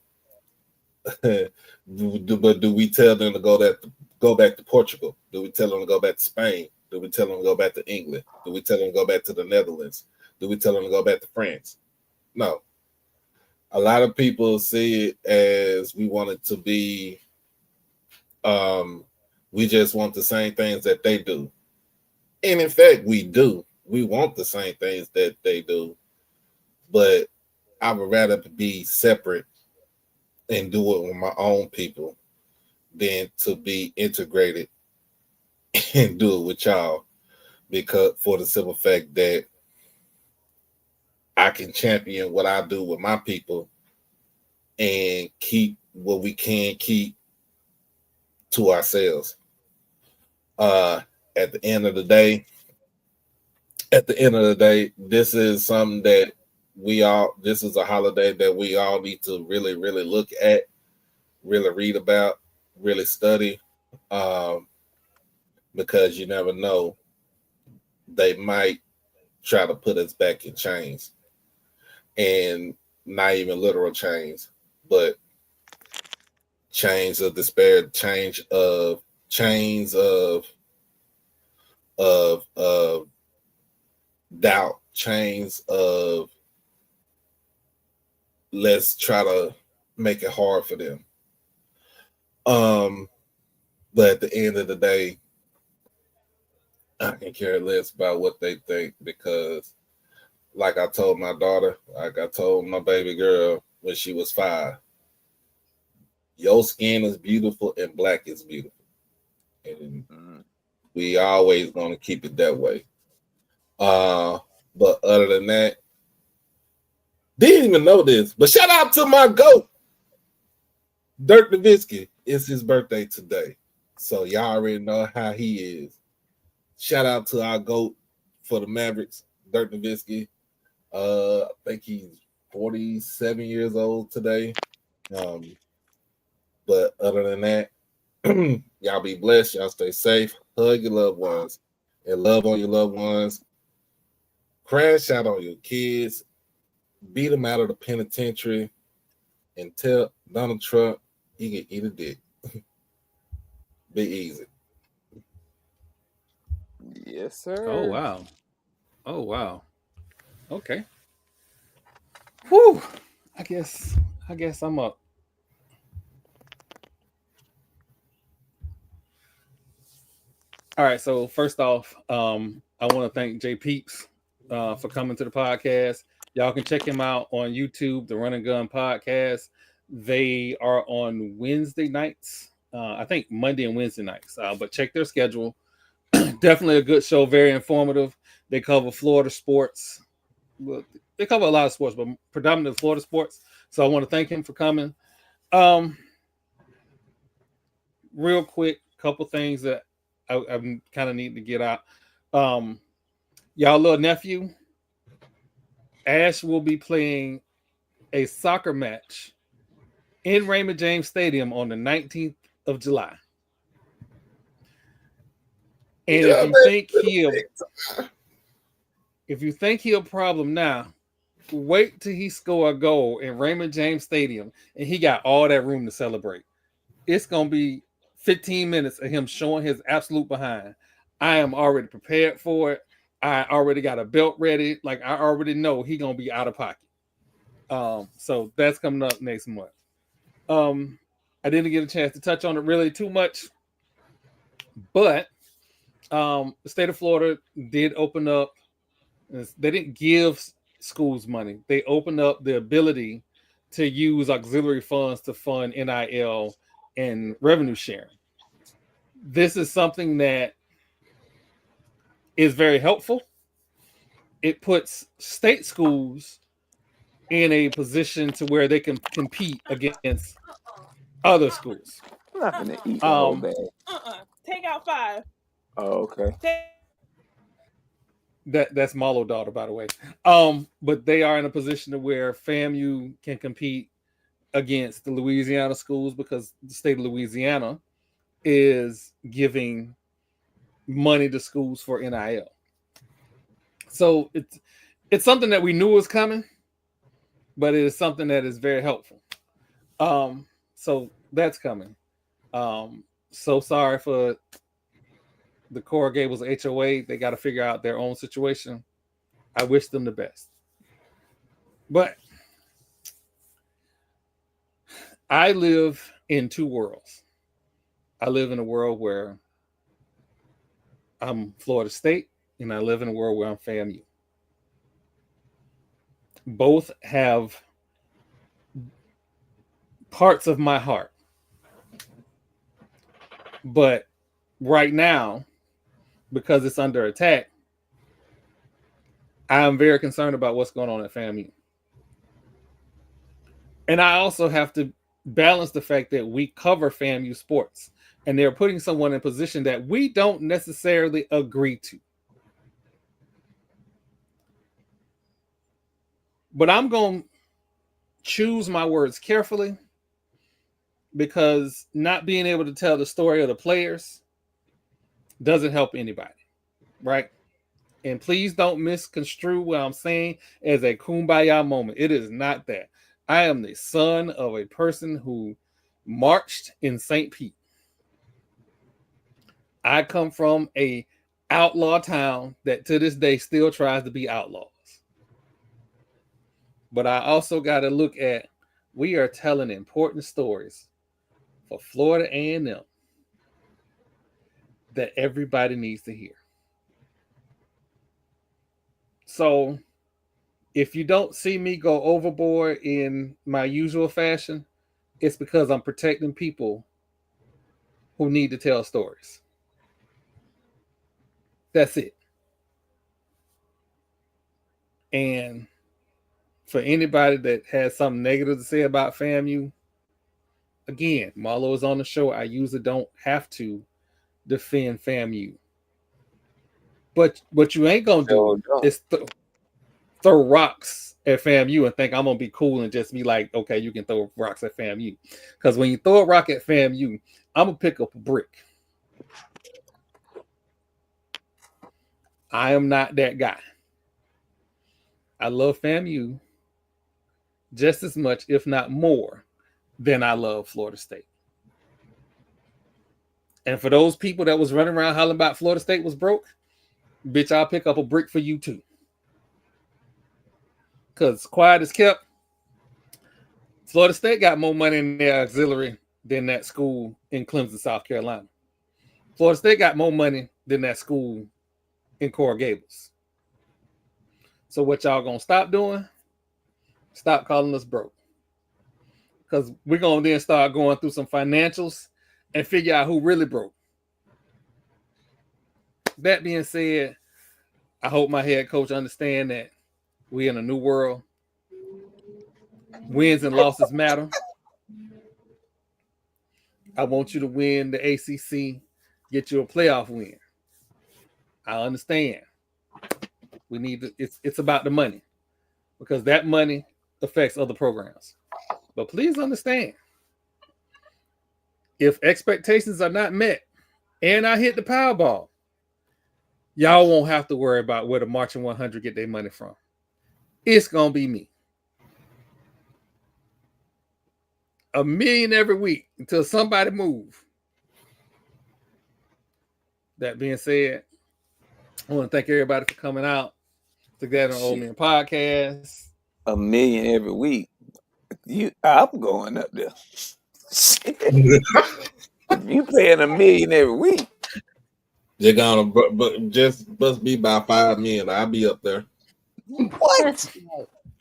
do we tell them to go back to Portugal? Do we tell them to go back to Spain? Do we tell them to go back to England? Do we tell them to go back to the Netherlands? Do we tell them to go back to France? No. A lot of people see it as we want it to be, we just want the same things that they do. And in fact, we do. We want the same things that they do. But I would rather be separate and do it with my own people than to be integrated and do it with y'all, because for the simple fact that I can champion what I do with my people and keep what we can keep to ourselves. At the end of the day, this is something that this is a holiday that we all need to really, really look at, really read about, really study, because you never know, they might try to put us back in chains, and not even literal chains, but chains of despair, chains of doubt, chains of let's try to make it hard for them. But at the end of the day, I can care less about what they think, because like I told my daughter, like I told my baby girl when she was 5, your skin is beautiful and black is beautiful. And we always going to keep it that way. But other than that, didn't even know this, but shout out to my GOAT, Dirk Nowitzki. It's his birthday today. So y'all already know how he is. Shout out to our GOAT for the Mavericks, Dirk Nowitzki. I think he's 47 years old today. But other than that, y'all be blessed. Y'all stay safe. Hug your loved ones and love on your loved ones. Crash out on your kids. Beat them out of the penitentiary and tell Donald Trump he can eat a dick. Be easy. Yes, sir. Oh wow. Oh wow. Okay. Whew. I guess I'm up. All right. So first off, I want to thank Jay Peeps for coming to the podcast. Y'all can check him out on YouTube, the Run and Gun Podcast. They are on Wednesday nights. I think Monday and Wednesday nights. But check their schedule. Definitely a good show, very informative. They cover Florida sports, well, they cover a lot of sports, but predominantly Florida sports. So I want to thank him for coming. Real quick, couple things that I kind of need to get out. Y'all little nephew, Ash will be playing a soccer match in Raymond James Stadium on the 19th of July. And if you think he a problem now, wait till he score a goal in Raymond James Stadium and he got all that room to celebrate. It's gonna be 15 minutes of him showing his absolute behind. I am already prepared for it. I already got a belt ready. Like I already know he gonna be out of pocket. So that's coming up next month. I didn't get a chance to touch on it really too much, but the state of Florida did open up. They didn't give schools money. They opened up the ability to use auxiliary funds to fund NIL and revenue sharing. This is something that is very helpful. It puts state schools in a position to where they can compete against other schools. I'm not gonna eat the whole bag. Take out 5. Oh, okay. That's Marlo's daughter, by the way. But they are in a position to where FAMU can compete against the Louisiana schools because the state of Louisiana is giving money to schools for NIL. So it's something that we knew was coming, but it is something that is very helpful. So that's coming. So sorry for the Coral Gables HOA. They got to figure out their own situation. I wish them the best. But I live in two worlds. I live in a world where I'm Florida State, and I live in a world where I'm FAMU. Both have parts of my heart. But right now, because it's under attack, I'm very concerned about what's going on at FAMU. And I also have to balance the fact that we cover FAMU sports, and they're putting someone in a position that we don't necessarily agree to. But I'm going to choose my words carefully, because not being able to tell the story of the players doesn't help anybody, right? And please don't misconstrue what I'm saying as a kumbaya moment. It is not that. I am the son of a person who marched in St. Pete. I come from a outlaw town that to this day still tries to be outlaws. But I also got to look at, we are telling important stories for Florida A&M that everybody needs to hear. So if you don't see me go overboard in my usual fashion, it's because I'm protecting people who need to tell stories. That's it. And for anybody that has something negative to say about FAMU, again, Marlo is on the show. I usually don't have to defend FAMU. But what you ain't going to do is throw rocks at FAMU and think I'm going to be cool and just be like, okay, you can throw rocks at FAMU. Because when you throw a rock at FAMU, I'm going to pick up a brick. I am not that guy. I love FAMU just as much, if not more, than I love Florida State. And for those people that was running around hollering about Florida State was broke, bitch, I'll pick up a brick for you too. Because quiet as kept, Florida State got more money in their auxiliary than that school in Clemson, South Carolina. Florida State got more money than that school in Coral Gables. So what y'all gonna stop doing? Stop calling us broke. Because we're gonna then start going through some financials and figure out who really broke. That being said, I hope my head coach understand that We in a new world. Wins and losses matter. I want you to win the ACC, get you a playoff win. I understand. We need to, it's about the money because that money affects other programs. But please understand, if expectations are not met and I hit the Powerball, y'all won't have to worry about where the Marching 100 get their money from. It's going to be me. $1 million every week until somebody move. That being said, I want to thank everybody for coming out to Gathering Old Men podcast. $1 million every week. I'm going up there. You paying $1 million every week. They're gonna, but just must be by 5 million. I'll be up there. What?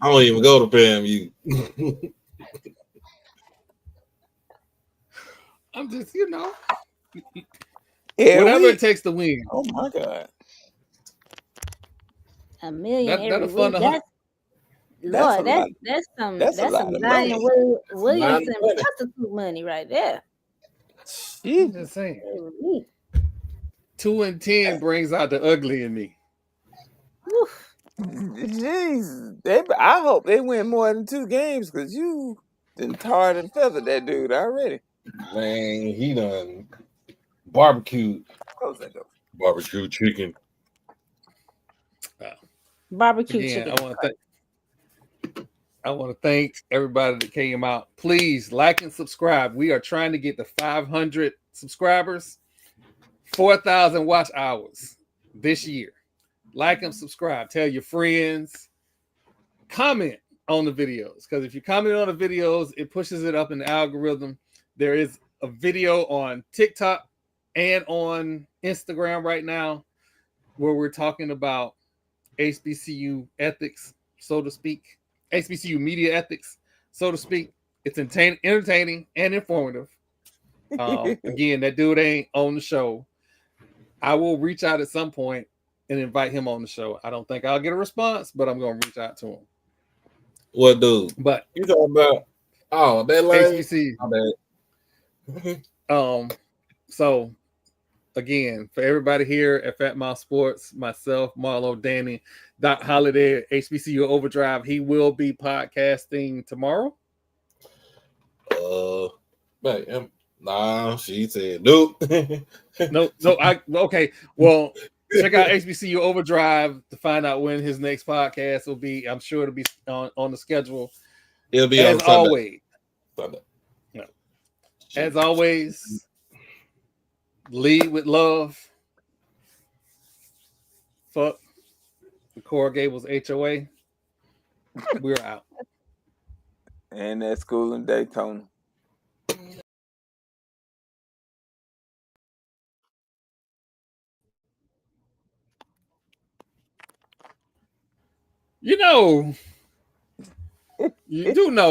I don't even go to FAMU. I'm just, Every whatever week. it takes to win. Oh my God. $1 million every That'll fund week. That's some Zion Williamson prostitute money right there. I'm just saying. 2 and 10 brings out the ugly in me. Jeez, I hope they win more than 2 games because you done tarred and feathered that dude already. Man, he done barbecued. Close that door. Barbecue chicken. Barbecue Again, chicken. I want to thank everybody that came out. Please like and subscribe. We are trying to get to 500 subscribers, 4,000 watch hours this year. Like and subscribe. Tell your friends. Comment on the videos, because if you comment on the videos, it pushes it up in the algorithm. There is a video on TikTok and on Instagram right now where we're talking about HBCU ethics, so to speak. HBCU media ethics, so to speak. It's entertaining and informative. Again, that dude ain't on the show. I will reach out at some point and invite him on the show. I don't think I'll get a response, but I'm going to reach out to him. What dude? But you talking about? Oh, that lady. HBC. So again, for everybody here at Fat Mouth Sports, myself, Marlo, Danny, Doc Holiday, HBCU Overdrive, he will be podcasting tomorrow. Nah, she said nope. Okay. Well, check out HBCU Overdrive to find out when his next podcast will be. I'm sure it'll be on the schedule. It'll be as on Sunday. Always. Sunday. No. As always, lead with love. Fuck the Coral Gables HOA. We're out. And that school in Daytona. You do know